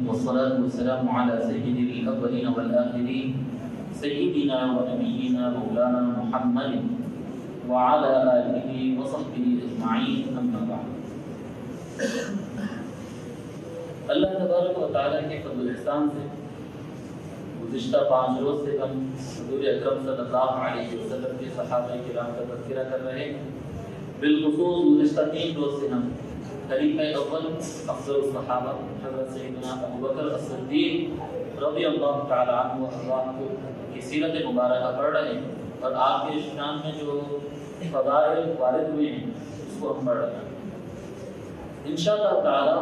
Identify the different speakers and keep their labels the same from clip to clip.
Speaker 1: والصلاة والسلام على سيد الأولين والآخرين سيدنا ونبينا مولانا محمد وعلى آله وصحبه أجمعين أما بعد. اللہ تبارک و تعالیٰ کے فضل و احسان سے گزشتہ 5 روز سے ہم حضور اکرم صلی اللہ علیہ وسلم کے صحابہ کرام کا تذکرہ کر رہے ہیں. بالخصوص گزشتہ 3 روز سے ہم خلیفہ اول افضل الصحابہ حضرت سیدنا ابوبکر الصدیق رضی اللہ تعالی عنہ وارضاہ کی سیرت مبارکہ پڑھ رہے ہیں اور آپ کے شان میں جو فضائل وارد ہوئے ہیں اس کو ہم پڑھ رہے ہیں. انشاءاللہ تعالی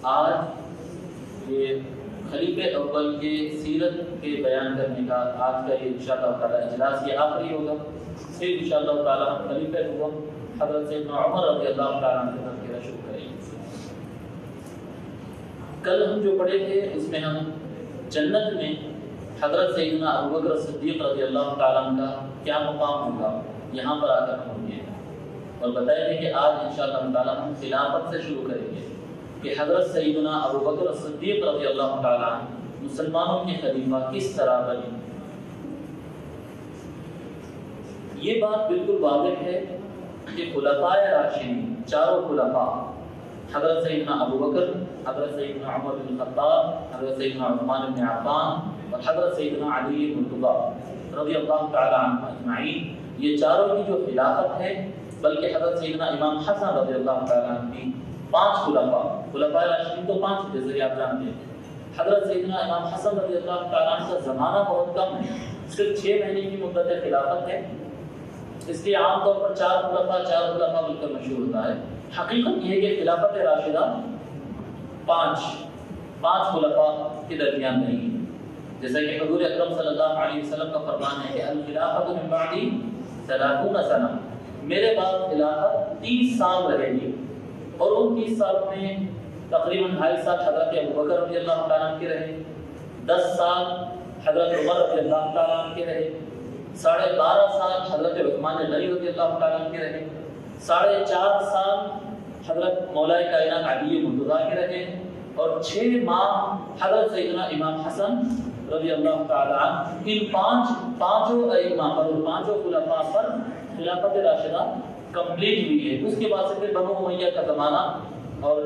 Speaker 1: آج یہ خلیفہ اول کے سیرت کے بیان کرنے کا آج کا یہ انشاءاللہ تعالی اجلاس یہ آخری ہوگا. پھر انشاءاللہ تعالی ہم خلیفہ اول حضرت سیدنا عمر رضی اللہ تعالیٰ عنہ کا تذکرہ شروع کریں گے. کل ہم جو پڑھے تھے اس میں ہم جنت میں حضرت سیدنا ابوبکر صدیق رضی اللہ تعالیٰ عنہ کا کیا مقام ہوگا یہاں پر آ کر ہم گے اور بتائے تھے کہ آج انشاءاللہ تعالیٰ ہم خلافت سے شروع کریں گے کہ حضرت سیدنا ابوبکر صدیق رضی اللہ تعالیٰ عنہ مسلمانوں کے خلیفہ کس طرح بنے. یہ بات بالکل واضح ہے کہ خلفائے راشدین چاروں خلفاء حضرت سیدنا ابوبکر، حضرت سیدنا عمر بن خطاب، حضرت سیدنا عثمان بن عفان اور حضرت سیدنا علی مرتضی رضی اللہ تعالی عنہ اجمعین، یہ چاروں کی جو خلافت ہے بلکہ حضرت سیدنا امام حسن رضی اللہ تعالی عنہ کی 5 خلفائے راشدین تو 5 جیسے کہ آپ جانتے ہیں. حضرت سیدنا امام حسن رضی اللہ تعالی عنہ کا زمانہ بہت کم ہے، صرف 6 مہینے کی مدت خلافت ہے، اس لیے عام طور پر 4 خلفاء بول کر مشہور ہوتا ہے. حقیقت یہ ہے کہ خلافت راشدہ 5 خلفاء کے درمیان نہیں ہے، جیسا کہ حضور اکرم صلی اللہ علیہ وسلم کا فرمان ہے کہ الخلافت من بعدی 30 سنہ، میرے بعد خلافت 30 سال رہے گی. اور ان 30 سالوں میں تقریباً 2.5 سال حضرت ابوبکر رضی اللہ تعالیٰ عنہ کے رہے، 10 سال حضرت عمر رضی اللہ تعالیٰ عنہ کے رہے، 12.5 سال حضرت عثمان غنی رضی اللہ تعالیٰ عنہ کے رہے، 4.5 سال حضرت مولا کائنات علی مرتضیٰ کے رہے اور 6 ماہ حضرت سیدنا امام حسن رضی اللہ تعالیٰ عنہ. ان پانچوں امام پر اور 5 خلفاء پر خلافت راشدہ کمپلیٹ ہوئی ہے. اس کے بعد سے پھر بنو امیہ کا زمانہ اور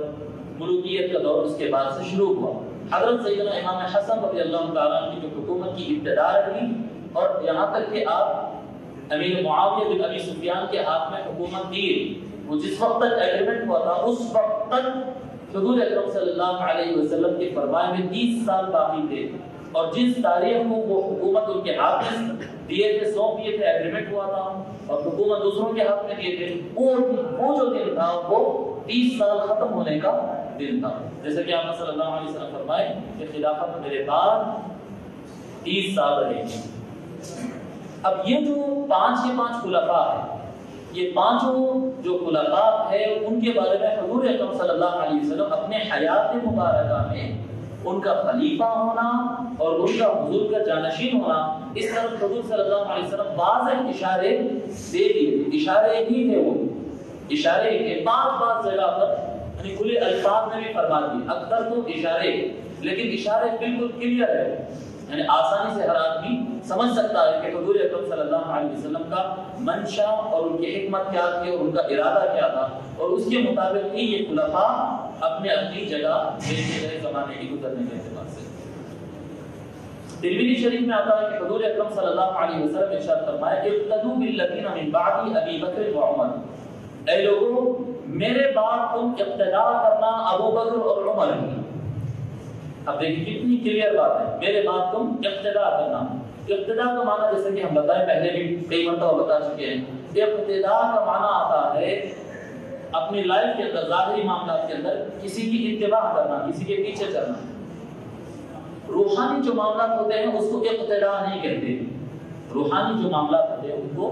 Speaker 1: ملوکیت کا دور اس کے بعد سے شروع ہوا. حضرت سیدنا امام حسن رضی اللہ تعالیٰ عنہ کی جو حکومت کی ابتدا رہی اور یہاں تک کہ آپ امیر معاویہ بن ابی سفیان کے ہاتھ میں حکومت دی، وہ جس وقت تک ایگریمنٹ ہوا تھا اس وقت تک حضور اکرم صلی اللہ علیہ وسلم کے فرمان میں 30 سال باقی تھے اور جس تاریخ کو وہ حکومت ان کے ہاتھ میں دیے تھے، سونپ دیے تھے، ایگریمنٹ ہوا تھا اور حکومت دوسروں کے ہاتھ میں دیے تھے، وہ جو دن تھا وہ 30 سال ختم ہونے کا دن تھا. جیسے کہ آپ صلی اللہ علیہ وسلم فرمائے کہ خلافت میرے بعد 30 سال رہے گی. اب یہ جو 5 خلفاء ہیں، یہ 5 جو خلفاء ہیں ان کے بارے میں حضور اکرم صلی اللہ علیہ وسلم اپنے حیات مبارکہ میں ان کا خلیفہ ہونا اور ان کا حضور کا جانشین ہونا، اس طرف حضور صلی اللہ علیہ وسلم واضح اشارے دے دیے. اشارے ہی تھے، وہ اشارے کے 5 جگہ پر یعنی کھلے الفاظ میں بھی فرما دیے. اکثر تو اشارے، لیکن اشارے بالکل کلیئر ہے، یعنی آسانی سے ہر آدمی سمجھ سکتا ہے کہ حضور اکرم صلی اللہ علیہ وسلم کا منشا اور ان کی حکمت کیا تھی اور ان کا ارادہ کیا تھا، اور اس کے مطابق ہی یہ خلفاء اپنی جگہ بھیجے گئے زمانے کی گزرنے کے اعتبار سے. ترمذی شریف میں آتا ہے کہ حضور اکرم صلی اللہ علیہ وسلم ارشاد فرمایا کہ اقتدوا بالذین من بعد ابی بکر و عمر، اے لوگوں میرے بعد تم اقتدا کرنا ابو بکر اور عمر کی. اب دیکھیں کتنی کلیئر بات ہے، میرے بعد تم اقتدا کرنا. اقتدا کا معنی جیسے کہ ہم بتائیں پہلے بھی کئی مرتبہ بتا چکے ہیں، اقتدا کا معنی آتا ہے اپنی لائف کے اندر، ظاہری معاملات کے اندر کسی کی اتباع کرنا، کسی کے پیچھے چلنا. روحانی جو معاملات ہوتے ہیں اس کو اقتدا نہیں کہتے. روحانی جو معاملات ہوتے ہیں ان کو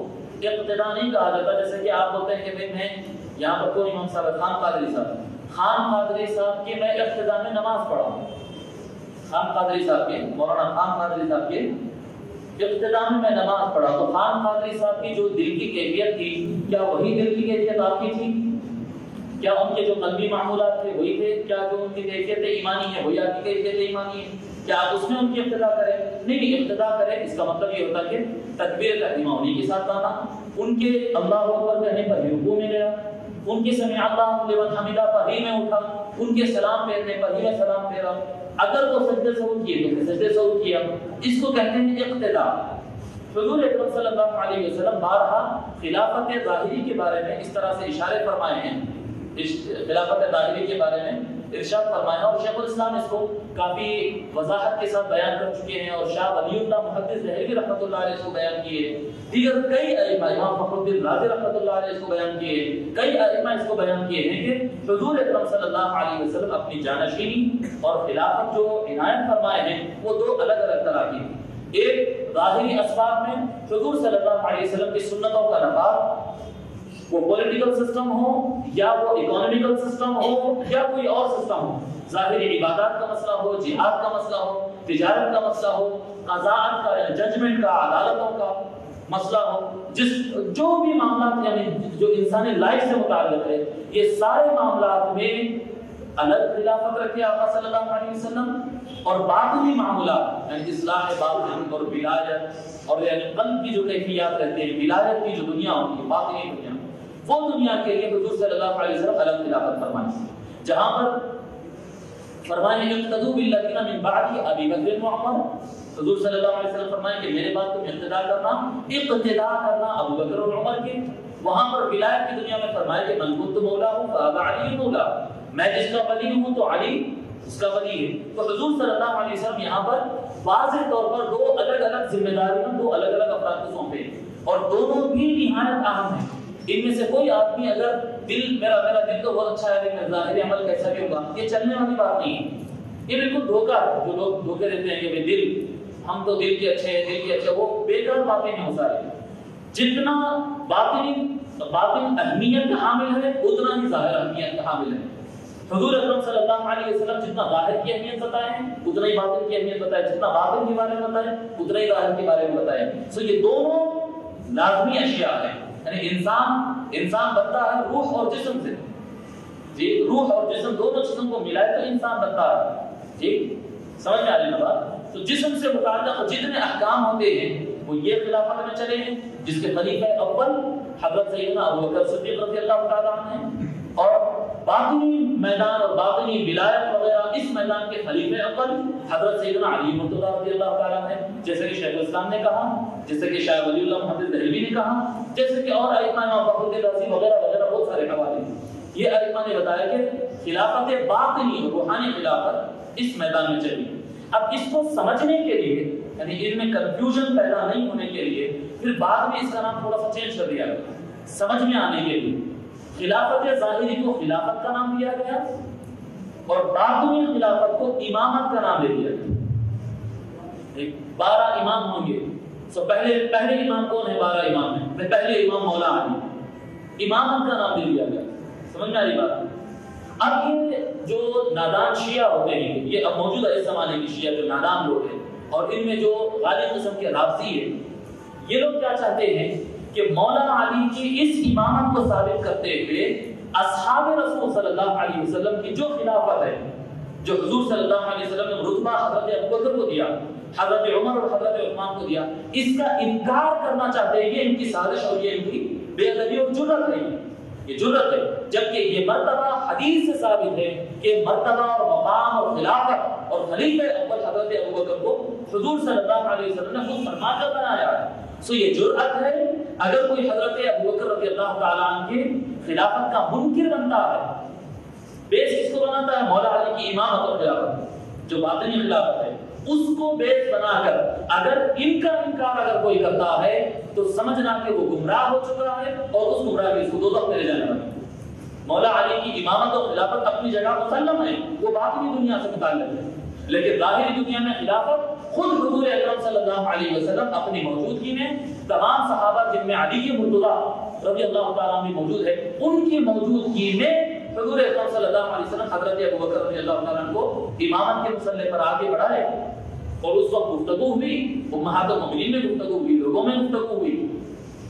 Speaker 1: اقتدا نہیں کہا جاتا. جیسے کہ آپ بولتے ہیں کہ میں یہاں پر کوئی امام صاحب خان قادری صاحب کے میں اقتدا میں نماز پڑھا ہوں، خان قادری صاحب کے، مولانا خان قادری صاحب کے ابتدا میں نماز پڑھا تو خان قادری صاحب کی جو دل کی کیفیت تھی، کیا وہی دل کی کیفیت آپ کی تھی؟ کیا ان کے جو قلبی معمولات تھے وہی تھے؟ کیا جو ان کی کیفیت ایمانی ہے وہی آپ کی کیفیت ایمانی ہے؟ کیا آپ اس میں ان کی ابتدا کریں؟ نہیں، ابتدا کریں اس کا مطلب یہ ہوتا کہ تکبیر تحریمہ انہیں کے ساتھ آنا، ان کے اللہ اکبر کہنے پر ہی رکوع میں گیا، ان کے سمع اللہ لمن حمدہ پر ہی میں اٹھا، ان کے سلام پھیرنے پر ہی میں سلام پھیرا، اگر وہ سجدے سہو کیے تو سجدے سہو کیا۔ اس کو کہتے ہیں اقتدا۔ حضور اکرم صلی اللہ علیہ وسلم بارہا خلافت ظاہری کے بارے میں اس طرح سے اشارے فرمائے ہیں، خلافت ظاہری کے بارے میں ارشاد فرمایا، اور شیخ الاسلام اس کو کافی وضاحت کے ساتھ بیان کر چکے ہیں، اور شاہ ولی اللہ محدث دہلوی رحمۃ اللہ علیہ اس کو بیان کیے، دیگر کئی ائمہ، امام فخر الدین رازی رحمۃ اللہ علیہ اس کو بیان کیے، کئی ائمہ اس کو بیان کیے ہیں کہ حضور اکرم صلی اللہ علیہ وسلم اپنی جانشینی اور خلافت جو عنایت فرمائے ہیں وہ دو الگ الگ طرح کی تھی۔ ایک ظاہری اسباب میں حضور صلی اللہ علیہ وسلم کی سنتوں کا نفاذ، وہ پولیٹیکل سسٹم ہو یا وہ اکانومیکل سسٹم ہو یا کوئی اور سسٹم ہو، ظاہری عبادات کا مسئلہ ہو، جہاد کا مسئلہ ہو، تجارت کا مسئلہ ہو، قضاء کا یا ججمنٹ کا، عدالتوں کا مسئلہ ہو، جو بھی معاملات یعنی جو انسانی لائف سے متعلق ہے، یہ سارے معاملات میں الگ خلافت رکھے آقا صلی اللہ علیہ وسلم، اور باطنی معاملات یعنی اصلاح باطن اور ولایت اور یعنی قلب کی جو کیفیات رہتے ہیں، ولایت کی جو دنیا ہوتی ہے، باطنی دنیا، وہ دنیا کے لیے حضور صلی اللہ علیہ وسلم الگ خلافت فرمائے، جہاں پر فرمائے اقتدوا بالذین من بعد ابی بکر و عمر، حضور صلی اللہ علیہ وسلم فرمائے کہ میرے بعد تم اقتدا کرنا ابو بکر اور عمر کے۔ وہاں پر ولایت کی دنیا میں فرمائے کہ من کنت مولا ہوں فابا علی مولا، میں جس کا ولی ہوں تو علی اس کا ولی ہے۔ تو حضور صلی اللہ علیہ وسلم یہاں پر واضح طور پر دو الگ الگ ذمہ داریاں دو الگ الگ افراد کو سونپے، اور دونوں بھی نہایت اہم ہیں۔ ان میں سے کوئی آدمی اگر میرا دل تو بہت اچھا ہے لیکن ظاہری عمل کیسا بھی ہوگا، یہ چلنے والی بات نہیں ہے، یہ بالکل دھوکہ ہے۔ جو لوگ دھوکے دیتے ہیں کہ دل، ہم تو دل کے اچھے ہیں، دل کے اچھے، وہ بیکار باتیں ہیں وہ سارے۔ جتنا باطن اہمیت کا حامل ہے اتنا ہی ظاہر اہمیت کا حامل ہے۔ حضور اکرم صلی اللہ علیہ وسلم جتنا ظاہر کی اہمیت بتائے ہیں اتنا ہی باطن کی اہمیت بتائے، جتنا باطن کے بارے میں بتائے اتنا ہی ظاہر کے بارے میں بتائے۔ سو یہ دونوں لازمی اشیاء ہیں، یعنی انسان بنتا ہے روح اور جسم سے، جی روح اور جسم دونوں چیزوں کو ملائے تو انسان بنتا ہے، جی سمجھ میں آ رہی ہے بات؟ تو جسم سے متعلق جتنے احکام ہوتے ہیں وہ یہ خلافت میں چلے ہیں، جس کے خلیفہ اول حضرت سیدنا ابوبکر صدیق رضی اللہ تعالیٰ عنہ ہیں، اور باطنی میدان اور باطنی ولایت وغیرہ اس میدان کے خلیفہ اول حضرت سیدنا علی مرتضیٰ رضی اللہ تعالیٰ عنہ ہیں، جیسے کہ شیخ الاسلام نے کہا، جیسے کہ شاہ ولی اللہ محدث دہلوی نے کہا، جیسے کہ اور ائمہ امام فخر الدین رازی وغیرہ وغیرہ بہت سارے حوالے ہیں۔ یہ ائمہ نے بتایا کہ خلافت باطنی روحانی خلافت اس میدان میں چلی۔ اب اس کو سمجھنے کے لیے یعنی ان میں کنفیوژن پیدا نہیں ہونے کے لیے پھر بعد میں اس کا نام تھوڑا سا چینج کر دیا گیا، سمجھ میں آنے کے لیے خلافت ظاہری کو خلافت کا نام دیا گیا اور باطنی خلافت کو امامت کا نام دے دیا گیا۔ 12 امام ہوں گے، سو پہلے امام کون ہے 12 امام میں؟ پہلے امام مولا علی، امامت کا نام دے دیا گیا۔ سمجھ میں آ رہی بات؟ اب یہ جو نادان شیعہ ہوتے ہیں، یہ اب موجودہ اس زمانے کی شیعہ جو نادان لوگ ہیں اور ان میں جو غالب قسم کے رافضی ہیں، یہ لوگ کیا چاہتے ہیں کہ مولا علی کی اس امامت کو ثابت کرتے ہوئے اصحاب رسول صلی اللہ علیہ وسلم کی جو خلافت ہے، جو حضور صلی اللہ علیہ وسلم نے رتبہ حضرت ابوبکر کو دیا، حضرت عمر اور حضرت عثمان کو دیا، اس کا انکار کرنا چاہتے ہیں۔ یہ ان کی سازش اور یہ ان کی بے ادبی اور جرأت ہے، یہ جرأت ہے، جبکہ یہ مرتبہ حدیث سے ثابت ہے کہ مرتبہ اور مقام اور خلافت اور خلیفہ اول حضرت ابوبکر کو حضور صلی اللہ علیہ وسلم نے خود فرما کر بنایا ہے۔ سو یہ جرأت ہے، اگر کوئی حضرت ابوبکر رضی اللہ تعالیٰ عنہ کی خلافت کا منکر بنتا ہے، بیس کس کو بناتا ہے؟ مولا علی کی امامت اور خلافت جو باطنی خلافت ہے، اس کو بیس بنا کر اگر ان کا انکار اگر کوئی کرتا ہے تو سمجھنا کہ وہ گمراہ ہو چکا ہے اور اس گمراہی اس کو دوزخ میں لے جانے والا ہے۔ مولا علی کی امامت اور خلافت اپنی جگہ مسلم ہے، وہ باطنی دنیا سے متعلق ہے، لیکن ظاہری دنیا میں خلافت خود حضور اکرم صلی اللہ علیہ وسلم اپنی موجودگی میں تمام صحابہ جن میں علی مرتضیٰ رضی اللہ تعالیٰ عنہ موجود ہے، ان کی موجودگی میں حضور اکرم صلی اللہ علیہ وسلم حضرت ابوبکر رضی اللہ تعالیٰ عنہ کو امامت کے مسئلے پر آگے بڑھائے اور اس وقت گفتگو ہوئی، امہات المؤمنین میں گفتگو ہوئی، لوگوں میں گفتگو ہوئی،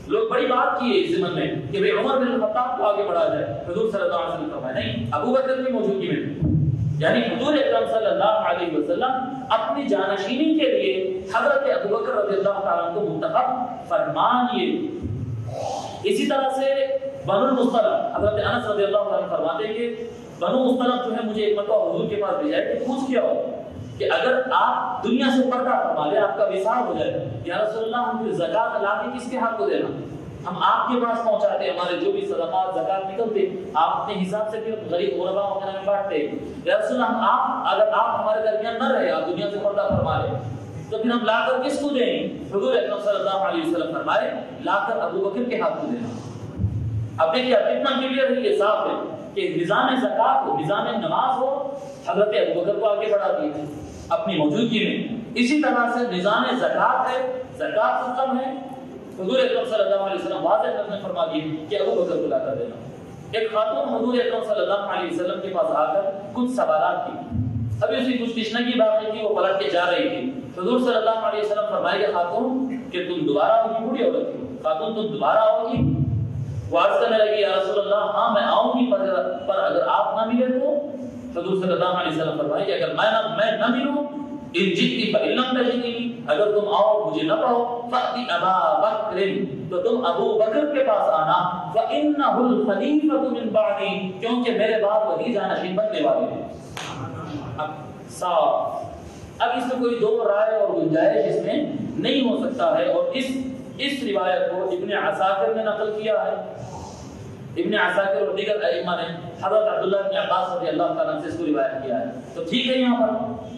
Speaker 1: لوگ بڑی بات کی ہے اس زمن میں کہ بھئی عمر بن الخطاب کو آگے بڑھا جائے. حضور صلی اللہ علیہ وسلم فرمایا نہیں، ابوبکر کی موجودگی میں. یعنی حضور اکرم صلی اللہ علیہ وسلم اپنی جانشینی کے لیے حضرت ابوبکر رضی اللہ تعالیٰ کو منتخب فرمائیے. اسی طرح سے بنو المصطلق، حضرت انس رضی اللہ تعالیٰ فرماتے ہیں کہ بنو مصطلق جو ہے مجھے ایک مرتبہ حضور کے پاس بھیجا ہے کہ پوچھ کیا ہو کہ اگر آپ دنیا سے پردہ فرما لیں، آپ کا وصال ہو جائے، یا رسول اللہ ہم پھر زکوٰۃ لا کے کس کے ہاتھ کو دینا؟ ہم آپ کے پاس پہنچاتے، ہمارے جو بھی صدقات زکوٰۃ نکلتے آپ اپنے حساب سے پھر غریب غرباء وغیرہ میں بانٹتے. یا رسول اللہ آپ اگر آپ ہمارے درمیان نہ رہے، آپ دنیا سے پردہ فرما لیں، تو پھر ہم لا کر کس کو دیں؟ حضور اکرم صلی اللہ علیہ وسلم فرمائے لا کر ابوبکر کے ہاتھ کو دینا. اب دیکھیے کتنا کلیئر ہے، یہ صاف ہے کہ نظام زکوٰۃ ہو، نظام نماز ہو، حضرت ابوبکر کو آگے بڑھا دیے اپنی موجودگی میں. اسی طرح سے نظام زکوٰۃ ہے، زکوٰۃ سسٹم ہے، حضور اکرم صلی اللہ علیہ وسلم واضح کرنے فرما دیے کہ ابوبکر کو لا کر دینا. ایک خاتون حضور اکرم صلی اللہ علیہ وسلم کے پاس آ کر کچھ سوالات کی، ابھی اسی کچھ تشنگی باقی تھی، وہ پلٹ کے جا رہی تھی. حضور صلی اللہ علیہ وسلم فرمائے کہ خاتون کہ تم دوبارہ ہوگی، بوڑھی عورت تھی، خاتون تم دوبارہ ہوگی؟ وہ عرض کرنے لگی یا رسول اللہ ہاں میں آؤں گی، پر اگر آپ نہ ملے تو؟ حضور صلی اللہ علیہ وسلم فرمائے کہ اگر میں نہ ملوں، ان جئتی فإن لم تجدنی، اگر تم آؤ مجھے نہ پاؤ، فأتی ابا بکر، تو تم ابو بکر کے پاس آنا، فإنہ الخلیفۃ من بعدی، کیونکہ میرے بعد وہی جانشین بننے والے ہیں. اب صاف، اب اس میں کوئی دو رائے اور گنجائش اس میں نہیں ہو سکتا ہے. اور اس روایت کو ابن عساکر نے نقل کیا ہے، ابن عساکر اور دیگر ائمہ نے حضرت عبداللہ بن عباس رضی اللہ تعالیٰ عنہ سے اس کو روایت کیا ہے. تو ٹھیک ہے، یہاں پر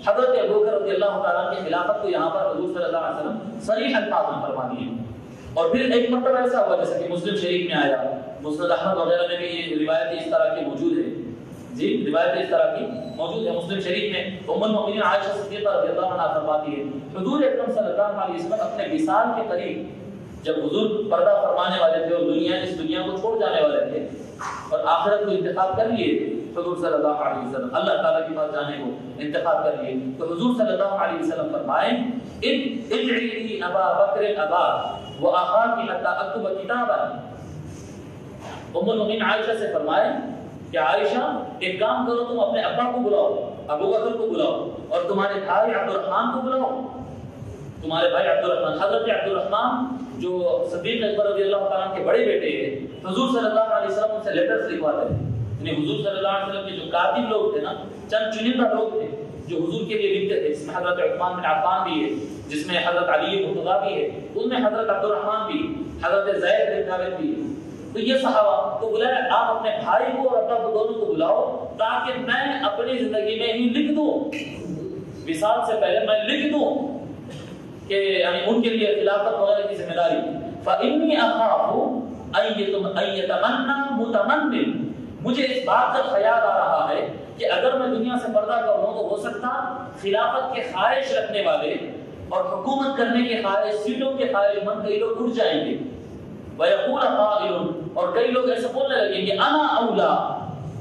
Speaker 1: حضرت ابوبکر رضی اللہ تعالیٰ عنہ کی خلافت کو یہاں پر حضور صلی اللہ علیہ وسلم صریح الفاظ میں فرما دیے. اور پھر ایک مرتبہ ایسا ہوا جیسا کہ مسلم شریف میں آیا، مسند احمد وغیرہ میں بھی یہ روایت اس طرح کی موجود ہے. جی روایت اس طرح کی موجود ہے مسلم شریف میں. ام المؤمنین عائشہ صدیقہ رضی اللہ عنہا فرماتی ہے حضور اکرم صلی اللہ علیہ وسلم اپنے وصال کے قریب، جب حضور پردہ فرمانے والے تھے اور اس دنیا کو چھوڑ جانے والے تھے اور آخرت کو انتخاب کر لیے، حضور صلی اللہ علیہ وسلم اللہ تعالیٰ کے پاس جانے کو انتخاب کر لیے، تو حضور صلی اللہ علیہ وسلم فرمائیں ادعی لی ابا بکر ابا واخاکی حتی اکتب کتابا. ام المؤمنین عائشہ سے فرمائیں کہ عائشہ ایک کام کرو، تم اپنے ابا کو بلاؤ، ابو بکر کو بلاؤ، اور تمہارے بھائی عبد الرحمن کو بلاؤ. تمہارے بھائی عبد الرحمن، حضرت عبد الرحمن جو صدیق اکبر رضی اللہ تعالیٰ کے بڑے بیٹے ہیں، حضور صلی اللہ علیہ وسلم ان سے لیٹرز لکھواتے تھے. یعنی حضور صلی اللہ علیہ وسلم کے جو کاتب لوگ تھے نا، چند چنندہ لوگ تھے جو حضور کے لیے لکھتے تھے، جس میں حضرت عثمان بن عفان بھی ہے، جس میں حضرت علی مرتضیٰ بھی ہے، ان میں حضرت عبد الرحمن بھی، حضرت زید بن ثابت بھی. تو یہ صحابہ کو بلایا، آپ اپنے بھائی کو اور ابا کو دونوں کو بلاؤ تاکہ میں اپنی زندگی میں ہی لکھ دوں، وصال سے پہلے میں لکھ دوں کہ یعنی ان کے لیے خلافت وغیرہ کی ذمہ داری. فإنی اخاف ان یتمنی متمن، مجھے اس بات کا خیال آ رہا ہے کہ اگر میں دنیا سے پردہ کر لوں تو ہو سکتا خلافت کے خواہش رکھنے والے اور حکومت کرنے کے خواہش، سیٹوں کے خواہش مند کئی لوگ اٹھ جائیں گے. وَيَقُولَ قَائِلٌ، اور کئی لوگ ایسے بولنے لگیں گے انا اولا،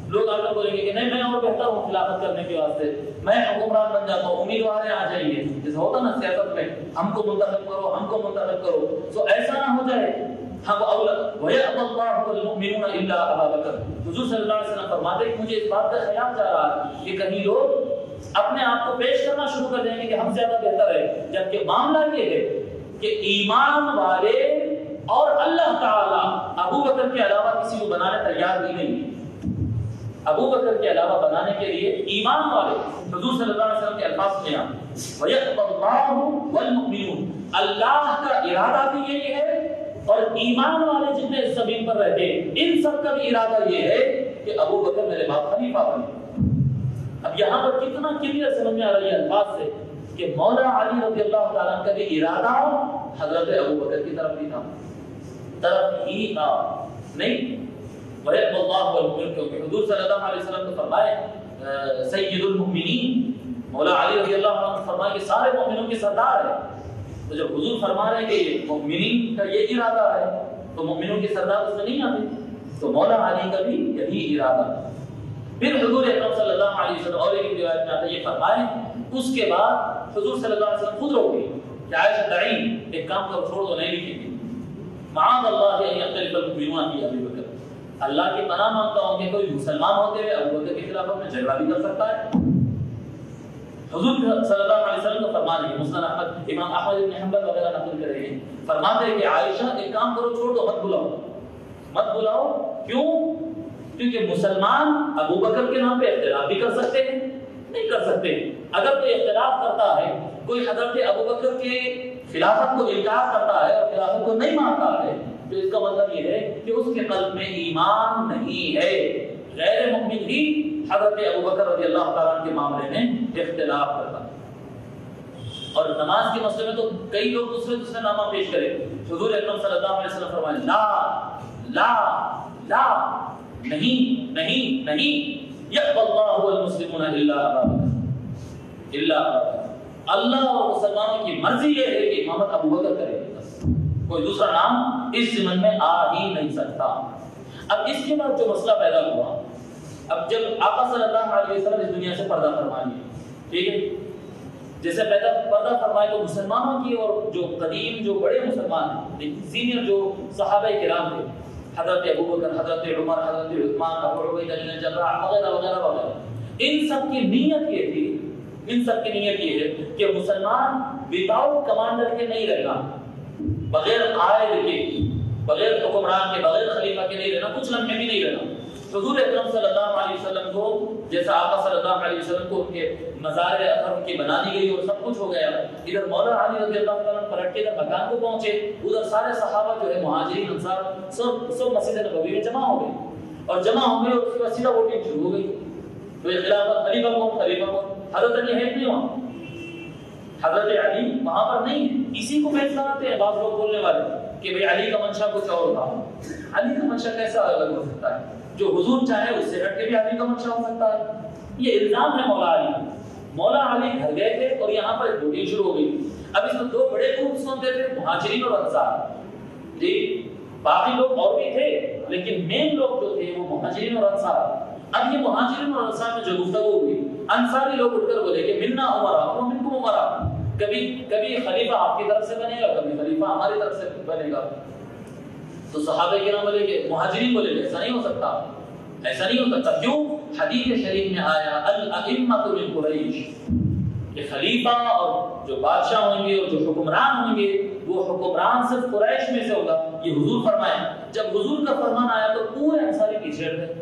Speaker 1: لوگ آ کر بولیں گے کہ نہیں میں اور بہتر ہوں خلافت کرنے کے واسطے، میں حکمران بن جاتا ہوں، امیدوار آ جائیے، جیسے ہوتا نا سیاست میں ہم کو منتخب کرو، ہم کو منتخب کرو. تو ایسا نہ ہو جائے. ہم اولا وَيَأْبَى اللَّهُ وَالْمُؤْمِنُونَ إِلَّا أَبَا بَكْرَ. حضور صلی اللہ علیہ وسلم فرماتے ہیں کہ مجھے اس بات کا خیال جا رہا ہے کہ کہیں لوگ اپنے آپ کو پیش کرنا شروع کر دیں گے کہ ہم زیادہ بہتر ہے، جبکہ معاملہ یہ ہے کہ ایمان والے اور اللہ تعالیٰ ابو بکر کے علاوہ کسی کو بنانے تیار بھی نہیں. ابو بکر کے علاوہ بنانے کے لیے ایمان والے، حضور صلی اللہ علیہ وسلم کے الفاظ میں وَيَأْبَى اللَّهُ وَالْمُؤْمِنُونَ، اللہ کا ارادہ بھی یہی ہے اور ایمان والے جتنے اس زمین پر رہتے ہیں ان سب کا بھی ارادہ یہ ہے کہ ابو بکر میرے بعد خلیفہ بنے. اب یہاں پر کتنا کلیئر سمجھ میں آ رہی ہے الفاظ سے کہ مولا علی رضی اللہ تعالیٰ کا بھی ارادہ حضرت ابو بکر کی طرف ہی تھا، نہیں. وَيَأْبَى اللَّهُ وَالْمُؤْمِنُونَ، کیونکہ حضور صلی اللہ علیہ وسلم نے فرمائے سید المؤمنین، مولا علی رضی اللہ عنہ فرمائے کہ سارے مومنوں کے سردار ہے. تو جب حضور فرما رہے ہیں کہ مومنین کا یہ ارادہ ہے تو مومنوں کے سردار اس میں نہیں آتے. تو مولا علی کا بھی یہی ارادہ. پھر حضور اکرم صلی اللہ علیہ وسلم اور ایک روایت میں آتا ہے یہ فرمائے اس کے بعد حضور صلی اللہ علیہ وسلم خود رو گئے کہ عائشہ دعی ایک کام کرو چھوڑ دو نہیں لکھیں گے معاذ اللہ ان یختلف المؤمنون فی ابی بکر اللہ کی پناہ مانگتا ہوں کہ کوئی مسلمان ہوتے ہوئے ابو بکر کی خلافت میں جھگڑا بھی کر سکتا ہے. حضور صلی اللہ علیہ وسلم کا فرمان ہے مسند احمد امام احمد بن حنبل وغیرہ نقل کر رہے ہیں فرماتے ہیں کہ عائشہ ایک کام کرو چھوڑ دو مت بلاؤ کیوں کیونکہ مسلمان ابو بکر کے نام پہ اختلاف بھی کر سکتے ہیں نہیں کر سکتے. اگر کوئی اختلاف کرتا ہے کوئی حضرت ابو بکر کے خلافت کو انکار کرتا ہے اور خلافت کو نہیں مانتا ہے تو اس کا مطلب یہ ہے کہ اس کے قلب میں ایمان نہیں ہے. غیر مؤمن ہی حضرت ابو بکر رضی اللہ تعالیٰ عنہ کے معاملے میں اختلاف کرتا ہے. اور نماز کے مسئلے میں تو کئی لوگ دوسرے نامہ پیش کرے. حضور اکرم صلی اللہ علیہ وسلم فرمائے لا نہیں یقبل اللہ والمسلمون الا ابا بکر اللہ اور مسلمانوں کی مرضی یہ ہے کہ امامت ابو بکر کرے بس کوئی دوسرا نام اس ضمن میں آ ہی نہیں سکتا. اب اس کے بعد جو مسئلہ پیدا ہوا اب جب آقا صلی اللہ علیہ وسلم اس دنیا سے پردہ فرما لیے ٹھیک ہے جیسے پردہ فرمائے تو مسلمانوں کی اور جو قدیم جو بڑے مسلمان ہیں سینئر جو صحابہ کرام تھے حضرت ابو بکر حضرت عمر حضرت عثمان ابو عبیدہ بن جراح وغیرہ وغیرہ وغیرہ ان سب کی نیت یہ ہے کہ مسلمان وداؤٹ کمانڈر کے نہیں رہنا بغیر قائد کے بغیر حکمران کے بغیر خلیفہ کے نہیں رہنا کچھ لمحے بھی نہیں رہنا. حضور اکرم صلی اللہ علیہ وسلم کو جیسا آقا صلی اللہ علیہ وسلم کو ان کے مزار اطہر کی بنا دی گئی اور سب کچھ ہو گیا ادھر مولا علی رضی اللہ تعالیٰ پلٹ کے ادھر مکان کو پہنچے ادھر سارے صحابہ جو ہے مہاجرین انصار سب مسجد نبوی میں جمع ہو گئے اور اس کے بعد سیدھا ووٹنگ شروع ہو گئی. تو یہ خلیفہ کون حضرت علی ہے نہیں وہاں حضرت علی وہاں پر نہیں ہے. اسی کو فیصلہ آتے ہیں بعض لوگ بولنے والے کہ بھئی علی کا منشا کچھ اور تھا. علی کا منشا کیسا الگ ہو سکتا ہے جو حضور چاہے اس سے ہٹ کے بھی علی کا منشا ہو سکتا ہے. یہ الزام ہے مولا علی گھر گئے تھے اور یہاں پر ووٹنگ شروع ہو گئی. اب اس میں دو بڑے گروپس ہوتے تھے مہاجرین اور انصار جی باقی لوگ اور بھی تھے لیکن مین لوگ جو تھے وہ مہاجرین اور انصار. اب یہ مہاجرین اور انصار میں جو گفتگو ہوئی انصاری لوگ اٹھ کر بولے کہ منا عمرہ و منکم عمرہ کبھی خلیفہ آپ کی طرف سے بنے گا کبھی خلیفہ ہماری طرف سے بنے گا. تو صحابہ کرام بولے کہ مہاجرین بولے کہ ایسا نہیں ہو سکتا کیوں حدیث شریف میں آیا الائمۃ من قریش کہ خلیفہ اور جو بادشاہ ہوں گے اور جو حکمران ہوں گے وہ حکمران صرف قریش میں سے ہوگا. یہ حضور فرمائے جب حضور کا فرمان آیا تو پورے انصاری پیچھے ہٹ گئے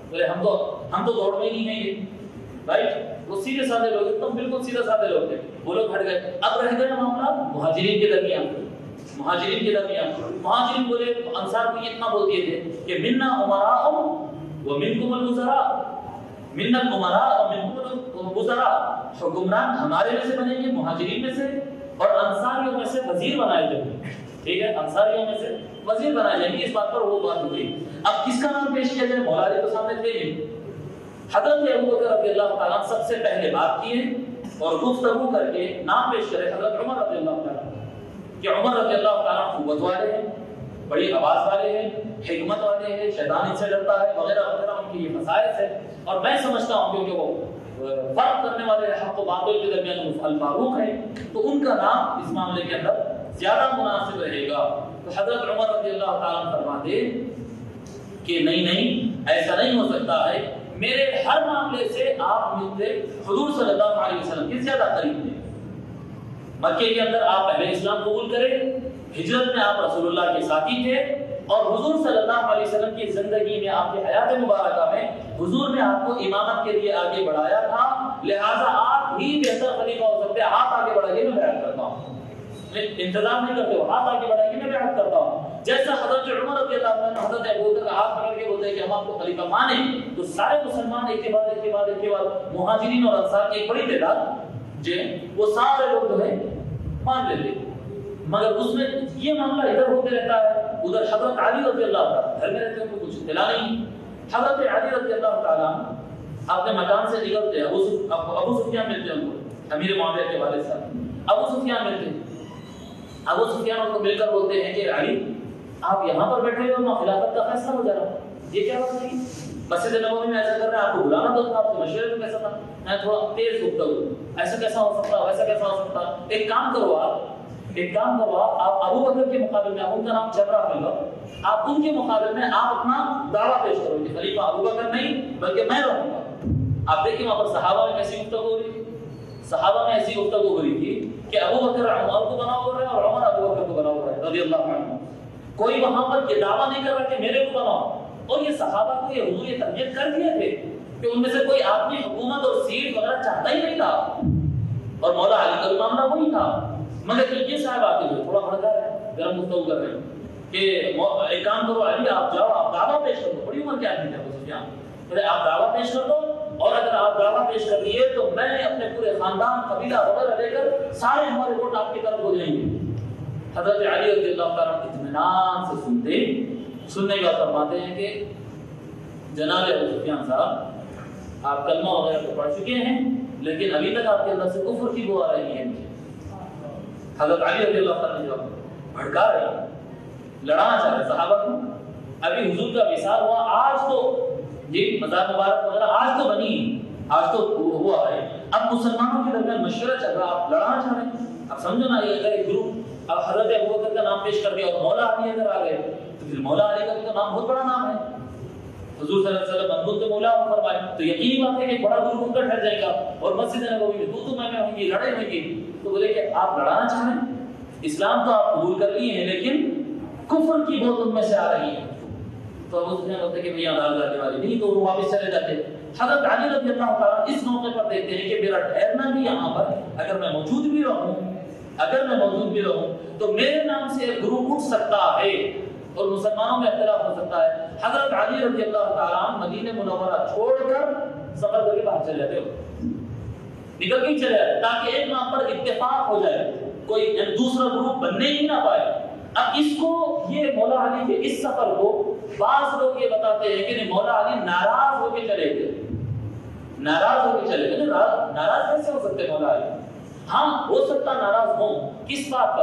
Speaker 1: بولے ہم تو دوڑ میں نہیں ہیں یہ رائٹ. وہ سیدھے سادے لوگ ایک دم بالکل سیدھے سادے لوگ تھے وہ لوگ ہٹ گئے. اب رہ گئے معاملہ مہاجرین کے درمیان مہاجرین بولے انصار کو اتنا بول دیے تھے کہ منا امراء و منکم الوزراء منا الامراء و منکم الوزراء حکمران ہمارے میں سے بنیں گے مہاجرین میں سے اور انصاریوں میں سے وزیر بنائے جائیں گے. ٹھیک ہے انصاریوں میں سے وزیر بنائے جائیں گے. اس بات پر وہ بات ہو گئی. اب کس کا نام پیش کیا جائے مولا علی تو سامنے تھے ہی. حضرت ابو بکر رضی اللہ تعالیٰ سب سے پہلے بات کیے اور گفتگو کر کے نام پیش کرے حضرت عمر رضی اللہ تعالیٰ کہ عمر رضی اللہ تعالیٰ قوت والے ہیں بڑی آواز والے ہیں حکمت والے ہیں شیطان ان سے ڈرتا ہے وغیرہ وغیرہ ان کی یہ خصائص ہے اور میں سمجھتا ہوں کیونکہ وہ فرق کرنے والے حق و باطل کے درمیان الفاروق ہیں تو ان کا نام اس معاملے کے اندر زیادہ مناسب رہے گا. تو حضرت عمر رضی اللہ تعالیٰ فرماتے کہ نہیں ایسا نہیں ہو سکتا ہے میرے ہر معاملے سے آپ مجھے حضور صلی اللہ علیہ وسلم کی زیادہ قریب تھے. مکے کے اندر آپ پہلے اسلام قبول کرے ہجرت میں آپ رسول اللہ کے ساتھی تھے اور حضور صلی اللہ علیہ وسلم کی زندگی میں آپ کی حیات مبارکہ میں حضور نے آپ کو امامت کے لیے آگے بڑھایا تھا لہٰذا آپ ہی بہتر خلیفہ ہو سکتے ہیں. ہاتھ آگے بڑھائیے میں بیعت کرتا ہوں انتظام نہیں کرتے ہو ہاتھ آگے بڑھائیے میں بیعت کرتا ہوں. جیسا حضرت عمر رضی اللہ عنہ حضرت ابو بکر کا ہاتھ پکڑ کے بولتے ہیں کہ ہم آپ کو خلیفہ مانیں تو سارے مسلمان ایک کے بعد مہاجرین اور انصار کی ایک بڑی تعداد جو وہ سارے لوگ جو ہے مان لیتے. مگر اس میں یہ معاملہ ادھر ہوتے رہتا ہے ادھر حضرت علی رضی اللہ تعالیٰ گھر میں رہتے ہیں کچھ اطلاع نہیں. حضرت علی رضی اللہ تعالیٰ اپنے مکان سے نکلتے ابو سفیان ملتے ہیں ان کو امیر معاویہ کے والد صاحب ابو سفیان ملتے ہیں. ابو سفیان ان کو مل کر بولتے ہیں کہ علی آپ یہاں پر بیٹھے ہو خلافت کا فیصلہ ہو جا رہا یہ کیا بات نہیں مسجد نبوی میں ایسا کر رہے ہیں، آپ کو بلانا تو تھا، آپ کو مشورے میں کیسا تھا، میں تھوڑا تیز گفتگو، ایسا کیسا ہو سکتا، ویسا کیسا ہو سکتا، ایک کام کرو آپ ابو بکر کے مقابلے میں، ان کا نام جبرا ہوگا، آپ ان کے مقابلے میں آپ اپنا دعویٰ پیش کرو کہ خلیفہ ابو بکر نہیں بلکہ میں رہوں گا۔ آپ دیکھیں وہاں پر صحابہ میں کیسی گفتگو ہو رہی تھی، صحابہ میں ایسی گفتگو ہو رہی تھی کہ ابو بکر عمر کو بنا ہوا ہے اور عمر ابو بکر کو بنا ہوا ہے رضی اللہ عنہ، کوئی وہاں پر یہ دعویٰ نہیں کر رہا کہ میرے کو بناؤ۔ اور یہ صحابہ کو یہ حضور یہ تربیت کر دیے تھے کہ ان میں سے کوئی آدمی حکومت اور سیٹ وغیرہ چاہتا ہی نہیں تھا، اور مولا علی کا معاملہ وہی تھا۔ مگر یہ صاحب آتے ہوئے تھوڑا بھڑکا رہے ہیں، گرم گفتگو کر رہے ہیں کہ ایک کام کرو علی، آپ جاؤ، آپ دعویٰ پیش کر دو، بڑی عمر کے آدمی تھے ابو سفیان، بولے آپ دعویٰ پیش کر دو، اور اگر آپ دعویٰ پیش کر دیے تو میں اپنے پورے خاندان قبیلہ وغیرہ لے کر سارے ہمارے ووٹ آپ کی طرف ہو جائیں گے۔ حضرت علی رضی اللہ تعالیٰ اطمینان سے سننے کا فرماتے ہیں کہ جناب ابو سفیان صاحب، آپ کلمہ وغیرہ تو پڑھ چکے ہیں لیکن ابھی تک آپ کے اندر سے کفر کی بو آ رہی ہے۔ حضرت علی رضی اللہ تعالیٰ نے جواب بھڑکا رہے ہیں، لڑانا چاہ رہے صحابہ کو، ابھی حضور کا وصال ہوا، آج تو یہ مزار مبارک وغیرہ آج تو بنی، آج تو ہوا ہے، اب مسلمانوں کے درمیان مشورہ چل رہا، آپ لڑانا چاہ رہے ہیں۔ اب سمجھو نا، یہ اگر ایک گروپ اب حضرت ابو بکر کا نام پیش کر دیا اور مولا علی اگر آ گئے تو پھر مولا علی کا تو نام بہت بڑا نام ہے، حضور صلی اللہ علیہ وسلم منظور تو مولا فرمائے، تو یقینی بات ہے کہ بڑا گروپ ان کا ٹھہر جائے گا اور مسجد نبوی میں تو میں ہوں گی، لڑائی ہوگی۔ تو بولے کہ آپ لڑانا چاہ رہے ہیں، اسلام تو آپ قبول کر لیے ہیں لیکن کفر کی بہت ان میں سے آ رہی ہے۔ تو ابو سفیان بولتے کہ بھئی عدالت لانے والی نہیں، تو وہ واپس چلے جاتے۔ حضرت علی رضی اللہ تعالیٰ اس موقع پر دیکھتے ہیں کہ میرا ٹھہرنا بھی یہاں پر، اگر میں موجود بھی رہوں تو میرے نام سے ایک گروپ اٹھ سکتا ہے اور مسلمانوں میں اختلاف ہو سکتا ہے۔ حضرت علی رضی اللہ تعالیٰ مدینہ منورہ چھوڑ کر سفر کر کے باہر چلے جاتے ہو، نکل کے چلے جاتے تاکہ ایک وہاں پر اتفاق ہو جائے، کوئی دوسرا گروپ بننے ہی نہ پائے۔ اب اس کو یہ مولا علی کے اس سفر کو بعض لوگ یہ بتاتے ہیں کہ مولا علی ناراض ہو کے چلے گئے، ناراض کیسے ہو سکتے مولا علی؟ ہاں ہو سکتا ناراض ہوں، کس بات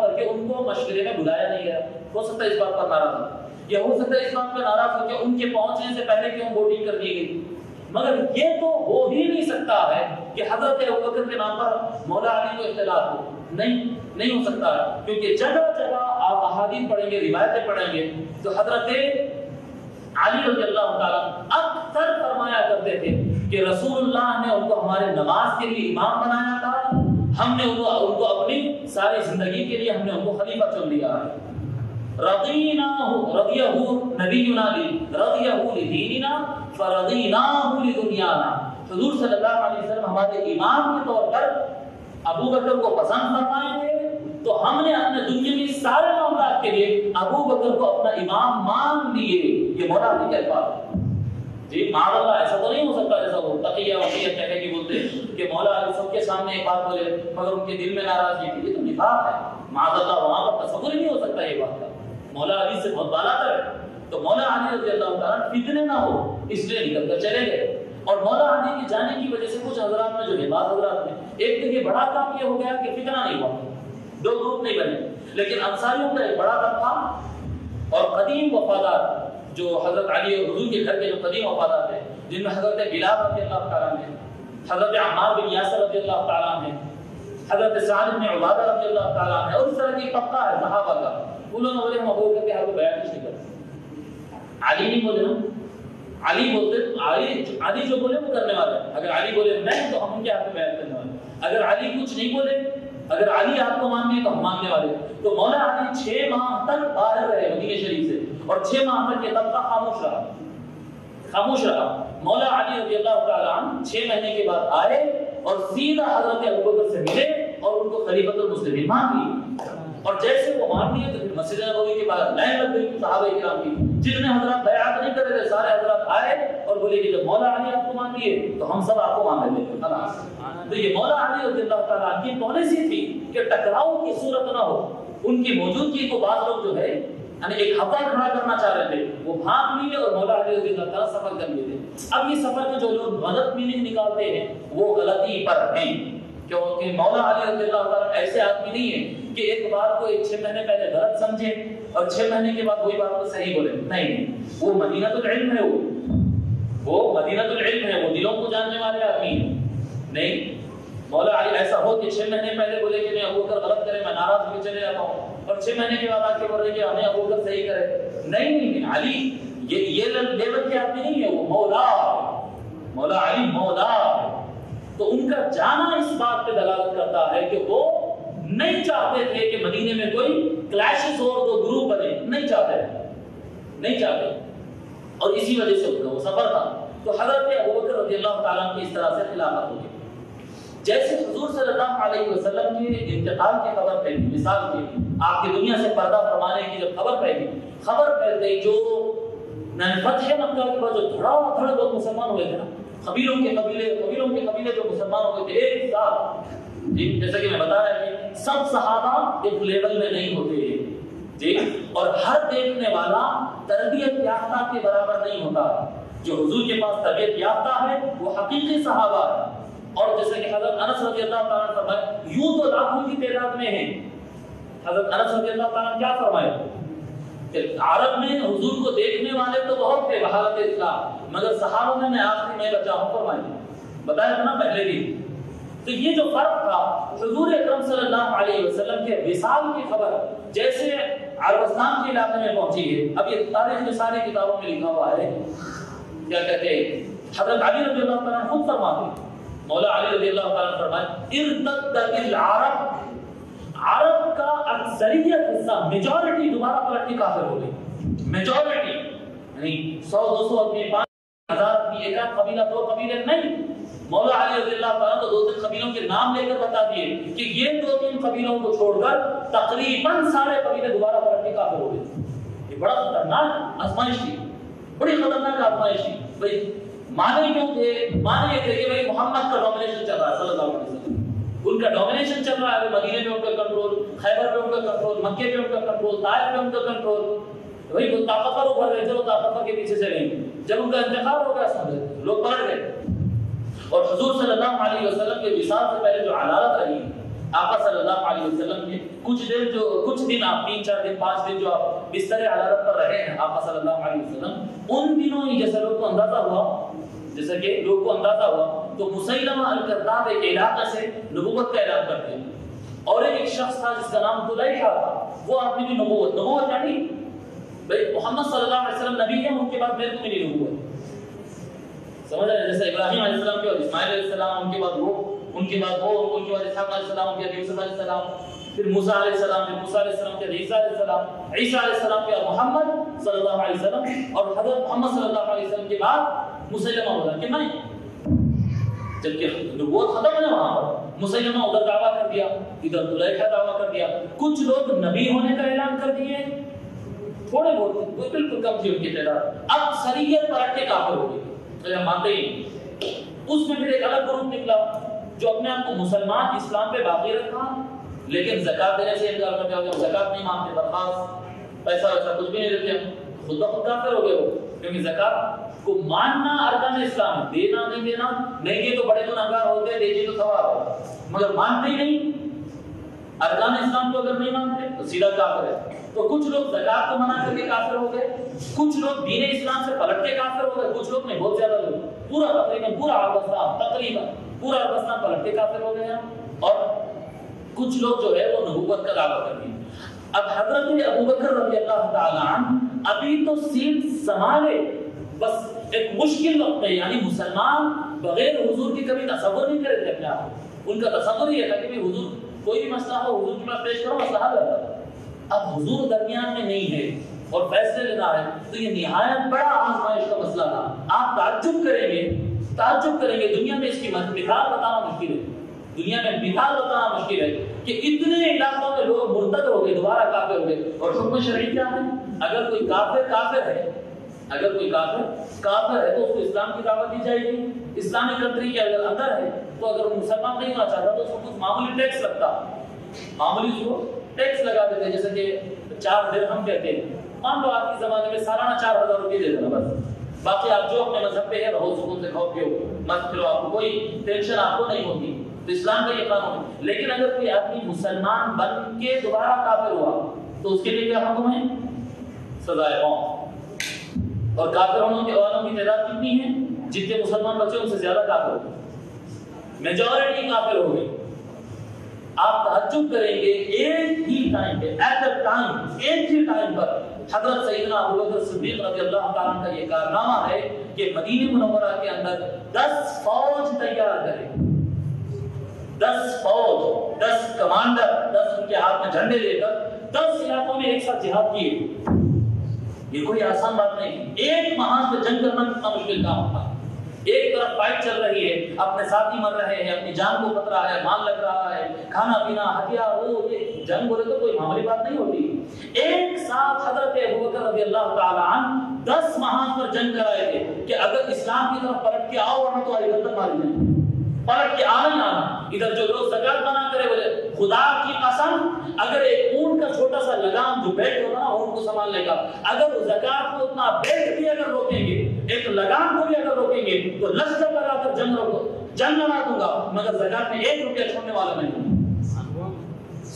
Speaker 1: پر کہ ان کو مشورے میں بلایا نہیں گیا، ہو سکتا ہے اس بات پر ناراض ہو، یا ہو سکتا ہے اس بات پر ناراض ہو کہ ان کے پہنچنے سے پہلے کیوں ووٹنگ کر دی گئی۔ مگر یہ تو ہو ہی نہیں سکتا ہے کہ حضرت ابوبکر کے نام پر مولا علی کو اختلاف ہو، نہیں ہو سکتا ہے، کیونکہ جگہ جگہ آپ احادیث پڑھیں گے، روایتیں پڑھیں گے تو حضرت علی رضی اللہ تعالیٰ اکثر فرمایا کرتے تھے کہ رسول اللہ نے ان کو ہمارے نماز کے لیے امام بنایا تھا، ہم نے ان کو اپنی ساری زندگی کے لیے ہم نے ان کو خلیفہ چن لیا ہے۔ رضیہ نبینا رضیہ لدیننا فرضیناہ لدنیانا، حضور صلی اللہ علیہ وسلم ہمارے امام کے طور پر ابو بکر کو پسند فرمائے تھے، تو ہم نے اپنے دنیاوی سارے معاملات کے لیے ابو بکر کو اپنا امام مان لیے۔ یہ مولا علی کے الفاظ ہیں جی، معاذ اللہ ایسا تو نہیں ہو سکتا جیسا وہ تقیہ وقیہ کہہ کے بولتے کہ مولا علی سب کے سامنے ایک بات بولے مگر ان کے دل میں ناراضگی تھی، یہ تو نفاق ہے، معاذ اللہ وہاں پر تصور ہی نہیں ہو سکتا یہ بات کا، مولا علی سے بہت بالا تر ہے۔ تو مولا علی رضی اللہ تعالیٰ فتنے نہ ہو اس لیے نکل کر چلے گئے، اور مولا علی کے جانے کی وجہ سے کچھ حضرات میں جو ہے، بعض حضرات میں ایک تو یہ بڑا کام یہ ہو گیا کہ فتنہ نہیں ہوا، دو گروپ نہیں بنے، لیکن انصاریوں کا ایک بڑا دم تھا اور قدیم وفادار جو حضرت علی اور حضور کے گھر کے جو قدیم وفادار تھے، جن میں حضرت بلال رضی اللہ تعالیٰ نے، حضرت عمار بن یاسر رضی اللہ تعالیٰ نے، حضرت سعد بن عبادہ رضی اللہ تعالیٰ نے، اور اس طرح کی طبقہ ہے صحابہ کا، انہوں نے بولے ہم ابو بکر کے ہاتھ کو بیعت نہیں کرتے، علی نہیں بولے نا، علی بولتے علی جو بولے وہ کرنے والے، اگر علی بولے میں تو ہم ان کے ہاتھ میں بیعت کرنے والے، اگر علی کچھ نہیں بولے، اگر علی آپ کو مان لیے تو ہم ماننے والے۔ تو مولا علی 6 ماہ تک باہر رہے مدینہ شریف سے، اور 6 ماہ تک یہ طبقہ خاموش رہا۔ مولا علی رضی اللہ تعالیٰ عنہ 6 مہینے کے بعد آئے اور سیدھا حضرت ابوبکر سے ملے اور ان کو خلیفۃ المسلمین مان لیے، اور جیسے وہ مان لیے تو پھر مسجد نبوی کے بعد لائن لگ گئی صحابہ کرام کی، جتنے حضرات بیعت نہیں کر رہے تھے سارے حضرات آئے اور بولے کہ جب مولا علی آپ کو مان لیے تو ہم سب آپ کو مان لیں گے خلاص۔ تو یہ مولا علی رضی اللہ تعالیٰ کی پالیسی تھی کہ ٹکراؤ کی صورت نہ ہو، ان کی موجودگی کو بعض لوگ جو ہے یعنی ایک حفا کھڑا کرنا چاہ رہے تھے، وہ بھاگ لیے اور مولا علی رضی اللہ تعالیٰ سفر کر لیے تھے۔ اب یہ سفر میں جو لوگ غلط میننگ نکالتے ہیں وہ غلطی پر ہیں، کیونکہ مولا علی رضی اللہ تعالیٰ ایسے آدمی نہیں ہے کہ ایک بات کو 6 مہینے پہلے غلط سمجھے اور 6 مہینے کے بعد وہی بات کو صحیح بولے، نہیں، وہ مدینہ العلم ہے، وہ مدینہ العلم ہے، وہ دلوں کو جاننے والے آدمی ہیں. نہیں مولا علی ایسا ہو کہ 6 مہینے پہلے بولے کہ نہیں ابو بکر غلط کرے، میں ناراض ہو کے چلے جاتا ہوں، اور 6 مہینے کے بعد آ کے بول رہے کہ ہمیں ابو بکر صحیح کرے. نہیں علی یہ لیول کے آدمی نہیں ہے، وہ مولا مولا علی مولا. تو ان کا جانا اس بات پہ دلالت کرتا ہے کہ وہ نہیں چاہتے تھے کہ مدینے میں کوئی کلیشز اور دو گروپ بنے، نہیں چاہتے، اور اسی وجہ سے ان کا وہ سفر تھا. تو حضرت ابوبکر رضی اللہ تعالیٰ عنہ کی اس طرح سے خلافت ہوگی. جیسے حضور صلی اللہ علیہ وسلم کے انتقال کی خبر پھیلی، مثال کے آپ کی دنیا سے پردہ فرمانے کی جب خبر پھیل گئی، جو فتح مکہ کے بعد جو دھڑا دھڑ لوگ مسلمان ہوئے تھے نا، قبیلوں کے قبیلے جو مسلمان ہوئے تھے ایک ساتھ. جی جیسا کہ میں بتا رہا کہ سب صحابہ ایک لیول میں نہیں ہوتے جی، اور ہر دیکھنے والا تربیت یافتہ کے برابر نہیں ہوتا. جو حضور کے پاس تربیت یافتہ ہے وہ حقیقی صحابہ ہے. اور جیسے کہ حضرت انس رضی اللہ تعالیٰ عنہ فرمائے، یوں تو لاکھوں کی تعداد میں ہیں. حضرت انس رضی اللہ تعالیٰ عنہ کیا فرمائے کہ عرب میں حضور کو دیکھنے والے تو بہت تھے بحالت اسلام، مگر صحابہ میں آخری میں بچا ہوں فرمائے. بتایا تھا نا پہلے بھی. تو یہ جو فرق تھا، حضور اکرم صلی اللہ علیہ وسلم کے وصال کی خبر جیسے عربستان کے علاقے میں پہنچی ہے. اب یہ تاریخ میں ساری کتابوں میں لکھا ہوا ہے. کیا کہتے ہیں حضرت علی رضی اللہ تعالیٰ عنہ خود فرماتے، مولا علی رضی اللہ تعالیٰ عنہ فرمائے ارتدت العرب، عرب کا اکثریت حصہ میجورٹی دوبارہ پلٹ کے کافر ہو گئی. میجورٹی یعنی 100 200 آدمی 5000 آدمی، ایک آدھ قبیلہ 2 قبیلے نہیں. مولا علی رضی اللہ تعالیٰ عنہ 2-3 قبیلوں کے نام لے کر بتا دیے کہ یہ 2-3 قبیلوں کو چھوڑ کر تقریباً سارے قبیلے دوبارہ پلٹ کے کافر ہو گئے. یہ بڑا خطرناک آزمائش تھی، بڑی خطرناک آزمائش تھی. بھائی مانے کیوں تھے؟ مانے یہ تھے کہ بھائی محمد کا ڈومینیشن چل رہا ہے صلی اللہ علیہ وسلم، ان کا ڈومینیشن چل رہا ہے. مدینے میں ان کا کنٹرول، خیبر میں ان کا کنٹرول، مکے میں ان کا کنٹرول، طائف میں ان کا کنٹرول. بھائی وہ طاقتور ابھر رہے تھے، وہ طاقتور کے پیچھے سے گئے. جب ان کا انتخاب ہو گیا سمجھے لوگ پلٹ گئے. اور حضور صلی اللہ علیہ وسلم کے وصال سے پہلے جو عدالت رہی، آقا صلی اللہ علیہ وسلم کے کچھ دن آپ 3-4 دن 5 دن جو آپ بستر عدالت پر رہے ہیں آقا صلی اللہ علیہ وسلم، ان دنوں ہی جیسے لوگ کو اندازہ ہوا تو مسیلمہ الکذاب ایک علاقہ سے نبوت کا اعلان کرتے ہیں. اور ایک شخص تھا جس کا نام طلیحہ تھا، وہ آدمی بھی نبوت یعنی بھائی محمد صلی اللہ علیہ وسلم نبی ہیں، ان کے بعد میرے کو ملی نبوت. سمجھ رہے ہیں؟ جیسے ابراہیم علیہ السلام کے بعد اسماعیل علیہ السلام، ان کے بعد اسحاق علیہ السلام، ان کے بعد یوسف علیہ السلام، پھر موسیٰ علیہ السلام، پھر موسیٰ علیہ السلام کے بعد عیسیٰ علیہ السلام، عیسیٰ علیہ السلام کے بعد محمد صلی اللہ علیہ وسلم، اور حضرت محمد صلی اللہ علیہ وسلم کے بعد مسیلمہ بولا کہ میں جبکہ نبوت ختم ہے وہاں پر. مسیلمہ ادھر دعویٰ کر دیا، ادھر طلیحہ دعویٰ کر دیا. کچھ لوگ نبی ہونے کا اعلان کر دیے، تھوڑے بہت بالکل کم تھی ان کی تعداد. اکثریت پلٹ کے کافر ہو گئی، مانتے ہی. اس میں پھر ایک الگ گروپ نکلا جو اپنے آپ کو مسلمان اسلام پہ باقی رکھا، لیکن زکات دینے سے انکار کرتے ہو. زکات نہیں مانتے، درخواست پیسہ ویسا کچھ بھی نہیں دیتے، خود بخود کافر ہو گئے وہ. کیونکہ زکات کو ماننا ارکان اسلام ہے، دینا نہیں دینا نہیں دیے تو بڑے گنہگار ہوتے، دیجیے تو ثواب ہے، مگر مانتے ہی نہیں. ارکان اسلام کو اگر نہیں مانتے تو سیدھا کافر ہے. تو کچھ لوگ زکات کو منع کر کے کافر ہو گئے، کچھ لوگ دین اسلام سے پلٹ کے کافر ہو گئے، کچھ لوگ نہیں، بہت زیادہ لوگ تقریباً پورا عربستان پلٹ کے کافر ہو گئے ہیں. اور کچھ لوگ جو ہے وہ نبوت کا دعویٰ کر دیا. اب حضرت ابوبکر رضی اللہ تعالیٰ عنہ ابھی تو سیٹ سنبھالے، بس ایک مشکل وقت میں، یعنی مسلمان بغیر حضور کی کبھی تصور نہیں کرے تھے اپنے آپ. ان کا تصور یہ تھا کہ حضور کوئی بھی مسئلہ ہو حضور کے پاس پیش کرو، مسئلہ حل ہوتا ہے. اب حضور درمیان میں نہیں ہے اور فیصلے لینا ہے، تو یہ نہایت بڑا آزمائش کا مسئلہ تھا. آپ تعجب کریں گے دنیا میں اس کی مثال بتانا مشکل ہے کہ اتنے علاقوں میں لوگ مرتد ہو گئے، دوبارہ کافر ہو گئے. اور حکم شرعی کیا ہے؟ اگر کوئی کافر ہے تو اس کو اسلام کی دعوت دی جائے گی. اسلامی کنٹری کے اندر ہے تو اگر وہ مسلمان نہیں ہونا چاہتا تو اس کو کچھ معمولی ٹیکس لگا دیتے، جیسے کہ 4 درہم کہتے ہیں. مان لو آپ کے زمانے میں سالانہ 4000 روپئے دے دینا بس، باقی آپ جو اپنے مذہب پہ ہے رہو، سکون سے کھاؤ پیو مت کرو، آپ کو کوئی ٹینشن آپ کو نہیں ہوگی. تو اسلام کا یہ قانون ہے. لیکن اگر کوئی آدمی مسلمان بن کے دوبارہ کافر ہوا تو اس کے لیے کیا حکم ہے؟ سزائے موت. اور کافر ہونے والوں کی تعداد کتنی ہے؟ جتنے مسلمان بچے ان سے زیادہ کافر ہو گئے، میجورٹی کافر ہو گئی۔ آپ تعجب کریں گے ایک ہی ٹائم پہ، ایٹ اے ٹائم، ایک ہی ٹائم پر حضرت سیدنا ابوبکر صدیق رضی اللہ تعالیٰ عنہ کا یہ کارنامہ ہے کہ مدینہ منورہ کے اندر 10 فوج تیار کرے، 10 فوج، 10 کمانڈر، 10 ان کے ہاتھ میں جھنڈے لے کر 10 علاقوں میں ایک ساتھ جہاد کیے۔ یہ کوئی آسان بات نہیں، ایک محاذ پہ جنگ کرنا کتنا مشکل کام ہوتا ہے۔ ایک طرف فائٹ چل رہی ہے، اپنے ساتھی مر رہے ہیں، اپنی جان کو خطرہ ہے، مال لگ رہا ہے، کھانا پینا، ہتھیار، وہ یہ جنگ بولے تو کوئی معمولی بات نہیں ہوتی۔ ایک ساتھ حضرت ابوبکر رضی اللہ تعالی عنہ 10 محاذ پر جنگ کرائے تھے کہ اگر اسلام کی طرف پلٹ کے آؤ ورنہ تو آئی گردن ماری جائیں، پلٹ کے آنا ہی آنا۔ ادھر جو لوگ زکات منع کرے بولے خدا کی قسم اگر ایک اونٹ کا چھوٹا سا لگام جو بیلٹ ہوگا نا اونٹ کو سنبھالنے کا، اگر زکات کو اتنا بیلٹ بھی اگر روکیں گے، ایک لگام کو بھی اگر روکیں گے تو لشکر لگا کر جنگ روکو، جنگ لڑا دوں گا، مگر زکات میں 1 روپیہ چھوڑنے والا نہیں ہوں۔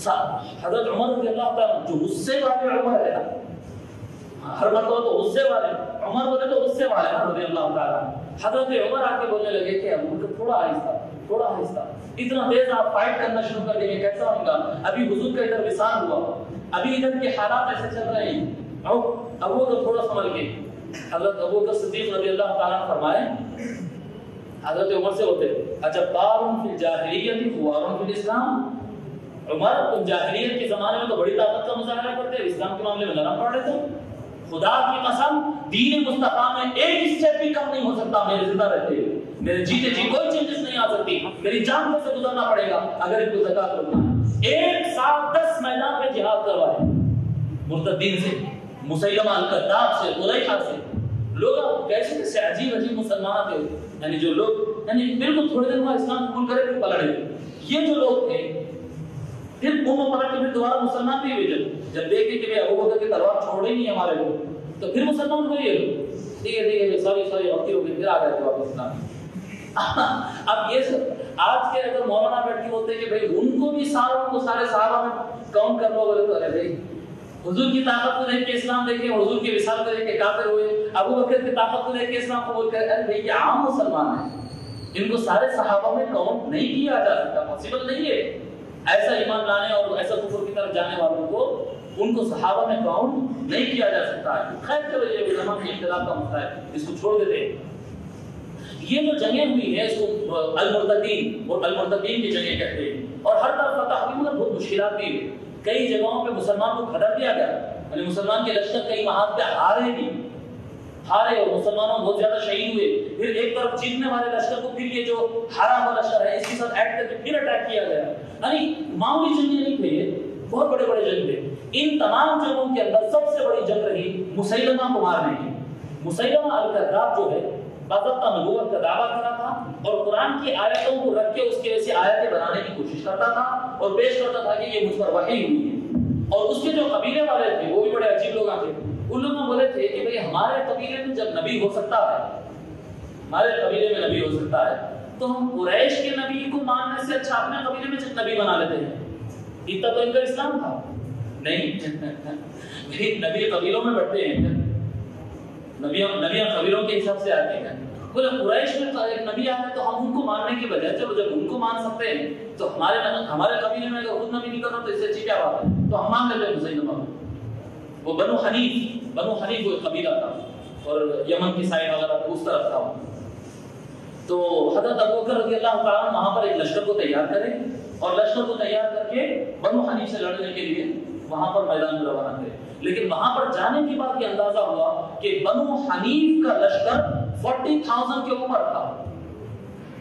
Speaker 1: حضرت عمر رضی اللہ تعالیٰ جو غصے والے عمر ہے، ہر مرتبہ تو غصے والے، عمر بولے تو غصے والے رضی اللہ تعالیٰ، حضرت عمر آ کے بولنے لگے کہ ابو بکر تھوڑا آہستہ، تھوڑا آہستہ، اتنا تیز آپ فائٹ کرنا شروع کر دیں گے کیسا ہوگا؟ ابھی حضور کا ادھر وصال ہوا، ابھی ادھر کے حالات ایسے چل رہے ہیں، ابو بکر تھوڑا سنبھل کے۔ حضرت ابو بکر صدیق رضی اللہ تعالیٰ عنہ فرمائے حضرت عمر سے ہوتے اجبار فی الجاہلیت خوار فی الاسلام، عمر تم جاہلیت کے زمانے میں تو بڑی طاقت کا مظاہرہ کرتے، اسلام کے معاملے میں نرم پڑ رہے تھے، خدا کی قسم دین مصطفیٰ میں ایک اسٹیپ بھی کم نہیں ہو سکتا میرے زندہ رہتے ہوئے، میرے جیتے جی کوئی چینجز نہیں آ سکتی، میری جان پر سے گزرنا پڑے گا اگر ان کو زکات روکنا ہے۔ ایک ساتھ 10 میدان پہ جہاد کروائے مرتدین سے، مسیلمہ الکذاب سے، قریشہ سے، لوگ کیسے کیسے عجیب عجیب مسلمان تھے، یعنی جو لوگ یعنی بالکل تھوڑے دن بعد اسلام قبول کرے پھر پلٹ گئے، یہ جو لوگ تھے پھر انہوں پلٹ کے پھر دوبارہ مسلمان بھی ہوئے، جب دیکھے کہ ابو بکر کی تلوار چھوڑے نہیں ہمارے لوگ تو پھر مسلمان ہوئے یہ لوگ، ٹھیک ہے سوری غلطی ہو گئی، پھر آ گئے تھے واپس اسلام۔ اب یہ سب آج کے اگر مولانا بیٹھ کے بولتے کہ بھائی ان کو بھی ساروں کو سارے صحابہ میں کاؤنٹ کر لو بولے تو ارے بھائی حضور کی طاقت کو دیکھ کے اسلام دیکھے، حضور کے وصال کو دیکھ کے کافر ہوئے، ابو بکر کی طاقت کو دیکھ کے اسلام قبول کرے، ارے بھائی یہ عام مسلمان ہیں، ان کو سارے صحابہ میں کاؤنٹ نہیں کیا جا سکتا، پاسبل نہیں ہے ایسا ایمان لانے اور ایسا کفر کی طرف جانے والوں کو، ان کو صحابہ میں کاؤنٹ نہیں کیا جا سکتا ہے۔ خیر چلو یہ علماء کے اختلاف کا مسئلہ ہے، اس کو چھوڑ دیتے ہیں۔ یہ جو جنگیں ہوئی ہیں اس کو المرتدین اور المرتدین کی جنگیں کہتے ہیں، اور ہر طرف فتح ہوئی مگر بہت مشکلات بھی ہوئی، کئی جگہوں پہ مسلمان کو کھڑا دیا گیا، یعنی مسلمان کے لشکر کئی محاذ پہ ہارے بھی، ہارے اور مسلمانوں بہت زیادہ شہید ہوئے، پھر ایک طرف جیتنے والے لشکر کو پھر یہ جو ہارا ہوا لشکر ہے اس کے ساتھ ایڈ کر کے پھر اٹیک کیا گیا، یعنی معمولی جنگیں نہیں تھے، یہ بہت بڑے بڑے جنگ تھے۔ ان تمام جنگوں کے اندر سب سے بڑی جنگ رہی مسیلمہ کو مارنے کی۔ مسیلمہ الکذاب جو ہے باضابطہ نبوت کا دعویٰ کرا تھا اور قرآن کی آیتوں کو رکھ کے اس کے ایسے آیتیں بنانے کی کوشش کرتا تھا اور پیش کرتا تھا کہ یہ مجھ پر وحی ہوئی ہے، اور اس کے جو قبیلے والے تھے وہ بھی بڑے عجیب لوگ تھے، ان لوگوں بولے تھے کہ بھئی ہمارے قبیلے میں جب نبی ہو سکتا ہے، ہمارے قبیلے میں نبی ہو سکتا ہے تو ہم قریش کے نبی کو ماننے سے اچھا اپنے قبیلے میں جب نبی بنا لیتے ہیں، اتنا تو ان کا اسلام تھا نہیں، نبی قبیلوں میں بڑھتے ہیں، نبیاں قبیلوں کے حساب سے آتے ہیں، بولے قریش میں ایک نبی آیا تو ہم ان کو ماننے کی بجائے چلو جب ان کو مان سکتے ہیں تو ہمارے قبیلے میں اگر خود نبی نہیں کرنا تو اس سے اچھی کیا بات ہے، تو ہم مان لیتے ہیں مسیلمہ کو۔ وہ بنو حنیف وہ قبیلہ تھا اور یمن کی سائڈ وغیرہ اس طرف تھا، تو حضرت ابوبکر رضی اللہ تعالیٰ وہاں پر ایک لشکر کو تیار کرے اور لشکر کو تیار کر کے بنو حنیف سے لڑنے کے لیے وہاں پر میدان میں روانہ کرے، لیکن وہاں پر جانے کے بعد یہ اندازہ ہوا کہ بنو حنیف کا لشکر 40,000 کے اوپر تھا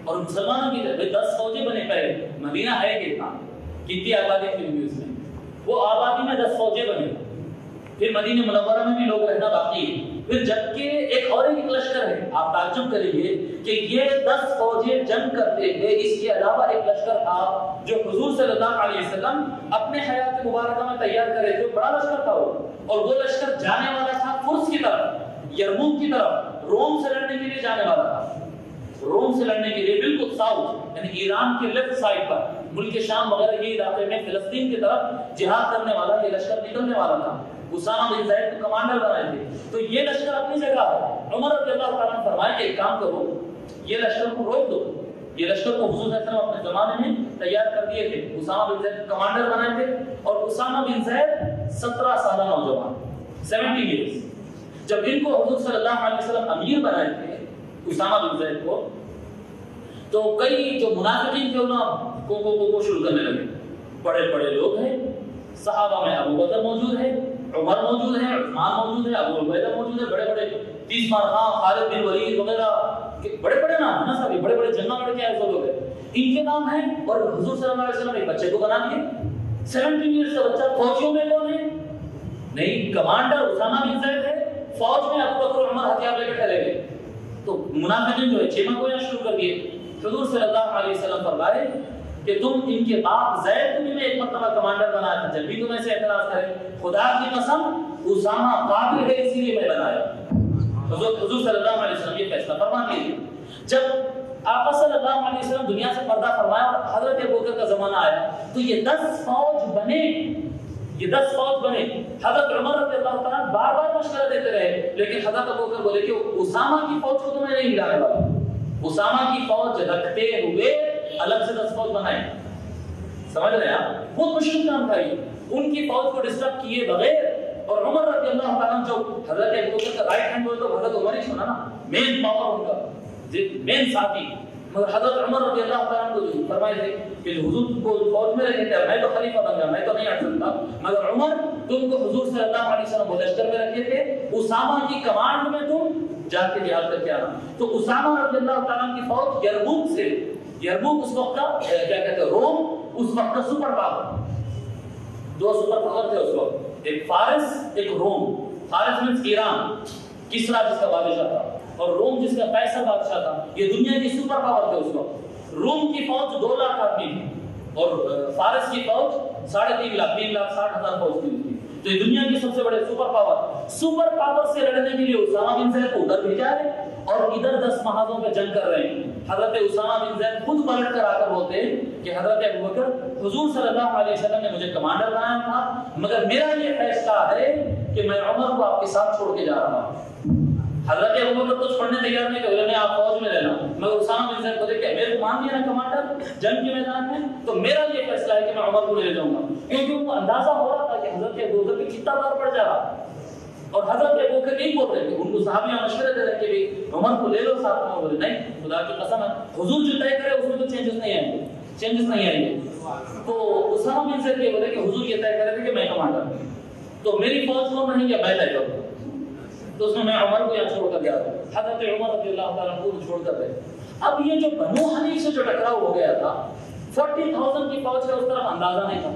Speaker 1: اور مسلمانوں کی طرف 10 فوجیں بنے پہلے، مدینہ ہے کتنی آبادی تھی اس میں، وہ آبادی میں 10 فوجیں بنے، پھر مدینہ منورہ میں بھی لوگ رہنا باقی ہے، پھر جبکہ ایک اور ایک لشکر ہے، آپ تعجب کریں گے کہ یہ 10 فوجیں جنگ کرتے تھے، اس کے علاوہ ایک لشکر تھا جو حضور صلی اللہ علیہ وسلم اپنے حیات مبارکہ میں تیار کرے تھے، بڑا لشکر تھا وہ، اور وہ لشکر جانے والا تھا فرس کی طرف، یرموک کی طرف، روم سے لڑنے کے لیے جانے والا تھا، روم سے لڑنے کے لیے بالکل ساؤتھ یعنی ایران کے لیفٹ سائڈ پر ملک شام وغیرہ یہ علاقے میں فلسطین کی طرف جہاد کرنے والا یہ لشکر نکلنے والا تھا، اسامہ بن زید کو کمانڈر بنائے تھے، تو یہ لشکر اپنی جگہ ہے۔ عمر رضی اللہ تعالیٰ نے فرمایا کہ ایک کام کرو، یہ لشکر کو روک دو. یہ لشکر کو حضور صلی اللہ علیہ وسلم اپنے زمانے میں تیار کر دیے تھے. اسامہ بن زید کمانڈر بنائے تھے اور اسامہ بن زید 17 سالہ نوجوان 17 ایئرز. جب ان کو حضور صلی اللہ علیہ وسلم امیر بنائے تھے اسامہ بن زید کو, تو کئی جو منافقین تھے انہوں کو شروع کرنے لگے. بڑے بڑے لوگ ہیں صحابہ میں, ابو بکر موجود ہے, عمر موجود ہے, عثمان موجود ہے, ابو عبیدہ موجود ہے, بڑے بڑے 30 خان, خالد بن ولید وغیرہ, بڑے بڑے نام ہیں نا سبھی, بڑے بڑے جنگل لڑ کے آئے سب لوگ ہیں, ان کے نام ہیں. اور حضور صلی اللہ علیہ وسلم ایک بچے کو بنا دیے 17 ایئرز کا بچہ. فوجیوں میں کون ہے؟ نہیں, کمانڈر اسامہ بن زید ہے, فوج میں ابو بکر عمر ہتھیار لے کے چلے گئے. تو منافقین جو ہے چیما کو یہاں شروع کر دیے. حضور صلی اللہ علیہ وسلم فرمائے کہ تم ان کے باپ زید کو بھی میں ایک مرتبہ کمانڈر بنایا تھا, جب بھی تم ایسے اعتراض کرے, خدا کی قسم اسامہ قاتل ہے اسی لیے میں بنایا. حضور صلی اللہ علیہ وسلم یہ فیصلہ فرما دیے. جب آقا صلی اللہ علیہ وسلم دنیا سے پردہ فرمایا اور حضرت ابوبکر کا زمانہ آیا تو یہ 10 فوج بنے, یہ 10 فوج بنے. حضرت عمر رضی اللہ تعالیٰ بار بار مشورہ دیتے رہے, لیکن حضرت ابوبکر بولے کہ اسامہ کی فوج کو تو میں نہیں ہلانے والا. اسامہ کی فوج رکھتے ہوئے الگ سے 10 فوج بنائے. سمجھ رہے ہیں آپ, بہت مشکل کام تھا یہ, ان کی فوج کو ڈسٹرب کیے بغیر. اور عمر رضی اللہ تعالیٰ جو حضرت ابوبکر کا رائٹ ہینڈ بولے تو حضرت عمر ہی سنا نا, مین پاور ان کا, مین ساتھی. مگر حضرت عمر رضی اللہ تعالیٰ کو فرمائے تھے کہ حضور کو فوج میں رکھے تھے, میں تو خلیفہ بن گیا, میں تو نہیں ہٹ سکتا, مگر عمر تم کو حضور صلی اللہ علیہ وسلم کو لشکر میں رکھے تھے, اسامہ کی کمانڈ میں تم جا کے جہاد کر کے آنا. تو اسامہ رضی اللہ تعالیٰ کی فوج یرموک سے, یرموک اس وقت کا کیا کہتے ہیں روم, اس وقت کا سپر پاور, 2 سپر پاور تھے اس وقت, ایک فارس ایک روم. فارس میں ایران, کسرا جس کا بادشاہ تھا, اور روم جس کا قیصر بادشاہ تھا. یہ دنیا کی سپر پاور تھے اس وقت. روم کی فوج 2 لاکھ آدمی تھی اور فارس کی فوج 3.5 لاکھ 3,60,000 فوج تھی. تو یہ دنیا کی سب سے بڑے سپر پاور, سپر پاور سے لڑنے کے لیے اسامہ بن زید کو ادھر بھیجا ہے اور ادھر 10 محاذوں پہ جنگ کر رہے ہیں. حضرت اسامہ بن زید خود پلٹ کر آ کر بولتے ہیں کہ حضرت ابوبکر, حضور صلی اللہ علیہ وسلم نے مجھے کمانڈر بنایا تھا, مگر میرا یہ فیصلہ ہے کہ میں عمر کو آپ کے ساتھ چھوڑ کے جا رہا ہوں. حضرت ابوبکر تو چھوڑنے تیار نہیں کہ انہیں آپ فوج میں رہنا, مگر اسامہ بن زید کو دیکھ میرے کو مان دیا نا کمانڈر جنگ کے میدان میں, تو میرا یہ فیصلہ ہے کہ میں عمر کو لے جاؤں گا. کیونکہ وہ اندازہ ہو رہا تھا کہ حضرت ابوبکر کی کتنا بار پڑ جا رہا, اور حضرت ابوبکر نہیں بول رہے تھے, ان کو صحابیوں مشورے دے رہے کہ بھی عمر کو لے لو ساتھ میں. بولے نہیں, خدا کی قسم ہے حضور جو طے کرے اس میں تو چینجز نہیں آئیں گے, چینجز نہیں آئیں گے. تو اسامہ بن زید یہ بولے کہ حضور یہ طے کرے تھے کہ میں کمانڈر ہوں, تو میری فوج کون رہیں گے, میں طے کروں. تو اس میں عمر کو یہاں چھوڑ کر گیا. حضرت عمر رضی اللہ تعالیٰ کو چھوڑ کر گئے. اب یہ جو بنو حنیف سے جو ٹکراؤ ہو گیا تھا, 40,000 کی فوج کا اس طرف اندازہ نہیں تھا.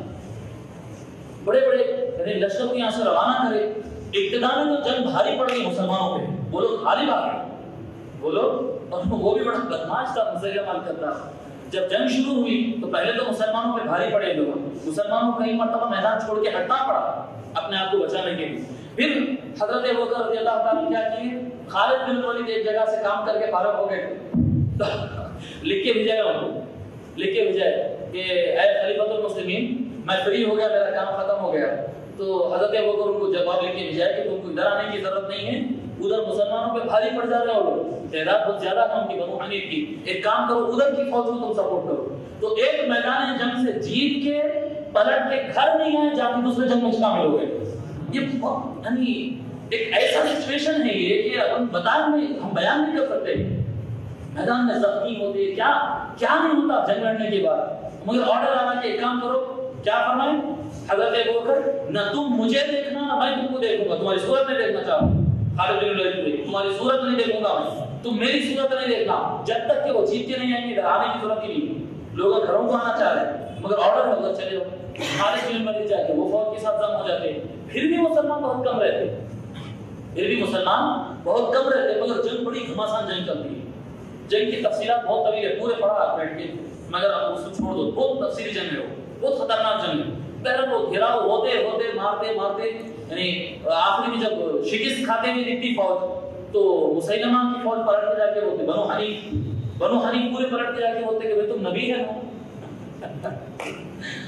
Speaker 1: بڑے بڑے یعنی لشکر کو یہاں سے روانہ کرے. ابتدا میں تو جنگ بھاری پڑ گئی مسلمانوں پہ, وہ لوگ غالب آ گئے, وہ لوگ, اور وہ بھی بڑا بدماش تھا, مسلمان کرتا. جب جنگ شروع ہوئی تو پہلے تو مسلمانوں پہ بھاری پڑے لوگ, مسلمانوں کو کئی مرتبہ میدان چھوڑ کے ہٹنا پڑا اپنے آپ کو بچانے کے لیے. پھر حضرت ابوبکر رضی اللہ تعالیٰ نے کیا کیے, خالد بن ولید ایک جگہ سے کام کر کے فارغ ہو گئے, لکھ کے بھیجا ان کو, لکھ کے بھیجا کہ اے خلیفۃ المسلمین میں فری ہو گیا, میرا کام ختم ہو گیا. تو حضرت ابوبکر ان کو جواب لکھ کے بھیجا کہ تم کو ادھر آنے کی ضرورت نہیں ہے, ادھر مسلمانوں پہ بھاری پڑ جا رہے ہو لوگ, تعداد بہت زیادہ ہے ان کی بنو حنیف کی, ایک کام کرو ادھر کی فوج کو تم سپورٹ کرو. تو ایک میدان جنگ سے جیت کے پلٹ کے گھر نہیں آئے, جا کے دوسرے جنگ میں شامل ہو گئے. یہ یعنی ایک ایسا سچویشن ہے یہ کہ ہم بیان نہیں کر سکتے. میدان میں زخمی ہوتے, کیا نہیں ہوتا جنگ لڑنے کے بعد, مگر آرڈر آنا کہ ایک کام کرو. کیا فرمائیں حضرت ابوبکر, نہ تم مجھے دیکھنا نہ میں تم کو دیکھوں گا, تمہاری صورت میں دیکھنا چاہوں. خالد بن ولید, تمہاری صورت نہیں دیکھوں گا میں, تم میری صورت نہیں دیکھنا, جب تک کہ وہ جیت کے نہیں آئیں گے. آنے کی ضرورت ہی نہیں, لوگ گھروں کو آنا چاہ رہے ہیں مگر آرڈر ہوگا چلے جاؤ. خالد بن ولید جا کے وہ فوج کے ساتھ جنگ ہو جاتے, پھر بھی مسلمان بہت کم رہتے, پھر بھی مسلمان بہت کم رہتے, مگر جنگ بڑی گھماسان جنگ چلتی ہے. جنگ کی تفصیلات بہت طویل ہے, پورے پڑھا آپ بیٹھ کے, مگر آپ اس کو چھوڑ دو. بہت تفصیلی جنگ ہے, بہت خطرناک جنگ ہے. پہلے وہ گھیراؤ ہوتے ہوتے مارتے یعنی آخری میں جب شکست کھاتے ہوئے دکھتی فوج, تو مسیلمہ کی فوج پلٹ کے جا کے بولتے, بنو حنیف پورے پلٹ کے جا کے بولتے کہ بھائی تم نبی ہے نا.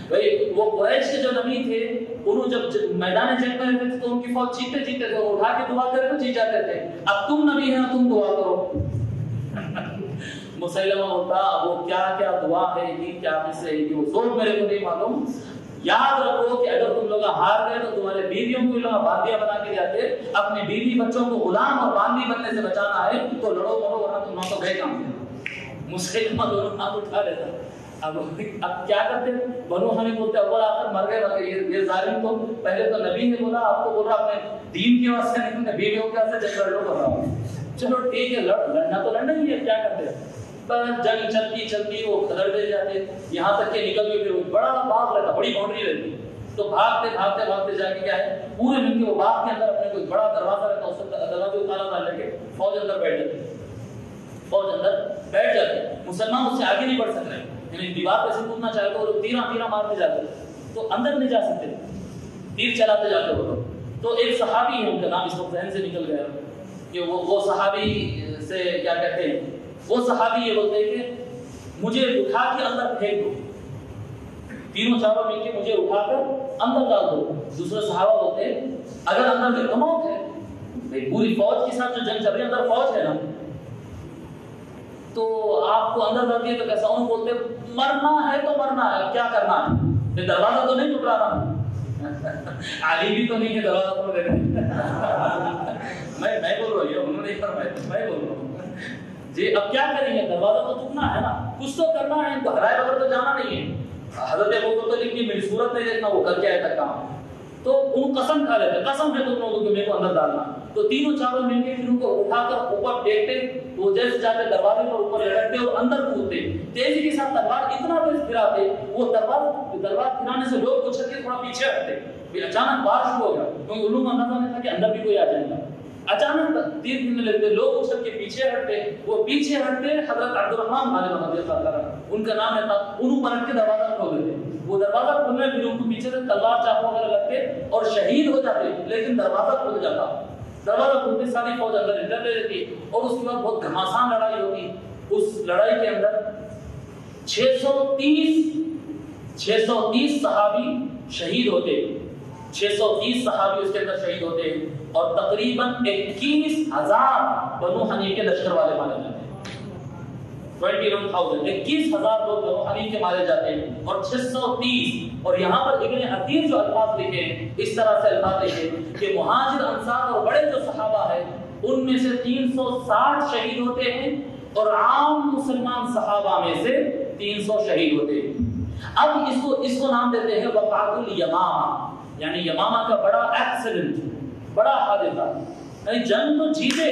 Speaker 1: بھائی وہ قریش کے جو نبی تھے انہوں جب میدان جنگ میں رہتے تھے تو ان کی فوج جیتتے تھے, اٹھا کے دعا کرے تو جیت جاتے تھے. اب تم نبی ہے نا, تم دعا کرو. مسلمہ ہوتا اب وہ کیا کیا دعا ہے کہ کیا قصے ہے کہ وہ سب میرے کو نہیں معلوم. یاد رکھو کہ اگر تم لوگ ہار گئے تو تمہارے بیویوں کو لوگ باندیاں بنا کے جاتے. اپنے بیوی بچوں کو غلام اور باندی بننے سے بچانا ہے تو لڑو مرو ورنہ تم تو گئے کام سے. مسلمہ دونوں ہاتھ اٹھا لیتا. اب کیا کرتے بنو حنیف بولتے اول آخر مر گئے. یہ ظالم تو پہلے تو نبی نے بولا آپ کو بول رہا اپنے دین کی واسطے نہیں اپنے بیویوں کے واسطے جنگ لڑ لو کر رہا ہوں. چلو ٹھیک ہے لڑنا تو لڑنا ہی ہے. کیا کرتے بس جنگ چلتی وہ کھدڑتے جاتے یہاں تک کہ نکل کے پھر بڑا باغ رہتا بڑی باؤنڈری رہتی. تو بھاگتے جا کے کیا ہے پورے مل کے وہ باغ کے اندر اپنے کوئی بڑا دروازہ رہتا اس دروازے کو تالا ڈال کے فوج اندر بیٹھ جاتے. مسلمان اس سے آگے نہیں بڑھ سک رہے یعنی دیوار پہ سے کودنا چاہے تو وہ تیرا مارتے جاتے تو اندر نہیں جا سکتے تیر چلاتے جاتے وہ لوگ. تو ایک صحابی ہے ان کا نام اس وقت ذہن سے نکل گیا کہ وہ صحابی سے کیا کہتے ہیں وہ صحابی یہ بولتے ہیں کہ مجھے اٹھا کے اندر پھینک دو. تینوں چاروں مل کے مجھے اٹھا کر اندر ڈال دو. دوسرے صحابہ بولتے ہیں اگر اندر میں موت ہے پوری فوج کے ساتھ جو جنگ چل رہی ہے اندر فوج ہے نا تو آپ کو اندر ڈال دیے تو کیسا. انہوں بولتے مرنا ہے تو مرنا ہے کیا کرنا ہے دروازہ تو نہیں ٹکرانا. علی بھی تو نہیں ہے دروازہ تو میں بول رہا ہوں یہ انہوں نے فرمایا میں بول رہا ہوں جی اب کیا کریں گے دروازہ تو ٹوٹنا ہے نا کچھ تو کرنا ہے. ان کو ہرائے بغیر تو جانا نہیں ہے. حضرت ابوبکر تو لکھی میری صورت نہیں دیکھنا وہ کر کے آیا تھا کام. تو ان قسم کھا لیتے قسم ہے تم لوگوں کو میرے کو اندر ڈالنا. تو تینوں چاروں مل کے پھر ان کو اٹھا کر اوپر ٹیکتے وہ جیسے جاتے دروازے پر اوپر لٹکتے اور اندر کودتے تیزی کے ساتھ تلوار اتنا تیز پھراتے وہ تلوار پھرانے سے لوگ اچھل کے تھوڑا پیچھے ہٹتے. پھر اچانک بارش شروع ہو گیا کیونکہ ان لوگوں کو اندازہ نہیں تھا کہ اندر بھی کوئی آ جائے گا. اچانک تیر گرنے لگتے لوگ اچھل کے پیچھے ہٹتے وہ پیچھے ہٹتے. حضرت عبدالرحمن غالب رضی اللہ عنہ ان کا نام ہے انہوں پلٹ کے دروازہ کھول دیتے. وہ دروازہ کھولنے پھر ان کو پیچھے سے تلوار چاقو وغیرہ لگتے اور شہید ہو جاتے. لیکن دروازہ کھل جاتا. دروازہ کھلتے ساری فوج اندر انٹر لے لیتی اور اس کے بعد بہت گھماسان لڑائی ہوتی. اس لڑائی کے اندر 630 صحابی شہید ہوتے. 630 صحابی اس کے اندر شہید ہوتے اور تقریباً 21,000 بنو حنیف کے لشکر والے مارے جاتے. 21,000 لوگ بنو حنیف کے مارے جاتے ہیں اور 630. اور یہاں پر ابن عتیر جو الفاظ لکھے اس طرح سے الفاظ لکھے کہ مہاجر انصار اور بڑے جو صحابہ ہیں ان میں سے 360 شہید ہوتے ہیں اور عام مسلمان صحابہ میں سے 300 شہید ہوتے ہیں. اب اس کو نام دیتے ہیں وقعۃ الیمامہ یعنی یمامہ کا بڑا ایکسیڈنٹ بڑا حادثہ. یعنی جنگ تو جیتے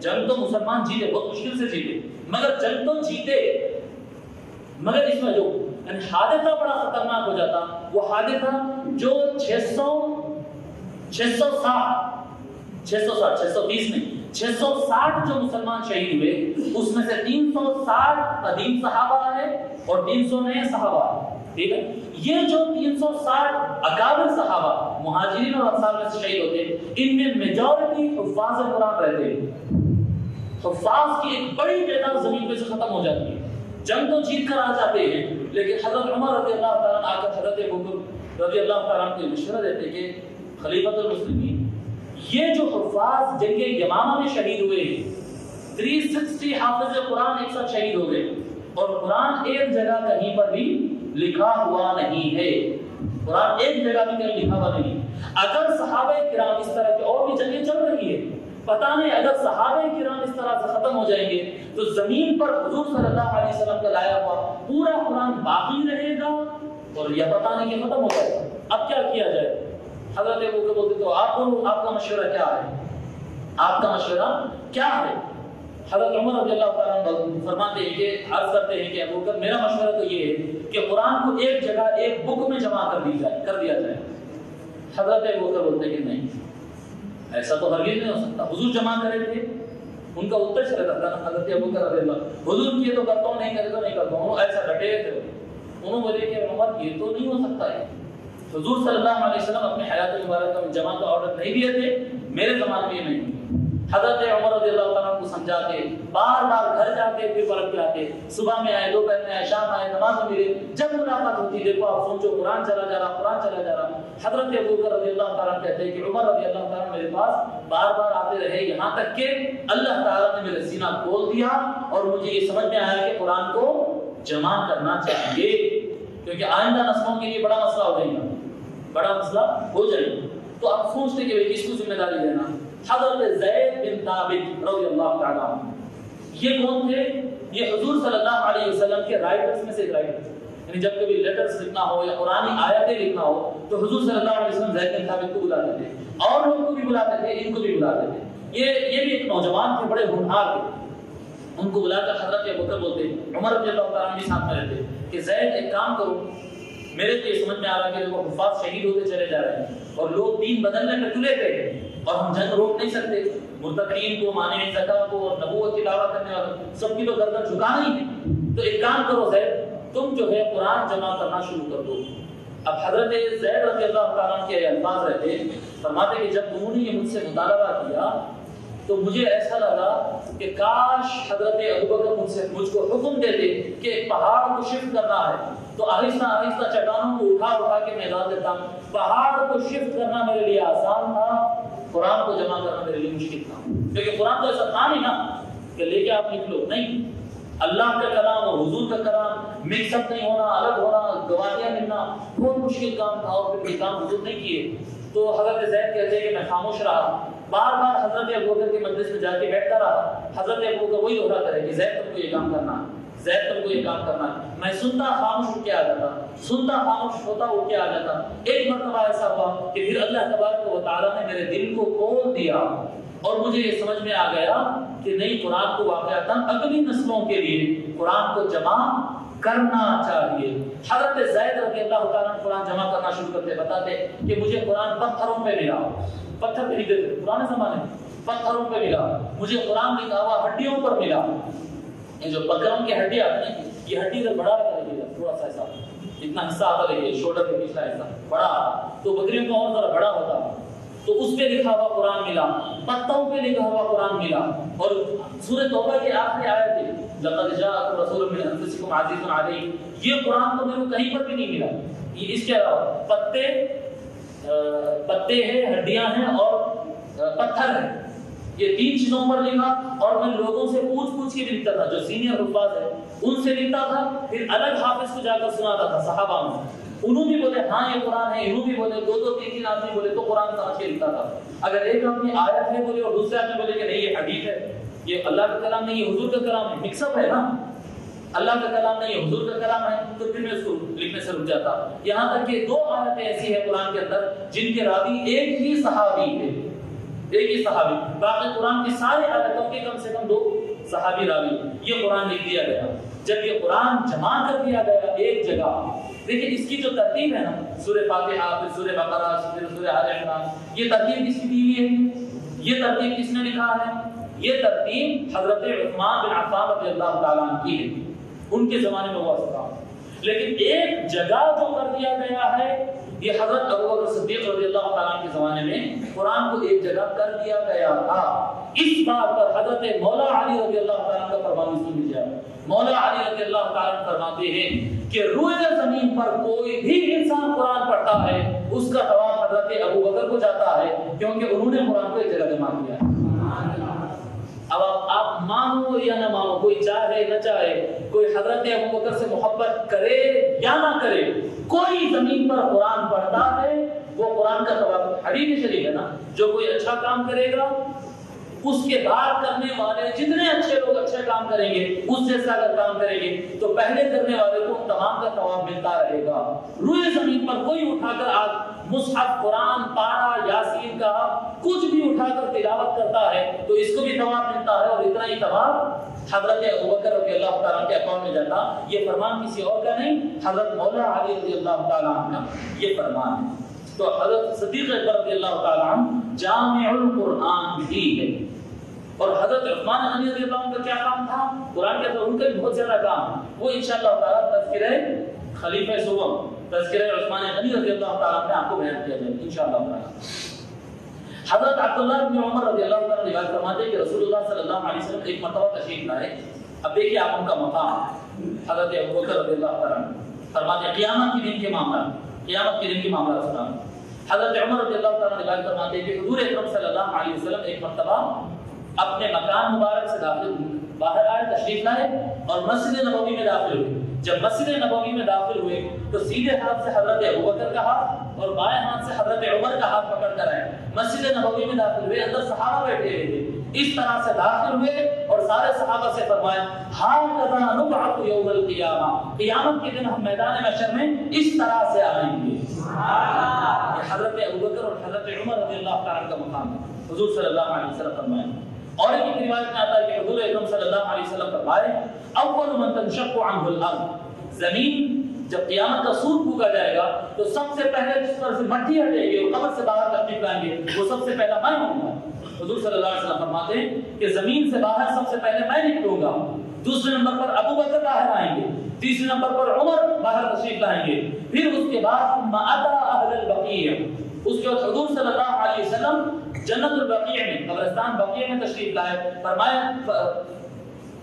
Speaker 1: جنگ تو مسلمان جیتے بہت مشکل سے جیتے مگر جنگ تو جیتے مگر اس میں جو یعنی حادثہ بڑا خطرناک ہو جاتا. وہ حادثہ جو 660 جو مسلمان شہید ہوئے اس میں سے 360 قدیم صحابہ ہیں اور 300 نئے صحابہ ہیں. ٹھیک ہے یہ جو 360 اکابر صحابہ مہاجرین اور انصار میں سے شہید ہوتے ان میں میجورٹی حفاظ قرآن رہتے ہیں. حفاظ کی ایک بڑی تعداد زمین پہ سے ختم ہو جاتی ہے. جنگ تو جیت کر آ جاتے ہیں لیکن حضرت عمر رضی اللہ تعالیٰ آ کر حضرت ابوبکر رضی اللہ تعالیٰ کو مشورہ دیتے کہ خلیفۃ المسلمین یہ جو حفاظ جنگ یمامہ میں شہید ہوئے 360 حافظ قرآن ایک ساتھ شہید ہو گئے اور قرآن ایک جگہ کہیں پر بھی لکھا ہوا نہیں ہے. قرآن ایک جگہ بھی کہیں لکھا ہوا نہیں. اگر صحابہ کرام اس طرح کی اور بھی جنگیں چل رہی ہے پتہ نہیں اگر صحابہ کرام اس طرح سے ختم ہو جائیں گے تو زمین پر حضور صلی اللہ علیہ وسلم کا لایا ہوا پورا قرآن باقی رہے گا اور یہ پتہ نہیں کہ ختم ہو جائے گا. اب کیا کیا جائے؟ حضرت ابو بکر بولتے تو آپ کا مشورہ کیا ہے؟ آپ کا مشورہ کیا ہے؟ حضرت عمر رضی اللہ تعالیٰ عنہ فرماتے ہیں کہ عرض کرتے ہیں کہ ابو بکر میرا مشورہ تو یہ ہے کہ قرآن کو ایک جگہ ایک بک میں جمع کر دیا جائے. حضرت ابو بکر بولتے ہیں کہ نہیں ایسا تو ہرگز نہیں ہو سکتا. حضور جمع کرے تھے ان کا اتر چلا تھا نا. حضرت ابو بکر رضی اللہ حضور کیے تو کرتا ہوں نہیں کرے تو نہیں کرتا ہوں ایسا ڈٹے تھے. انہوں بولے کہ عمر یہ تو نہیں ہو سکتا ہے. حضور صلی اللہ علیہ وسلم اپنے حیات مبارکہ میں جمع کا آرڈر نہیں دیے تھے میرے زمانے میں یہ نہیں. حضرت عمر رضی اللہ تعالیٰ کو سمجھاتے بار بار گھر جاتے پھر پلٹ کے آتے. صبح میں آئے دوپہر میں آئے شام آئے نماز میں ملے جب ملاقات ہوتی دیکھو آپ سوچو قرآن چلا جا رہا حضرت ابو بکر رضی اللہ تعالیٰ کہتے ہیں کہ عمر رضی اللہ تعالیٰ میرے پاس بار بار آتے رہے، یہاں تک کہ اللہ تعالیٰ نے میرا سینہ کھول دیا اور مجھے یہ سمجھ میں آیا کہ قرآن کو جمع کرنا چاہیے، کیونکہ آئندہ نسلوں کے لیے بڑا مسئلہ ہو جائے گا، بڑا مسئلہ ہو جائے گا۔ تو اب سوچتے کہ کس کو ذمہ داری دینا؟ حضرت زید بن ثابت رضی اللہ تعالیٰ عنہ، یہ کون تھے؟ یہ حضور صلی اللہ علیہ وسلم کے رائٹرز میں سے ایک رائٹر تھے، یعنی جب کبھی لیٹرز لکھنا ہو یا قرآنی آیتیں لکھنا ہو تو حضور صلی اللہ علیہ وسلم زید بن ثابت کو بلاتے تھے، اور لوگوں کو بھی بلاتے تھے، ان کو بھی بلاتے تھے۔ یہ بھی ایک نوجوان تھے، بڑے ہونہار تھے، ان کو بلا کر حضرت ابو بکر بولتے، عمر رضی اللہ تعالیٰ عنہ بھی ساتھ میں رہتے کہ زید ایک کام کرو، میرے تو یہ سمجھ میں آ رہا ہے کہ وہ حفاظ شہید ہوتے چلے جا رہے ہیں اور لوگ دین بدلنے میں تلے گئے ہیں اور ہم جنگ روک نہیں سکتے، مرتدین کو، مانع زکات کو اور نبوت کی دعوت کرنے والے سب کی تو گردن جھکانا ہی ہے، تو ایک کام کرو زید، تم جو ہے قرآن جمع کرنا شروع کر دو۔ اب حضرت زید رضی اللہ تعالیٰ کے الفاظ رہتے، فرماتے کہ جب تم نے یہ مجھ سے مطالبہ کیا تو مجھے ایسا لگا کہ کاش حضرت ابو بکر مجھ کو حکم دیتے کہ ایک پہاڑ کو شفٹ کرنا ہے، تو آہستہ آہستہ چٹانوں کو اٹھا کے میدان دیتا ہوں۔ پہاڑ کو شفٹ کرنا میرے لیے آسان تھا، قرآن کو جمع کرنا میرے لیے مشکل تھا، کیونکہ قرآن تو ایسا تھا نہیں نا کہ لے کے آپ نکلو، نہیں، اللہ کا کلام اور حضور کا کلام مکس اپ نہیں ہونا، الگ ہونا، گواہیاں ملنا بہت مشکل کام تھا، اور پھر یہ کام حضور نہیں کیے۔ تو حضرت زید کہتے ہیں کہ میں خاموش رہا، بار بار حضرت ابو بکر کے مجلس میں جا کے بیٹھتا رہا، حضرت ابو بکر وہی دوہرا کرے کہ زید تم کو یہ کام کرنا ہے، زید تم کو یہ کام کرنا ہے، میں سنتا خاموش اٹھ کے آ جاتا، سنتا خاموش ہوتا اٹھ کے آ جاتا۔ ایک مرتبہ ایسا ہوا کہ پھر اللہ تبارک و تعالیٰ نے میرے دل کو کھول دیا اور مجھے یہ سمجھ میں آ گیا کہ نہیں، قرآن کو واقعتاً اگلی نسلوں کے لیے قرآن کو جمع کرنا چاہیے۔ حضرت زید رضی اللہ تعالیٰ نے قرآن جمع کرنا شروع کرتے، بتاتے کہ مجھے قرآن پتھروں پہ ملا، پتھر خریدے تھے پرانے زمانے میں، پتھروں پہ ملا، مجھے قرآن لکھا ہوا ہڈیوں پر ملا۔ یہ جو بکرم کی ہڈی آتی ہے، یہ ہڈی ادھر بڑا رہتا ہے، تھوڑا سا ایسا اتنا حصہ آتا ہے، شولڈر کے پچھلا حصہ بڑا، تو بکریوں کا اور ذرا بڑا ہوتا ہے، تو اس پہ لکھا ہوا قرآن ملا، پتوں پہ لکھا ہوا قرآن ملا۔ اور سورہ توبہ کی آخری آیت ہے لقد جاءکم رسول من انفسکم عزیز علیہ، یہ قرآن تو میرے کو کہیں پر بھی نہیں ملا۔ یہ اس کے علاوہ پتے ہیں، ہڈیاں ہیں اور پتھر ہیں، یہ تین چیزوں پر لکھا، اور میں لوگوں سے پوچھ کے بھی لکھتا تھا، جو سینئر حفاظ ہے ان سے لکھتا تھا، پھر الگ حافظ کو جا کر سناتا تھا صحابہ میں، انہوں بھی بولے ہاں یہ قرآن ہے، انہوں بھی بولے، دو تین آدمی بولے تو قرآن سمجھ کے لکھتا تھا۔ اگر ایک آدمی آیت ہے بولے اور دوسرے آدمی بولے کہ نہیں یہ حدیث ہے، یہ اللہ کا کلام نہیں، یہ حضور کا کلام ہے، مکس اپ ہے نا، اللہ کا کلام نہیں، حضور کا کلام ہے، تو پھر میں اس کو لکھنے سے رک جاتا۔ یہاں تک کہ 2 آیتیں ایسی ہیں قرآن کے اندر جن کے راوی ایک ہی صحابی ہے، ایک ہی صحابی، باقی قرآن کی سارے آیتوں کے کم سے کم 2 صحابی راوی، یہ قرآن لکھ دیا گیا۔ جب یہ قرآن جمع کر دیا گیا ایک جگہ، دیکھیں اس کی جو ترتیب ہے نا، سورہ فاتحہ، پھر سورہ بقرہ، پھر سورہ آل عمران، یہ ترتیب کس کی دی ہوئی ہے؟ یہ ترتیب کس نے لکھا ہے؟ یہ ترتیب حضرت عثمان بن عفان رضی اللہ تعالیٰ عنہ کی ہے، ان کے زمانے میں ہوا تھا۔ لیکن ایک جگہ جو کر دیا گیا ہے، یہ حضرت ابوبکر صدیق رضی اللہ تعالیٰ عنہ کے زمانے میں قرآن کو ایک جگہ کر دیا گیا تھا۔ اس بات پر حضرت مولا علی رضی اللہ تعالیٰ عنہ کا فرمان سن لیجیے۔ مولا علی رضی اللہ تعالیٰ عنہ فرماتے ہیں کہ روئے زمین پر کوئی بھی انسان قرآن پڑھتا ہے، اس کا ثواب حضرت ابوبکر کو جاتا ہے، کیونکہ انہوں نے قرآن کو ایک جگہ جمع کیا ہے۔ اب آپ مانو یا نہ مانو، کوئی چاہے نہ چاہے، کوئی حضرت ابوبکر سے محبت کرے یا نہ کرے، کوئی زمین پر قرآن پڑھتا ہے وہ قرآن کا ثواب، حدیث شریف ہے نا، جو کوئی اچھا کام کرے گا اس کے بعد کرنے والے جتنے اچھے لوگ اچھے کام کریں گے، اس جیسا اگر کام کریں گے تو پہلے کرنے والے کو تمام کا ثواب ملتا رہے گا۔ روئے زمین پر کوئی اٹھا کر آج مصحف، قرآن، پارا، یاسین کا کچھ بھی اٹھا کر تلاوت کرتا ہے تو اس کو بھی ثواب ملتا ہے، اور اتنا ہی ثواب حضرت ابوبکر رضی اللہ تعالیٰ کے اکاؤنٹ میں جاتا۔ یہ فرمان کسی اور کا نہیں، حضرت مولا علی رضی اللہ تعالیٰ کا یہ فرمان ہے۔ تو حضرت صدیق اکبر رضی اللہ تعالیٰ عنہ جامع القرآن بھی ہے، اور حضرت عثمان غنی رضی اللہ عنہ کا کیا کام تھا؟ قرآن کے اندر ان کا بھی بہت زیادہ کام ہے، وہ انشاءاللہ تعالیٰ تذکرہ خلیفہ سوم، تذکرہ عثمان غنی رضی اللہ تعالیٰ عنہ آپ کو بیان کیا جائے انشاءاللہ تعالیٰ۔ حضرت عبداللہ بن عمر رضی اللہ تعالیٰ عنہ روایت فرماتے ہیں کہ رسول اللہ صلی اللہ علیہ وسلم ایک مرتبہ تشریف لائے۔ اب دیکھیے آپ ان کا مقام، حضرت ابوبکر رضی اللہ تعالیٰ عنہ فرماتے ہیں قیامت کے دن کے معاملات، قیامت کے دن کے معاملات سنا۔ حضرت عمر رضی اللہ تعالیٰ روایت فرماتے ہیں کہ حضور اکرم صلی اللہ علیہ وسلم ایک مرتبہ اپنے مکان مبارک سے باہر آئے، تشریف لائے اور مسجد نبوی میں داخل ہوئے۔ جب مسجد نبوی میں داخل ہوئے تو سیدھے ہاتھ سے حضرت ابوبکر کا ہاتھ اور بائیں ہاتھ سے حضرت عمر کا ہاتھ پکڑ کر آئے، مسجد نبوی میں داخل ہوئے، اندر صحابہ بیٹھے ہوئے تھے، اس طرح سے داخل ہوئے اور سارے صحابہ سے فرمایا ہاکذا نبعث یوم القیامہ، قیامت کے دن ہم میدان محشر میں اس طرح سے آئیں گے۔ یہ حضرت ابوبکر اور حضرت عمر رضی اللہ تعالیٰ کا مقام ہے، حضور صلی اللہ علیہ وسلم فرمائے۔ اور ایک روایت میں آتا ہے کہ حضور اکرم صلی اللہ علیہ وسلم فرمائے اول من تنشق عنہ الارض، زمین جب قیامت کا سور پھونکا جائے گا تو سب سے پہلے جس پر سے مٹی ہٹے گی اور قبر سے باہر تشریف لائیں گے وہ سب سے پہلا میں ہوں گا۔ حضور صلی اللہ علیہ وسلم فرماتے ہیں کہ زمین سے باہر سب سے پہلے میں نکلوں گا، دوسرے نمبر پر ابوبکر باہر آئیں گے، تیسرے نمبر پر عمر باہر تشریف لائیں گے، پھر اس کے بعد ثم اتى اهل البقیع، اس کے بعد حضور صلی اللہ علیہ وسلم جنت البقیع میں، قبرستان بقیع میں تشریف لائے، فرمایا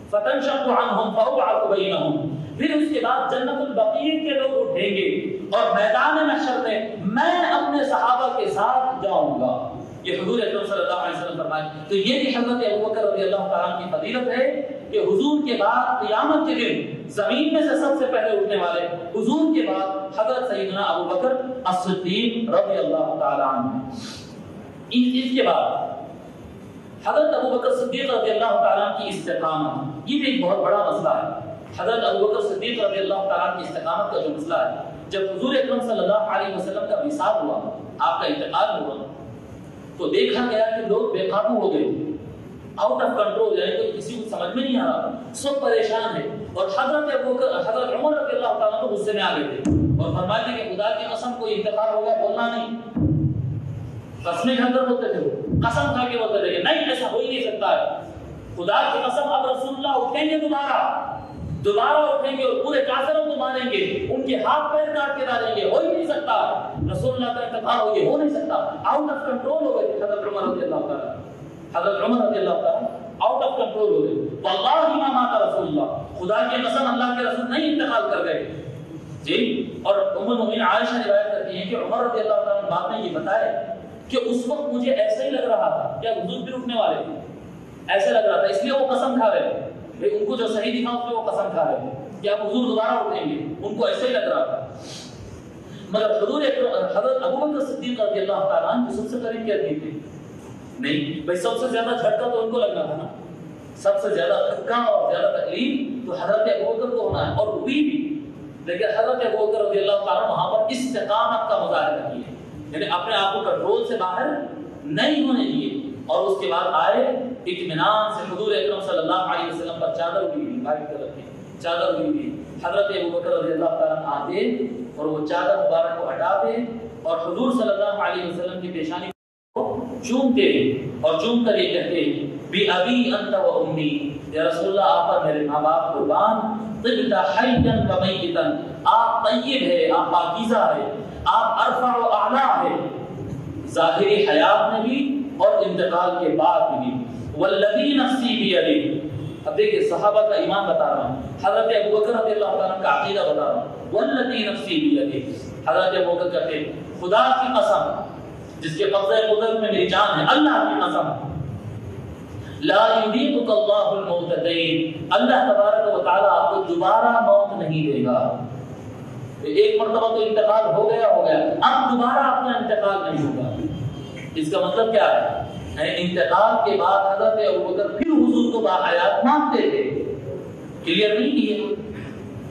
Speaker 1: فتنشق عنہم فابعث بینہم، پھر اس کے بعد جنت البقیع کے لوگ اٹھیں گے اور میدان محشر میں اپنے صحابہ کے ساتھ جاؤں گا۔ یہ حضور اکرم صلی اللہ علیہ وسلم فرمائے۔ تو یہ بھی حضرت ابوبکر رضی اللہ تعالیٰ کی فضیلت ہے کہ حضور کے بعد قیامت کے دن زمین میں سے سب سے پہلے اٹھنے والے حضور کے بعد حضرت سیدنا ابوبکر الصدیق رضی اللہ تعالیٰ عنہ۔ اس کے بعد حضرت ابوبکر صدیق رضی اللہ تعالیٰ کی استقامت، یہ بھی ایک بہت بڑا مسئلہ ہے۔ حضرت ابوبکر صدیق رضی اللہ تعالیٰ کی استقامت کا جو مسئلہ ہے، جب حضور اکرم صلی اللہ علیہ وسلم کا وصال ہوا، آپ کا انتقال ہوا، تو دیکھا گیا کہ لوگ بے قابو ہو گئے، آؤٹ آف کنٹرول، یعنی کوئی کسی کو سمجھ میں نہیں آ رہا، سب پریشان ہے، اور حضرت عمر رضی اللہ تعالیٰ کو غصے میں آ گئے تھے اور فرمایا تھے کہ خدا کی قسم کوئی انتقال ہو گیا بولنا نہیں، قسمیں کھا کر بولتے تھے، وہ قسم کھا کے بولتے تھے کہ نہیں ایسا ہو ہی نہیں سکتا ہے، خدا کی قسم اب رسول اللہ اٹھیں گے دوبارہ اٹھیں گے اور پورے کافروں کو ماریں گے، ان کے ہاتھ پیر کاٹ کے ڈالیں گے، ہو ہی نہیں سکتا، رسول اللہ کا انتقال ہو نہیں سکتا، آؤٹ آف کنٹرول ہو گئے تھے حضرت عمر رضی اللہ تعالیٰ، حضرت عمر رضی اللہ تعالیٰ آؤٹ آف کنٹرول ہو گئے، واللہ ما مات رسول اللہ، خدا کی قسم اللہ کے رسول نہیں انتقال کر گئے جی۔ اور ام المؤمنین عائشہ روایت کرتی ہیں کہ عمر رضی اللہ تعالیٰ نے بعد میں یہ بتایا کہ اس وقت مجھے ایسا ہی لگ رہا تھا کہ حضور پھر اٹھنے والے تھے، ایسے لگ رہا تھا، اس لیے وہ قسم کھا رہے تھے، ان کو جو صحیح دکھا اس میں وہ قسم کھا رہے تھے کہ اب حضور دوبارہ اٹھیں گے، ان کو ایسے ہی لگ رہا تھا۔ مگر حضرت ابوبکر صدیق رضی اللہ تعالیٰ عنہ سب سے قریب کیا تھے نہیں بھائی، سب سے زیادہ جھٹکا تو ان کو لگنا تھا نا، سب سے زیادہ دھکا اور زیادہ تکلیف تو حضرت ابوبکر کو ہونا ہے، اور ہوئی بھی، لیکن حضرت ابوبکر رضی اللہ تعالیٰ وہاں پر استقامت کا مظاہرہ کیے، یعنی اپنے آپ کو کنٹرول سے باہر نہیں ہونے دیے، اور اس کے بعد آئے اطمینان سے حضور اکرم صلی اللہ علیہ وسلم پر چادر ہوئی ہوئی، بھائی کی طرف کی چادر ہوئی ہوئی، حضرت ابوبکر رضی اللہ تعالیٰ آتے اور وہ چادر مبارک کو ہٹاتے اور حضور صلی اللہ علیہ وسلم کی پیشانی کو چومتے اور چوم کر یہ کہتے بی ابی انت و امی، یا رسول اللہ آپ پر میرے ماں باپ قربان، طبت حیا و میتا، آپ طیب ہے، آپ پاکیزہ ہے، آپ ارفع و اعلیٰ ہے، ظاہری حیات میں بھی اور انتقال کے بعد بھی، والذی نفسی بیدہ، اب دیکھیں صحابہ کا ایمان بتا رہا ہوں، حضرت ابوبکر رضی اللہ تعالیٰ کا عقیدہ بتا رہا ہوں، والذی نفسی بیدہ، حضرت ابوبکر کہتے ہیں خدا کی قسم جس کے قبضہ قدرت میں میری جان ہے، اللہ کی قسم، لا یذیقک اللہ الموتتین، اللہ تبارک و تعالیٰ آپ کو دوبارہ موت نہیں دے گا، ایک مرتبہ تو انتقال ہو گیا اب دوبارہ آپ کا انتقال نہیں ہوگا۔ اس کا مطلب کیا ہے؟ انتقال کے بعد حضرت ابوبکر پھر حضور کو باحیات مانتے تھے، کلیئر نہیں کیے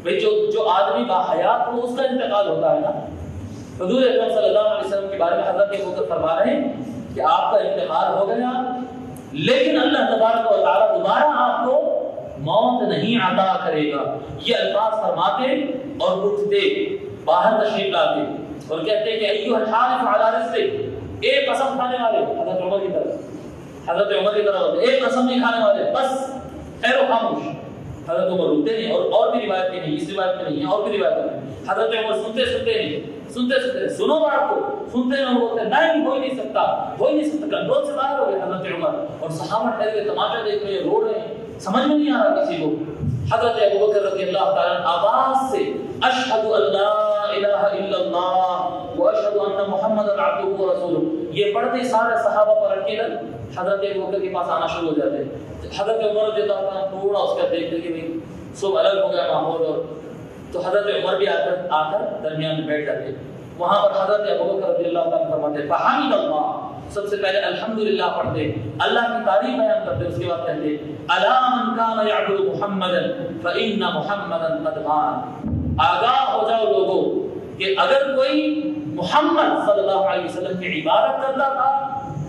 Speaker 1: بھائی، جو آدمی باحیات ہو اس کا انتقال ہوتا ہے نا۔ حضور اکرم صلی اللہ علیہ وسلم کے بارے میں حضرت ابوبکر فرما رہے ہیں کہ آپ کا انتقال ہو گیا لیکن اللہ تبارک و تعالیٰ دوبارہ آپ کو موت نہیں عطا کرے گا، یہ الفاظ فرماتے اور اٹھتے باہر تشریف لاتے اور کہتے کہ ایھا الحالف علی رزقک، ایک قسم کھانے والے، حضرت عمر کی طرف ایک قسم نہیں کھانے والے، بس خیر و خاموش۔ حضرت عمر رکتے نہیں، اور بھی روایت میں نہیں، اس روایت میں نہیں ہے، اور بھی روایت میں حضرت عمر سنتے سنو بات کو سنتے ہیں، بولتے نہیں ہو ہی نہیں سکتا، کنٹرول سے باہر ہو گئے حضرت عمر، اور صحابہ ٹھہر کے تماشا دیکھ رہے ہیں، رو رہے ہیں، سمجھ میں نہیں آ رہا کسی کو۔ حضرت ابوبکر رضی اللہ تعالیٰ آواز سے اشہد ان لا الہ الا اللہ واشهد ان محمدا عبده ورسوله، یہ پڑھتے سارے صحابہ پر اٹکے لگ حضرت ابوبکر کے پاس آنا شروع ہو جاتے. حضرت عمر رضی اللہ عنہ تھوڑا اس کا دیکھتے کہ بھئی سب الگ ہو گیا ماحول، اور تو حضرت عمر بھی آ کر درمیان میں بیٹھ جاتے. وہاں پر حضرت ابوبکر رضی اللہ عنہ فرماتے فحمد اللہ، سب سے پہلے الحمدللہ پڑھتے، اللہ کی تعریف بیان کرتے، اس کے بعد کہتے الا من کان یعبد محمدا فان محمدا قد مات، آگاہ ہو جاؤ لوگوں کہ اگر کوئی محمد صلی اللہ علیہ وسلم کی عبادت کرتا تھا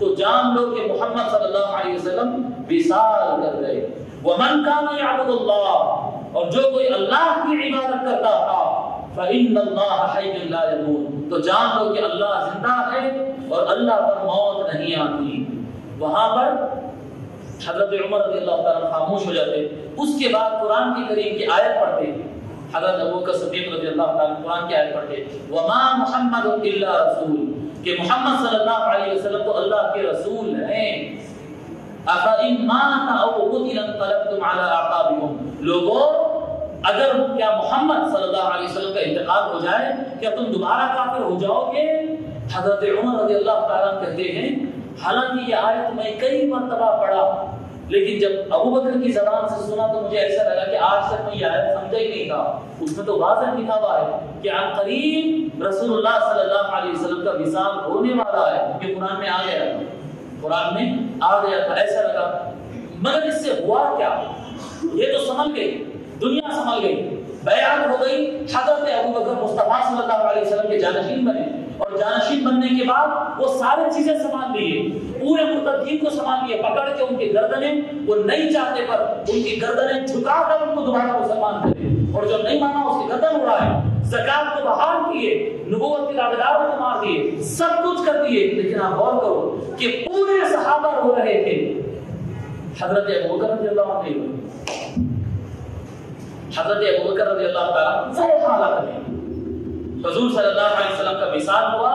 Speaker 1: تو جان لو کہ محمد صلی اللہ علیہ وسلم وصال کر گئے. ومن کان یعبد اللہ، اور جو کوئی اللہ کی عبادت کرتا تھا فإن اللہ حی لا يموت، تو جان لو کہ اللہ زندہ ہے اور اللہ پر موت نہیں آتی. وہاں پر حضرت عمر رضی اللہ تعالیٰ خاموش ہو جاتے. اس کے بعد قرآن کی کریم کی آیت پڑھتے، حضرت ابوبکر صدیق رضی اللہ تعالیٰ قرآن کی آیت پڑھتے وما محمد الا رسول، کہ محمد صلی اللہ علیہ وسلم تو اللہ کے رسول ہیں. افإن مات او قتل انقلبتم على اعقابكم، لوگوں اگر کیا محمد صلی اللہ علیہ وسلم کا انتقال ہو جائے کیا تم دوبارہ کافر ہو جاؤ گے؟ حضرت عمر رضی اللہ تعالیٰ کہتے ہیں حالانکہ یہ آیت میں کئی مرتبہ پڑھا، لیکن جب ابوبکر کی زبان سے سنا تو مجھے ایسا لگا کہ آج تک میں یہ آیت سمجھا ہی نہیں تھا. اس میں تو واضح لکھا ہوا ہے کہ عن قریب رسول اللہ صلی اللہ علیہ وسلم کا وصال ہونے والا ہے، یہ قرآن میں آ گیا تھا، قرآن میں آ گیا تھا. ایسا لگا، مگر اس سے ہوا کیا؟ یہ تو سمجھ گئی، دنیا سنبھل گئی، بیعت ہو گئی، حضرت ابوبکر مصطفیٰ صلی اللہ علیہ وسلم کے جانشین بنے، اور جانشین بننے کے بعد وہ سارے چیزیں سنبھال لیے، پورے مرتدین کو سنبھال لیے، پکڑ کے ان کی گردنیں، وہ نہیں چاہتے پر ان کی گردنیں جھکا کر ان کو دوبارہ مسلمان کرے، اور جو نہیں مانا اس کی گردن اڑائے، زکات کو بحال کیے، نبوت کے دعویداروں کو مار دیے، سب کچھ کر دیے. لیکن آپ غور کرو کہ پورے صحابہ رو رہے تھے، حضرت ابوبکر رضی اللہ عنہ نہیں ہوئے. حضرت ابوبکر رضی اللہ تعالیٰ وہ حالت میں حضور صلی اللہ علیہ وسلم کا وصال ہوا،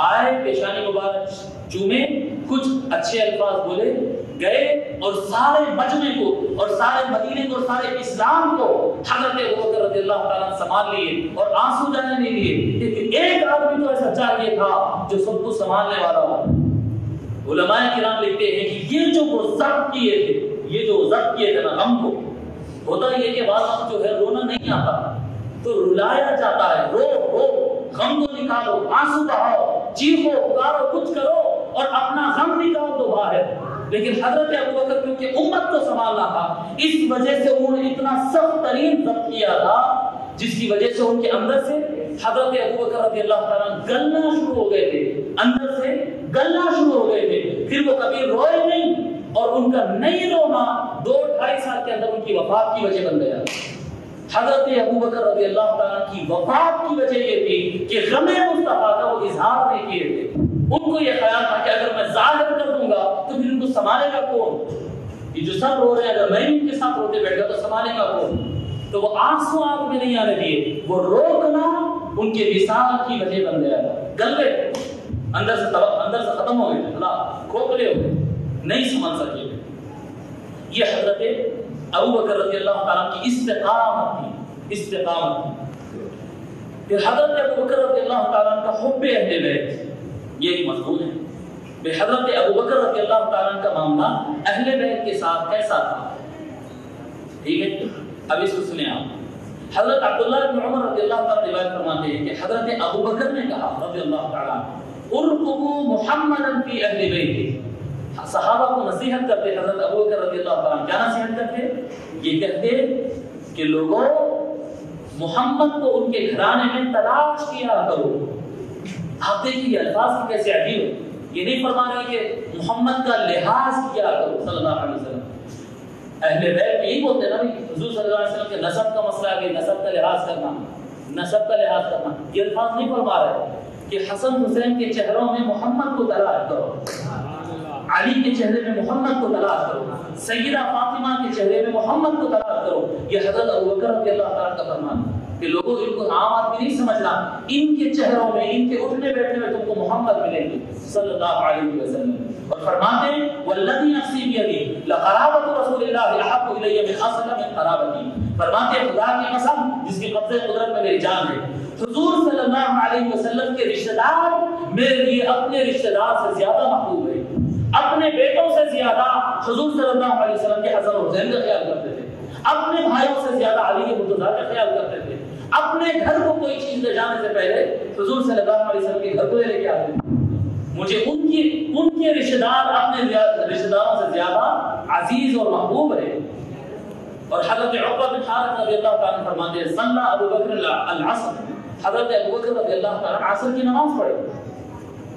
Speaker 1: آئے پیشانی مبارک چومے، کچھ اچھے الفاظ بولے، گئے اور سارے مجمع کو اور سارے مدینے کو اور سارے اسلام کو حضرت ابوبکر رضی اللہ تعالیٰ نے سنبھال لیے اور آنسو جانے نہیں دیے. لیکن ایک آدمی تو ایسا چاہیے تھا جو سب کو سنبھالنے والا ہو. علماء کرام لکھتے ہیں کہ یہ جو وہ ضبط کیے تھے، یہ جو ضبط کیے تھے نا غم کو، ہوتا یہ کہ بعض وقت جو ہے رونا نہیں آتا تو رلایا جاتا ہے، رو رو غم کو نکالو، آنسو بہاؤ، چیخو پکارو، کچھ کرو اور اپنا غم نکال دو باہر. لیکن حضرت ابوبکر کیونکہ امت کو سنبھالنا تھا، اس وجہ سے انہوں نے اتنا سخت ترین ضبط کیا تھا جس کی وجہ سے ان کے اندر سے حضرت ابوبکر رضی اللہ تعالیٰ گلنا شروع ہو گئے تھے، اندر سے گلنا شروع ہو گئے تھے. پھر وہ کبھی روئے نہیں، اور ان کا نہیں رونا 2-2.5 سال کے اندر ان کی وفات کی وجہ بن گیا. حضرت ابوبکر رضی اللہ تعالیٰ کی وفات کی وجہ یہ تھی کہ غم مصطفیٰ کا وہ اظہار نہیں کیے تھے. ان کو یہ خیال تھا کہ اگر میں ظاہر کر دوں گا تو پھر ان کو سنبھالے گا کون؟ یہ جو سب رو رہے ہیں اگر میں ان کے ساتھ روتے بیٹھ گیا تو سنبھالے گا کون؟ تو وہ آنسو آنکھ میں نہیں آنے دیے، وہ روکنا ان کے وصال کی وجہ بن گیا. گل گئے، اندر سے ختم ہو گئے، اللہ کھوکھلے ہو گئے، نہیں سمجھ سکے. یہ حضرت ابوبکر رضی اللہ تعالیٰ کی استقامت تھی. پھر حضرت ابوبکر رضی اللہ تعالیٰ کا حب اہل بیت، یہ ایک مضمون ہے. پھر حضرت ابوبکر رضی اللہ تعالیٰ کا معاملہ اہل بیت کے ساتھ کیسا تھا؟ ٹھیک ہے، اب اس کو سنیں آپ. حضرت عبداللہ بن عمر رضی اللہ تعالیٰ روایت فرماتے ہیں کہ حضرت ابوبکر نے کہا رضی اللہ تعالیٰ ارقبوا محمدا فی اہل بیت. صحابہ کو نصیحت کرتے حضرت ابوبکر رضی اللہ تعالیٰ، کیا نصیحت کرتے؟ یہ کہتے کہ لوگوں محمد کو ان کے گھرانے میں تلاش کیا کرو. آپ دیکھیں یہ الفاظ کی کیسے عجیب ہے. یہ نہیں فرما رہے کہ محمد کا لحاظ کیا کرو صلی اللہ علیہ وسلم. اہل بیت یہی بولتے ہیں نا حضور صلی اللہ علیہ وسلم کے نسب کا مسئلہ ہے کہ نسب کا لحاظ کرنا، نسب کا لحاظ کرنا. یہ الفاظ نہیں فرما رہے کہ حسن حسین کے چہروں میں محمد کو تلاش کرو، علی کے چہرے میں محمد کو تلاش کرو، سیدہ فاطمہ کے چہرے میں محمد کو تلاش کرو. یہ حضرت ابوبکر رضی اللہ تعالیٰ کا فرمان ہے کہ لوگوں ان کو عام آدمی نہیں سمجھنا، ان کے چہروں میں، ان کے اٹھنے بیٹھنے میں تم کو محمد ملیں گے صلی اللہ علیہ وسلم. اور فرماتے ہیں والذی نفسی بیدی لقرابۃ رسول اللہ احب الی من اصل من قرابتی، فرماتے ہیں خدا کی قسم جس کی قبضہ قدرت میں میری جان ہے، حضور صلی اللہ علیہ وسلم کے رشتہ دار میرے لیے اپنے رشتہ دار سے زیادہ محبوب ہے، اپنے بیٹوں سے زیادہ حضور صلی اللہ علیہ وسلم کے حسن اور حسین کا خیال کرتے تھے، اپنے بھائیوں سے زیادہ علی کے مرتضیٰ کا خیال کرتے تھے، اپنے گھر کو کوئی چیز لے جانے سے پہلے حضور صلی اللہ علیہ وسلم کے گھر کو لے کے آتے تھے۔ مجھے ان کے رشتہ دار اپنے رشتہ داروں سے زیادہ عزیز اور محبوب ہے۔ اور حضرت عقبہ بن حارث رضی اللہ تعالیٰ عنہ فرماتے ہیں صلی ابو بکر العصر، حضرت ابو بکر رضی اللہ تعالیٰ عنہ عصر کی نماز پڑھے،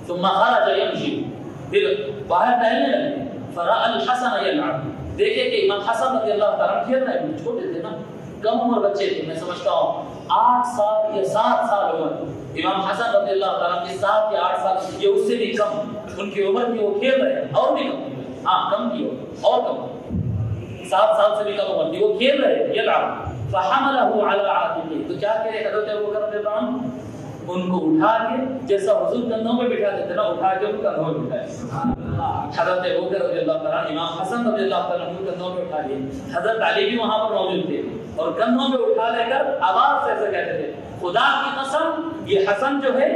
Speaker 1: ثم خرج یمشی، پھر باہر ٹہلنے لگے، فرأى الحسن یلعب، دیکھے کہ امام حسن رضی اللہ تعالیٰ عنہ کھیل رہے ہیں، چھوٹے تھے نا، کم عمر بچے تھے، میں سمجھتا ہوں 8 سال یا 7 سال عمر، امام حسن رضی اللہ تعالیٰ کے 7 یا 8 سال، یہ اس سے بھی کم ان کی عمر کی، وہ کھیل رہے ہیں، اور بھی کم، ہاں کم کی اور کم، 7 سال سے بھی کم عمر تھی، وہ کھیل رہے ہیں، یلعب، فحملہ علی عاتقہ، تو کیا کرے حضرت ابوبکر رضی اللہ عنہ، ان کو اٹھا کے جیسا حضور کندھوں میں بٹھا دیتے نا، اٹھا کے ان کندھوں میں بٹھائے، حضرت ابوبکر رضی اللہ تعالیٰ امام حسن رضی اللہ تعالیٰ عنہ کندھوں میں اٹھا لیے، حضرت علی بھی وہاں پر موجود تھے، اور کندھوں میں اٹھا لے کر آواز سے ایسے کہتے تھے خدا کی قسم یہ حسن جو ہے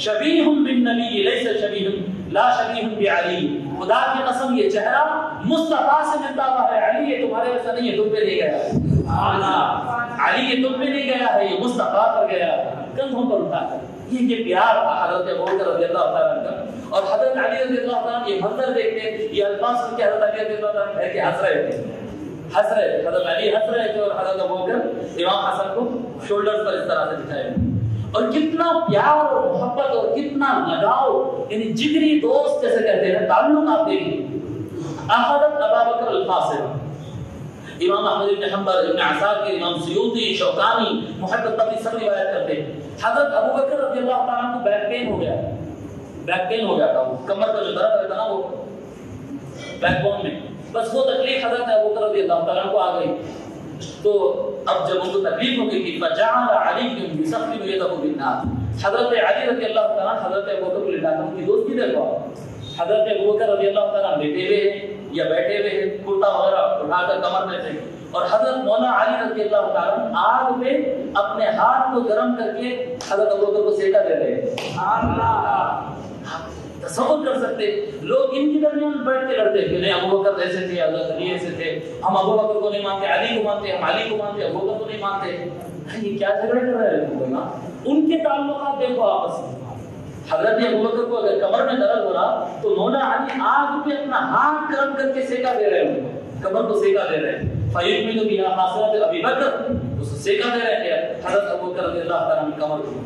Speaker 1: شبیہ بالنبی لیس شبیہ لا شبیہ بعلی، خدا کی قسم یہ چہرہ مصطفیٰ سے ملتا ہوا ہے، علی یہ تمہارے ویسا نہیں ہے، تم پہ نہیں گیا ہے، علی یہ تم پہ نہیں گیا ہے، یہ مصطفیٰ پر گیا ہے، کندھوں پر اٹھا کر، یہ پیار تھا حضرت ابوبکر رضی اللہ تعالیٰ عنہ۔ اور حضرت علی رضی اللہ تعالیٰ عنہ یہ منظر دیکھتے، یہ الفاظ سن کے حضرت علی رضی اللہ تعالیٰ عنہ کہ ہنس رہے تھے، ہنس رہے تھے، حضرت علی ہنس رہے تھے، اور حضرت ابوبکر امام حسن کو شولڈر پر اس طرح سے بٹھائے، اور کتنا پیار اور محبت اور کتنا لگاؤ، یعنی جگری دوست جیسے کہتے ہیں تعلق آپ دیکھیں۔ حضرت ابوبکر الفاصل، امام احمد بن حنبل، ابن عساکر، امام سیوطی، شوکانی، محقق طبری سب روایت کرتے ہیں حضرت ابوبکر رضی اللہ تعالیٰ کو بیک پین ہو گیا، بیک پین ہو گیا تھا، کمر کا جو درد رہتا نا وہ بیک بون میں، بس وہ تکلیف حضرت ابوبکر رضی اللہ تعالیٰ کو آ گئی، تو اب جب ان کو تکلیف ہو گئی تھی فجعل علی یصفی یدہ بالناس، حضرت علی رضی اللہ تعالیٰ حضرت ابوبکر کو لٹا کر ان کی دوستی دیکھو، حضرت ابوبکر رضی اللہ تعالیٰ لیٹے ہوئے ہیں یا بیٹھے ہوئے ہیں، کرتا وغیرہ اٹھا کر کمر میں سے، اور حضرت مولا علی رضی اللہ تعالیٰ آگ پہ اپنے ہاتھ کو گرم کر کے حضرت ابوبکر کو سیکا دے رہے ہیں۔ تصور کر سکتے لوگ ان کے درمیان بیٹھ کے لڑتے کہ نہیں ابوبکر ایسے تھے، حضرت علی ایسے تھے، ہم ابوبکر کو نہیں مانتے، علی کو مانتے، ہم علی کو مانتے، ابوبکر کو نہیں مانتے، یہ کیا جھگڑے کر رہے ہیں؟ ان کے تعلقات دیکھو آپس میں، حضرت ابوبکر کو اگر کمر میں درد ہو رہا تو مولا علی آگ پہ اپنا ہاتھ گرم کر کے سیکا دے رہے ہیں، کمر کو سیکا دے رہے ہیں، فَيُكْمِلُ بِهَا حَسْرَةَ أَبِي بَكْرٍ، اس سیکا دے رہے ہیں حضرت ابوبکر رضی اللہ تعالیٰ عنہ کمر کو۔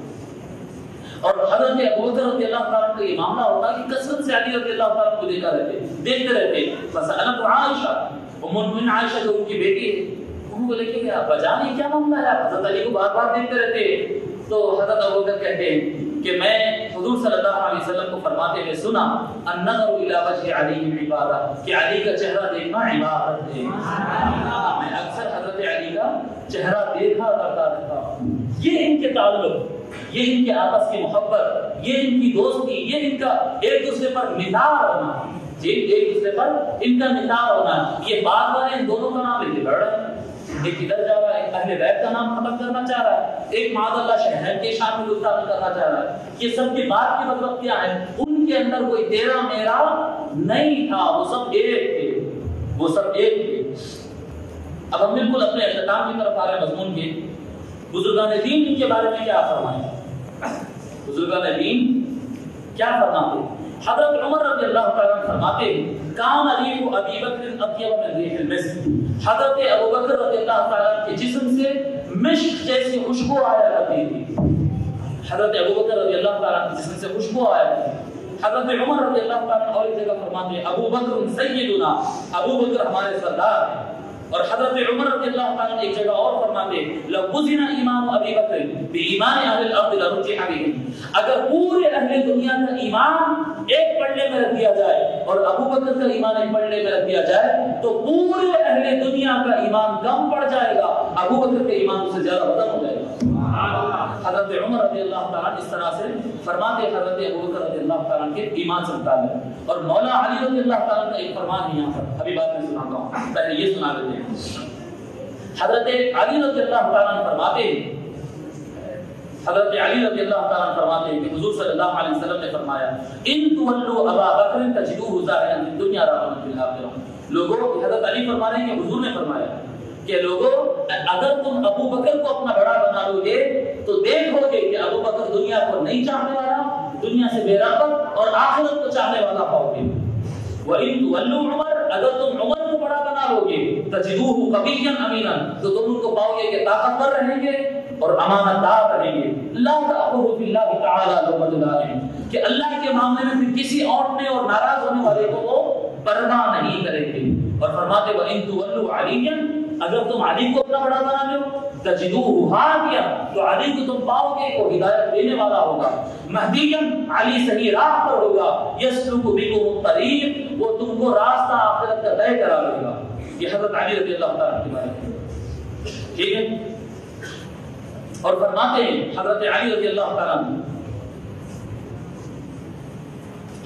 Speaker 1: اور حضرت ابوبکر رضی اللہ تعالیٰ کا یہ معاملہ ہوتا کہ کثرت سے علی رضی اللہ تعالیٰ کو دیکھتے رہتے، فسألت عائشہ، ام المؤمنین عائشہ جو ان کی بیٹی ہے، ان کو لے کے گیا بجانی کیا معاملہ ہے، حضرت علی کو بار بار دیکھتے رہتے، تو حضرت ابوبکر کہتے ہیں کہ میں حضور صلی اللہ علیہ وسلم کو فرماتے ہوئے سنا النظر الی وجہ علی عبادہ، کہ علی کا چہرہ دیکھنا عبادت ہے، میں اکثر حضرت علی کا چہرہ دیکھا کرتا رہتا۔ یہ ان کے تعلق، یہ ان کے آپس کی محبت، یہ ان کی دوستی، یہ ان کا ایک دوسرے پر نثار ہونا، یہ ایک دوسرے پر ان کا نثار ہونا، یہ بار بار ان دونوں کا نام لے کے لڑ رہے ہیں، ایک ادھر جا رہا ہے، ایک اہل بیت کا نام ختم کرنا چاہ رہا ہے، ایک معاذ اللہ شہر کے شان میں گستاخی کرنا چاہ رہا ہے، یہ سب کی بات کی بدبختیاں ہیں، ان کے اندر کوئی تیرا میرا نہیں تھا، وہ سب ایک تھے، وہ سب ایک تھے۔ اب ہم بالکل اپنے اختتام کی طرف آ رہے ہیں مضمون کے، بزرگان دین ان کے بارے میں کیا فرمائیں، بزرگان دین کیا فرماتے؟ حضرت عمر رضی اللہ تعالیٰ عنہ فرماتے ہیں کان ریح ابی بکر اطیب من ریح المسک، حضرت ابوبکر رضی اللہ تعالیٰ عنہ کے جسم سے مشک جیسی خوشبو آیا کرتی تھی، حضرت ابوبکر رضی اللہ تعالیٰ عنہ کے جسم سے خوشبو آیا کرتی تھی۔ حضرت عمر رضی اللہ تعالیٰ عنہ اور ایک جگہ فرماتے ہیں ابوبکر سیدنا، ابوبکر ہمارے سردار ہیں، اور حضرت عمر رضی اللہ تعالیٰ عنہ ایک جگہ اور فرماتے ہیں لو وزن ایمان ابی بکر بایمان اہل الارض لرجح بهم، اگر پورے اہل دنیا کا ایمان ایک پلڑے میں رکھ دیا جائے اور ابوبکر کا ایمان ایک پلڑے میں رکھ دیا جائے تو پورے اہل دنیا کا ایمان کم پڑ جائے گا، ابوبکر کے ایمان سے زیادہ وزن ہو جائے گا۔ حضرت عمر رضی اللہ تعالیٰ اس طرح سے فرماتے حضرت ابوبکر رضی اللہ تعالیٰ کے ایمان سے متعلق۔ اور مولا علی رضی اللہ تعالیٰ کا ایک فرمان ہے یہاں پر، ابھی بات میں سناتا ہوں، پہلے یہ سنا دیتے ہیں۔ حضرت علی رضی اللہ تعالیٰ فرماتے ہیں، حضرت علی رضی اللہ تعالیٰ فرماتے ہیں کہ حضور صلی اللہ علیہ وسلم نے فرمایا ان تولوا ابا بکر تجدوه زاهدا فی الدنیا راغبا فی الاخرہ۔ لوگوں، حضرت علی فرما رہے ہیں کہ حضور نے فرمایا کہ لوگوں اگر تم ابو بکر کو اپنا بڑا بنا لو گے تو دیکھو گے کہ ابو بکر دنیا کو نہیں چاہنے والا، دنیا سے بے رغبت، اور آخرت کو چاہنے والا پاؤ گے۔ وَإِن تُوَلُّوا عُمَرَ، اگر تم عمر کو بڑا بنا لو گے تَجِدُوهُ قَوِيًّا أَمِينًا، تو تم ان کو پاؤ گے کہ طاقتور رہیں گے اور امانت دار رہیں گے۔ لا تأخذ فی اللہ تعالی لومۃ لائم، کہ اللہ کے معاملے میں پھر کسی اونٹنے اور ناراض ہونے والے کو وہ پرواہ نہیں کریں گے۔ اور فرماتے وَإِن تُوَلُّوا عَلِيًّا، اگر تم علی کو اپنا بڑا بنا لو تجدوه ہادیا، تو علی کو تم پاؤ گے وہ ہدایت دینے والا ہوگا، مہدیا، علی صحیح راہ پر ہوگا، یسلک بکم الطریق، وہ تم کو راستہ آخرت کا طے کرا دے گا۔ یہ حضرت علی رضی اللہ تعالیٰ کے بارے میں، ٹھیک ہے۔ اور فرماتے ہیں حضرت علی رضی اللہ تعالیٰ،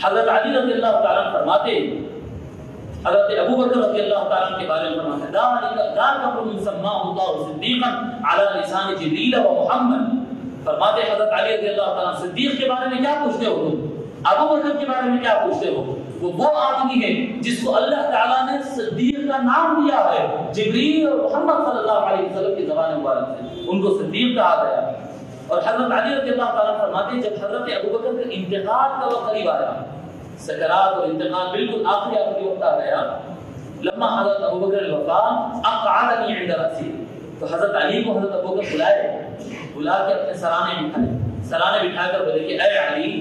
Speaker 1: حضرت علی رضی اللہ تعالیٰ فرماتے ہیں، حضرت ابو بکر رضی اللہ تعالیٰ کے بارے میں فرماتے ہیں ذَلِكَ مِن سَمَّاهُ اللَّهُ صِدِّيقًا عَلَى لِسَانِ جِبْرِيلَ وَمُحَمَّدٍ۔ فرماتے حضرت علی رضی اللہ تعالیٰ صدیق کے بارے میں کیا پوچھتے ہو تم، ابو بکر کے بارے میں کیا پوچھتے ہو؟ وہ آدمی ہے جس کو اللہ تعالیٰ نے صدیق کا نام دیا ہے، جبریل اور محمد صلی اللہ علیہ وسلم کی زبان مبارک سے ان کو صدیق کہا گیا۔ اور حضرت علی رضی اللہ تعالیٰ فرماتے ہیں جب حضرت ابو بکر کے انتقال کا وقت قریب آیا، سکرات اور انتقال بالکل آخری وقت آ گیا، لما حضرت ابو بکر الوفا اقعدنی عند رأسی، تو حضرت علی کو حضرت ابو بکر بلا کے اپنے سرانے بٹھا کر بولے کہ اے علی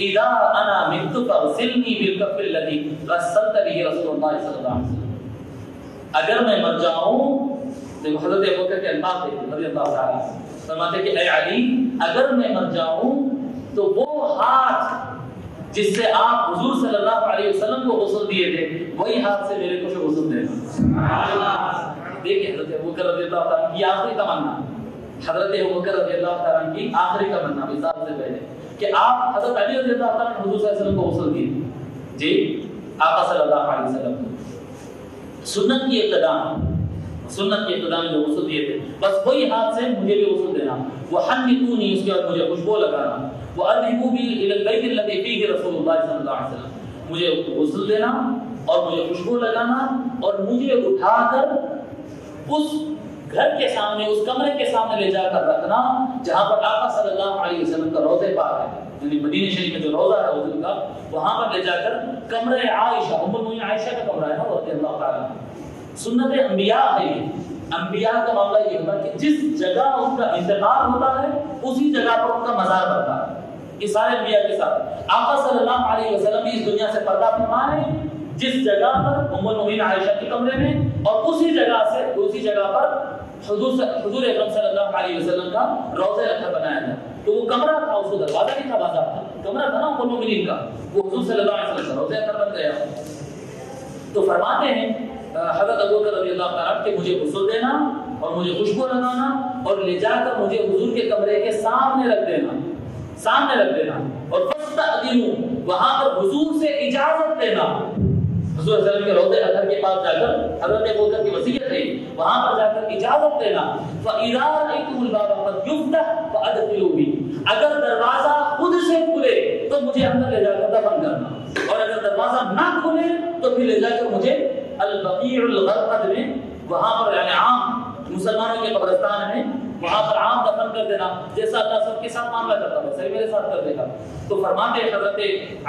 Speaker 1: اذا انا مت فاغسلنی بالکف الذی غسلت به رسول اللہ صلی اللہ علیہ وسلم، اگر میں مر جاؤں، تو حضرت ابو بکر کے الفاظ تھے رضی اللہ تعالیٰ، فرماتے کہ اے علی اگر میں مر جاؤں تو وہ ہاتھ جس سے آپ حضور صلی اللہ علیہ وسلم کو غسل دیے تھے وہی ہاتھ سے میرے کو غسل دینا۔ دیکھیں حضرت ابو بکر رضی اللہ تعالیٰ کی آخری تمنا، حضرت ابو بکر رضی اللہ تعالیٰ کی آخری تمنا مثال سے پہلے کہ آپ حضرت علی رضی اللہ تعالیٰ حضور صلی اللہ علیہ وسلم کو غسل دیے، جی آقا صلی اللہ علیہ وسلم کو سنت کی ابتدا میں جو غسل دیے تھے بس وہی ہاتھ سے مجھے بھی غسل دینا، وحنکونی، اس کے بعد مجھے خوشبو لگانا، وَأَذْهِبُوا بِي إِلَى الْبَيْتِ الَّذِي فِيهِ رَسُولُ اللَّهِ صلی اللہ علیہ وسلم، مجھے غسل دینا اور مجھے خوشبو لگانا اور مجھے اٹھا کر اس گھر کے سامنے، اس کمرے کے سامنے لے جا کر رکھنا جہاں پر آقا صلی اللہ علیہ وسلم کا روضہ پاک ہے، یعنی مدینہ شریف میں جو روضہ ہے حضور کا، وہاں پر لے جا کر کمرے عائشہ، ام المؤمنین عائشہ کا کمرہ ہے نا رضی اللہ تعالیٰ۔ سنت انبیاء ہے، انبیاء کا معاملہ یہ ہوتا ہے کہ جس جگہ ان کا انتقال ہوتا ہے اسی جگہ پر ان کا مزار بنتا ہے، یہ سارے انبیاء کے ساتھ۔ آقا صلی اللہ علیہ وسلم بھی اس دنیا سے پردہ فرما ہے جس جگہ پر ام المؤمنین عائشہ کے کمرے میں، اور اسی جگہ پر حضور اکرم صلی اللہ علیہ وسلم کا روضہ رکھا بنایا ہے، تو وہ کمرہ تھا، اس کو دروازہ نہیں تھا، بازار تھا، کمرہ تھا نا ام المؤمنین کا، وہ حضور صلی اللہ علیہ وسلم کا روضہ رکھا بن گیا۔ تو فرماتے ہیں حضرت ابو بکر رضی اللہ تعالیٰ کہ مجھے غسل دینا اور مجھے خوشبو لگانا اور لے جا کر مجھے حضور کے کمرے کے سامنے رکھ دینا اور فاستأذنوا، وہاں پر حضور سے اجازت لینا، حضور صلی اللہ علیہ وسلم کے روضہ اطہر کے پاس جا کر حضرت ابو بکر کی وصیت ہے، وہاں پر جا کر اجازت لینا، فَإِذَا رَأَيْتُمُ الْبَابَ قَدْ يُفْتَحْ فَأَدْخِلُوا بِهِ، اگر دروازہ خود سے کھلے تو مجھے اندر لے جا کر دفن کرنا، اور اگر دروازہ نہ کھلے تو پھر لے جا کر مجھے البقیع الغرقد میں، وہاں پر یعنی عام مسلمانوں کے قبرستان ہے، وہاں پر عام دفن کر دینا، جیسا اللہ سب کے ساتھ معاملہ کرتا ہے ویسے میرے ساتھ کر دے گا۔ تو فرماتے حضرت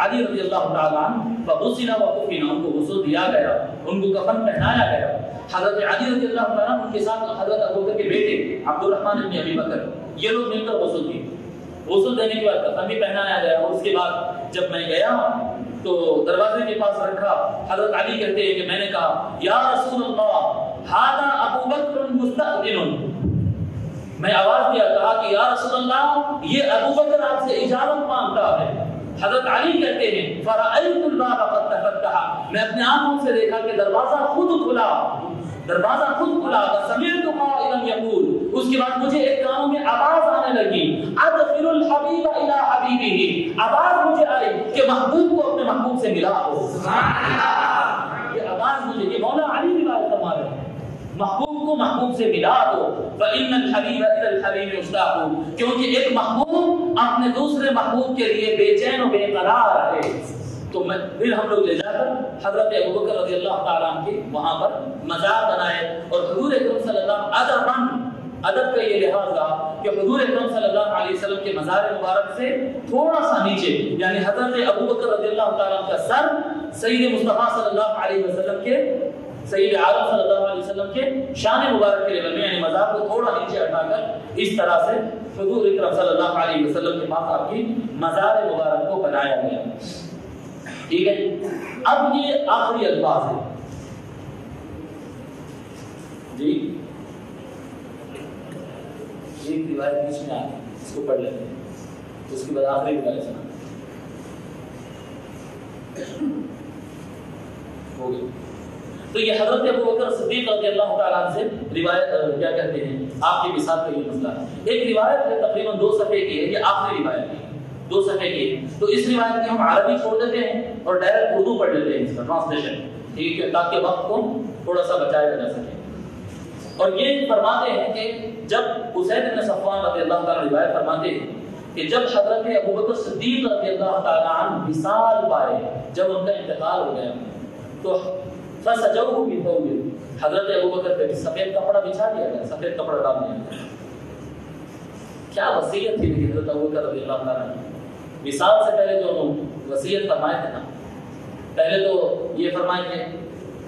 Speaker 1: علی رضی اللہ تعالیٰ عنہ فغسل وکفن، ان کو غسل دیا گیا، ان کو کفن پہنایا گیا۔ حضرت علی رضی اللہ تعالیٰ عنہ ان کے ساتھ حضرت ابو بکر کے بیٹے عبد الرحمن بن ابی بکر، یہ لوگ مل کر غسل دیے۔ غسل دینے کے بعد کفن بھی پہنایا گیا، اور اس کے بعد جب میں گیا تو دروازے کے پاس رکھا، حضرت علی کہتے ہیں کہ میں نے کہا یا رسول اللہ ھذا ابو بکر مستأذن، میں آواز دیا، کہا کہ یا رسول اللہ یہ ابو بکر آپ سے اجازت مانگتا ہے۔ حضرت علی کہتے ہیں فرأیت الباب قد تفتح، میں اپنے آنکھوں سے دیکھا کہ دروازہ خود کھلا، سمعت قائلا یقول، اس کے بعد مجھے ایک کانوں میں آواز آنے لگی ادخل الحبیب الی حبیبہ، آواز مجھے آئی کہ محبوب کو اپنے محبوب سے ملا دو. یہ آواز مجھے یہ مولا علی روایت فرما رہے ہیں محبوب کو محبوب سے ملا دو. فإن الحبیب إلى الحبیب مشتاق. کیونکہ ایک محبوب اپنے دوسرے محبوب کے لیے بے چین و بے قرار ہے. تو پھر ہم لوگ لے جا کر حضرت ابوبکر رضی اللہ تعالیٰ عنہ کے وہاں پر مزار بنائے اور حضور اکرم صلی اللہ ادب کا یہ لحاظ رہا کہ حضور اکرم صلی اللہ علیہ وسلم کے مزار مبارک سے تھوڑا سا نیچے یعنی حضرت ابوبکر رضی اللہ تعالیٰ عنہ کا سر سید مصطفیٰ صلی اللہ علیہ وسلم کے سید عالم صلی اللہ علیہ وسلم کے شان مبارک کے لیول میں یعنی مزار کو تھوڑا نیچے ہٹا کر اس طرح سے حضور اکرم صلی اللہ علیہ وسلم کے پاس آپ کی مزار مبارک کو بنایا گیا. ٹھیک ہے. اب یہ آخری الفاظ ہے جی. ایک روایت بیچ میں آ گئی اس کو پڑھ لیتے ہیں اس کے بعد آخری روایت سنا ہو گئی. تو یہ حضرت ابوبکر صدیق رضی اللہ تعالیٰ عنہ سے روایت کیا کہتے ہیں آپ کے مثال کا یہ مسئلہ ہے. ایک روایت ہے تقریباً 2 صفحے کی ہے. یہ آخری روایت ہے 2 صفحے کی ہے. تو اس روایت کی ہم عربی چھوڑ دیتے ہیں اور ڈائریکٹ اردو پڑھ لیتے ہیں اس کا ٹرانسلیشن. ٹھیک ہے تاکہ وقت کو تھوڑا سا بچایا جا سکے. اور یہ فرماتے ہیں کہ جب اسید بن صفوان رضی اللہ تعالیٰ روایت فرماتے ہیں کہ جب حضرت ابوبکر صدیق رضی اللہ تعالیٰ عنہ وصال پائے جب ان کا انتقال ہو گیا تو فسجوه بثوب. حضرت ابوبکر پہ سفید کپڑا بچھا دیا گیا سفید کپڑا ڈال دیا گیا. کیا وصیت تھی حضرت ابوبکر رضی اللہ تعالیٰ عنہ وصال سے پہلے جو وصیت فرمائے تھے نا پہلے تو یہ فرمائے کہ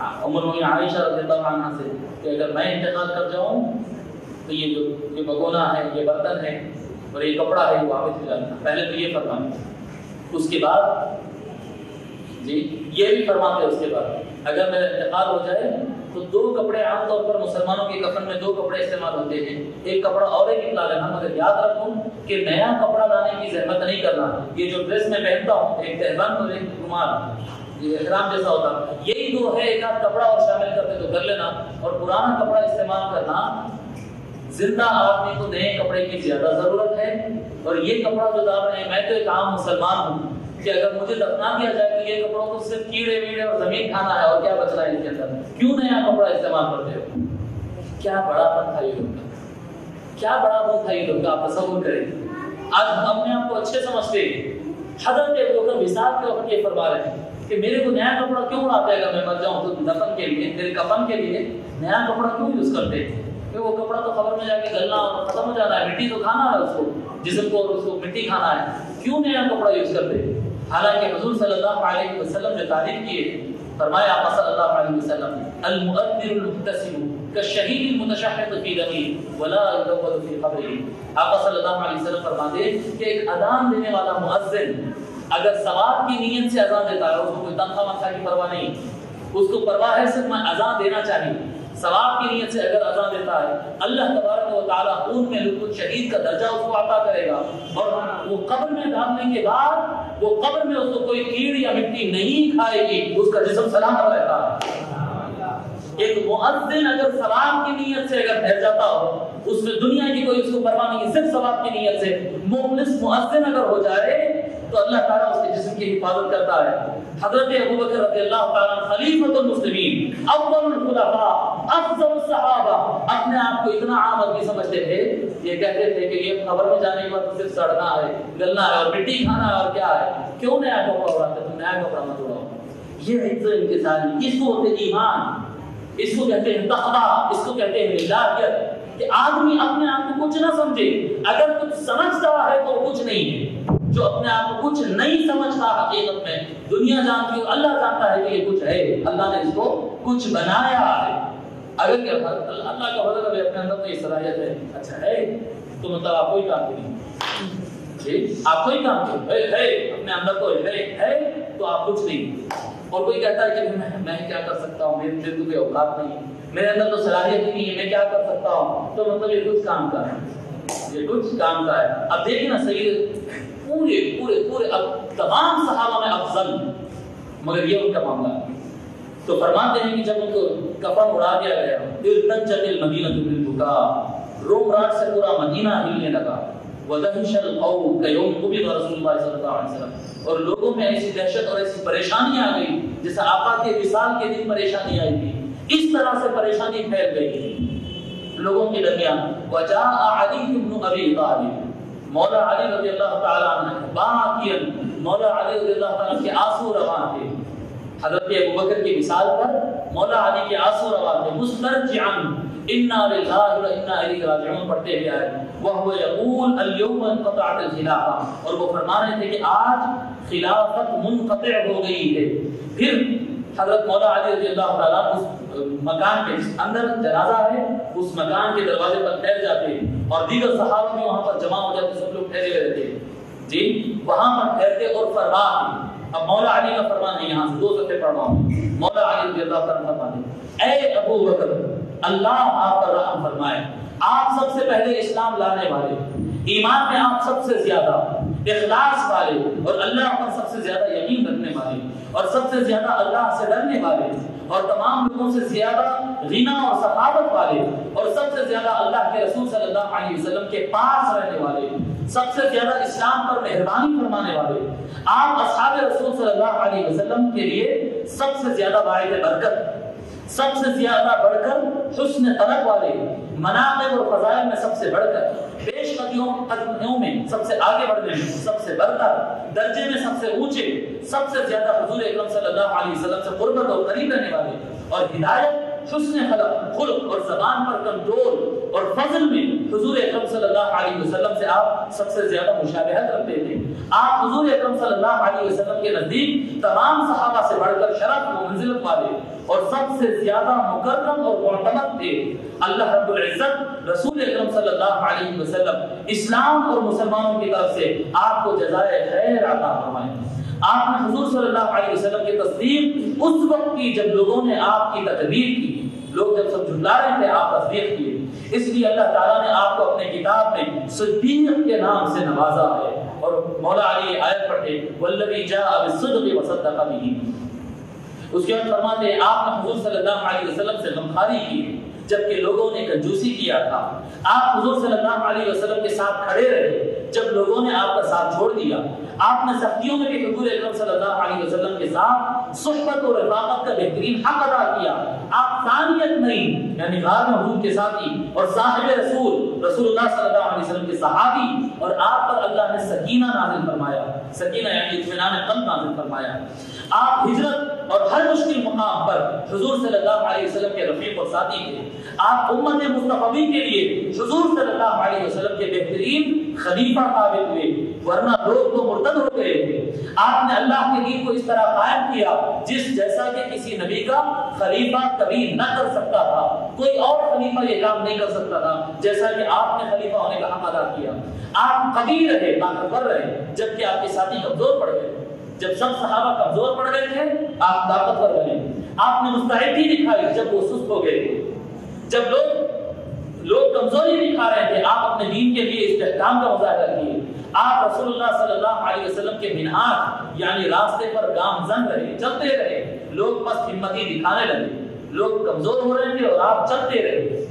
Speaker 1: ام المؤمنین عائشہ رضی اللہ عنہا سے کہ اگر میں انتقال کر جاؤں تو یہ بگونا ہے یہ برتن ہے اور یہ کپڑا ہے یہ واپس لے جانا. پہلے تو یہ فرمائے. اس کے بعد جی یہ بھی فرماتے اس کے بعد اگر میرا انتقال ہو جائے تو 2 کپڑے عام طور پر مسلمانوں کے کفن میں 2 کپڑے استعمال ہوتے ہیں. ایک کپڑا اور ایک لا لینا مگر یاد رکھوں کہ نیا کپڑا لانے کی زحمت نہیں کرنا. یہ جو ڈریس میں پہنتا ہوں ایک تہبند اور ایک رومال یہ احرام جیسا ہوتا یہی 2 ہے. ایک آدھ کپڑا اور شامل کرتے تو کر لینا اور پرانا کپڑا استعمال کرنا. زندہ آدمی کو نئے کپڑے کی زیادہ ضرورت ہے. اور یہ کپڑا جو ڈال رہے ہیں میں تو ایک عام مسلمان ہوں کہ اگر مجھے دفنا دیا جائے تو یہ کپڑوں کو صرف کیڑے ویڑے اور زمین کھانا ہے اور کیا بچ رہا ہے اس کے اندر. کیوں نیا کپڑا استعمال کرتے ہو؟ کیا بڑا پن تھا یہ لوگ کا کیا بڑا پن تھا یہ لوگ کا. آپ تصور کریں آج ہم اپنے آپ کو اچھے سمجھتے ہیں. حضرت ابوبکر وصال کے وقت یہ فرما رہے ہیں کہ میرے کو نیا کپڑا کیوں اڑاتے ہیں اگر میں مر جاؤں تو دفن کے لیے میرے کفن کے لیے نیا کپڑا کیوں یوز کرتے ہیں. کہ وہ کپڑا تو خبر میں جا کے گلنا اور ختم ہو جانا ہے. مٹی تو کھانا ہے اس کو جسم کو اور اس کو مٹی کھانا ہے. کیوں نیا کپڑا یوز کرتے ہیں؟ حالانکہ حضور صلی اللہ علیہ وسلم جو تعریف کیے فرمایا آپ صلی اللہ علیہ وسلم المؤذن المحتسب كالشهيد المتشحط في دمه ولا يدخل في قبره. آپ صلی اللہ علیہ وسلم فرماتے کہ ایک اذان دینے والا مؤذن اگر ثواب کی نیت سے اذان دیتا ہے اس کو کوئی تنخواہ منخواہ کی پرواہ نہیں. اس کو پرواہ ہے صرف میں اذان دینا چاہیے. ثواب کی نیت سے اگر اذان دیتا ہے اللہ تبارک و تعالیٰ خون میں لطف شہید کا درجہ اس کو عطا کرے گا. اور وہ قبر میں ڈالنے کے بعد وہ قبر میں اس کو کوئی کیڑ یا مٹی نہیں کھائے گی. اس کا جسم سلامت رہتا ہے. ایک مؤذن اگر ثواب کی نیت سے اگر ٹھہر جاتا ہو اس میں دنیا کی کوئی اس کو پرواہ نہیں صرف ثواب کی نیت سے مخلص مؤذن اگر ہو جائے تو اللہ تعالیٰ اس کے جسم کی حفاظت کرتا ہے. حضرت ابوبکر رضی اللہ تعالیٰ خلیفۃ المسلمین اول الخلفاء افضل الصحابہ اپنے آپ کو اتنا عام آدمی سمجھتے تھے. یہ کہتے تھے کہ یہ قبر میں جانے کے بعد صرف سڑنا ہے گلنا ہے اور مٹی کھانا ہے اور کیا ہے. کیوں نیا کپڑا اڑاتے تم نیا کپڑا مت اڑاؤ. یہ عزت انکساری اس کو ہوتے ایمان اس کو کہتے ہیں تقویٰ اس کو کہتے ہیں الہیت کہ آدمی اپنے آپ کو کچھ نہ سمجھے. اگر کچھ سمجھتا ہے تو کچھ نہیں ہے. جو اپنے آپ کو کچھ نہیں سمجھتا حقیقت میں دنیا جانتی ہے اللہ جانتا ہے کہ یہ کچھ ہے. اللہ نے اس کو کچھ بنایا ہے. اگر کہ اللہ کا فضل ہے اپنے اندر تو یہ صلاحیت ہے اچھا ہے تو مطلب آپ کوئی کام نہیں جی آپ کوئی کام نہیں ہے اپنے اندر تو ہے تو آپ کچھ نہیں. اور کوئی کہتا ہے کہ میں کیا کر سکتا ہوں میرے تو کوئی اوقات نہیں میرے اندر تو صلاحیت نہیں ہے میں کیا کر سکتا ہوں. تو مطلب یہ کچھ کام کا ہے یہ کچھ کام کا ہے. اب دیکھیں نا سید پورے پورے پورے اب تمام صحابہ میں افضل مگر یہ ان کا معاملہ ہے. تو فرماتے ہیں کہ جب ان کو کفن اڑا دیا گیا ارتجت المدینہ بالبکاء روم رات سے پورا مدینہ ہلنے لگا. وَدَهِشَ الْقَوْمُ كَيَوْمِ قُبِضَ رَسُولُ اللَّهِ صلی اللہ علیہ وسلم، اور لوگوں میں ایسی دہشت اور ایسی پریشانی آ گئی جیسے آقا کے وصال کے دن پریشانی آئی تھی، اس طرح سے پریشانی پھیل گئی لوگوں کے درمیان۔ وَجَاءَ عَلِيُّ بْنُ أَبِي طَالِبٍ، مولا علی رضی اللہ تعالیٰ عنہ باقیاً، مولا علی رضی اللہ تعالیٰ کے آنسو رواں تھے، حضرت ابوبکر کی وصال پر مولا علی کے آنسو رواں تھے، مسترجعاً انا للہ و انا الیہ راجعون پڑھتے ہوئے آئے، وہو یقول اليوم انقطعت الخلافہ، اور وہ فرما رہے تھے کہ آج خلافت منقطع ہو گئی ہے۔ پھر حضرت مولا علی رضی اللہ تعالیٰ اس مکان کے اندر جنازہ ہے، اس مکان کے دروازے پر ٹھہر جاتے اور دیگر صحابہ بھی وہاں پر جمع ہو جاتے، سب لوگ ٹھہرے ہوئے تھے جی، وہاں پر ٹھہرتے اور فرماتے۔ اب مولا علی کا فرمان ہے، یہاں سے 2 صفحے پڑھ رہا ہوں۔ مولا علی رضی اللہ تعالیٰ فرماتے، اے ابو بکر، اللہ آپ پر رحم فرمائے، آپ سب سے پہلے اسلام لانے والے، ایمان میں آپ سب سے زیادہ اخلاص والے، اور اللہ پر سب سے زیادہ یقین رکھنے والے، اور سب سے زیادہ اللہ سے ڈرنے والے، اور تمام لوگوں سے زیادہ غنا اور سخاوت والے، اور سب سے زیادہ اللہ کے رسول صلی اللہ علیہ وسلم کے پاس رہنے والے، سب سے زیادہ اسلام پر مہربانی فرمانے والے، آپ اصحاب رسول صلی اللہ علیہ وسلم کے لیے سب سے زیادہ باعث برکت، سب سے زیادہ بڑھ کر حسن طلب والے، مناقب اور فضائل میں سب سے بڑھ کر، پیش قدمیوں میں سب سے آگے بڑھنے میں سب سے برتر، درجے میں سب سے اونچے، سب سے زیادہ حضور اکرم صلی اللہ علیہ وسلم سے قربت اور قریب رہنے والے، اور ہدایت، حسن خلق اور زبان پر کنٹرول اور فضل میں حضور اکرم صلی اللہ علیہ وسلم سے آپ سب سے زیادہ مشابہت رکھتے تھے۔ آپ حضور اکرم صلی اللہ علیہ وسلم کے نزدیک تمام صحابہ سے بڑھ کر شرف و منزلت والے اور سب سے زیادہ مکرم اور معتمد تھے۔ اللہ رب العزت رسول اکرم صلی اللہ علیہ وسلم اسلام اور مسلمانوں کی طرف سے آپ کو جزائے خیر عطا فرمائے۔ آپ نے حضور صلی اللہ علیہ وسلم کی تصدیق اس وقت کی جب لوگوں نے آپ کی تکذیب کی، لوگ جب سب جھٹلا رہے تھے آپ تصدیق کیے، اس لیے اللہ تعالیٰ نے آپ کو اپنے کتاب میں صدیق کے نام سے نوازا ہے۔ اور مولا علی آیت پڑھتے والذی جاء بالصدق وصدق به، اس کے بعد فرماتے ہیں آپ نے حضور صلی اللہ علیہ وسلم سے غمخواری کی جبکہ لوگوں نے کنجوسی کیا تھا، آپ حضور صلی اللہ علیہ وسلم کے ساتھ کھڑے رہے جب لوگوں نے آپ کا ساتھ چھوڑ دیا، آپ نے سختیوں میں بھی حضور اکرم صلی اللہ علیہ وسلم کے ساتھ صحبت اور رفاقت کا بہترین حق ادا کیا، آپ ثانیت نہیں یعنی غار میں حضور کے ساتھی اور صاحب رسول اللہ صلی اللہ علیہ وسلم کے صحابی، اور آپ پر اللہ نے سکینہ نازل فرمایا، سکینہ یعنی اطمینان قلب نازل فرمایا، آپ ہجرت اور ہر مشکل مقام پر حضور صلی اللہ علیہ وسلم کے رفیق اور ساتھی تھے، آپ امت مصطفی کے لیے حضور صلی اللہ علیہ وسلم کے بہترین خلیفہ ثابت ہوئے، ورنہ لوگ تو مرتد ہو گئے تھے۔ آپ نے اللہ کے دین کو اس طرح قائم کیا جس جیسا کہ کسی نبی کا خلیفہ کبھی نہ کر سکتا تھا، کوئی اور خلیفہ یہ کام نہیں کر سکتا تھا جیسا کہ آپ نے خلیفہ ہونے کا حق ادا کیا۔ آپ قوی رہے، طاقتور رہے، جبکہ آپ کے ساتھی کمزور پڑ گئے۔ جب سب صحابہ کمزور پڑ گئے تھے آپ طاقتور بنے، آپ نے مستعدی دکھائی جب وہ سست ہو گئے تھے، جب لوگ کمزوری دکھا رہے تھے آپ اپنے دین کے لیے استحکام کا مظاہرہ کیے، آپ رسول اللہ صلی اللہ علیہ وسلم کے منہاج یعنی راستے پر گامزن رہے، چلتے رہے، لوگ بس ہمتی دکھانے لگے، لوگ کمزور ہو رہے تھے اور آپ چلتے رہے۔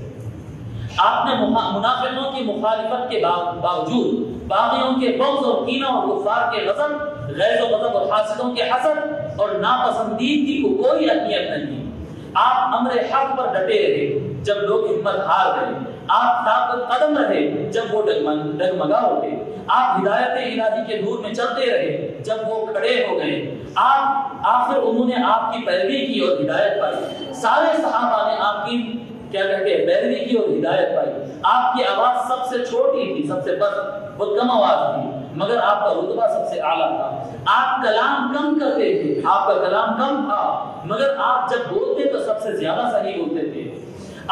Speaker 1: آپ نے منافقوں کی مخالفت کے باوجود باغیوں کے بغض اور کینہ اور کفار کے غضب، غیظ و غضب اور حاسدوں کے حسد اور ناپسندیدگی کو کوئی اہمیت نہیں دی۔ آپ امر حق پر ڈٹے رہے جب لوگ ہمت ہار گئے، آپ ثابت قدم رہے جب وہ ڈگمگا اٹھے، آپ ہدایت الہی کے نور میں چلتے رہے جب وہ کھڑے ہو گئے، آپ آخر انہوں نے آپ کی پیروی کی اور ہدایت پائی۔ سارے صحابہ نے آپ کی کیا کہتے ہیں پیروی کی اور ہدایت پائی۔ آپ کی آواز سب سے چھوٹی تھی، سب سے بہت کم آواز تھی، مگر آپ کا رتبہ سب سے اعلیٰ تھا۔ آپ کلام کم کرتے تھے، آپ کا کلام کم تھا، مگر آپ جب بولتے تو سب سے زیادہ صحیح بولتے تھے۔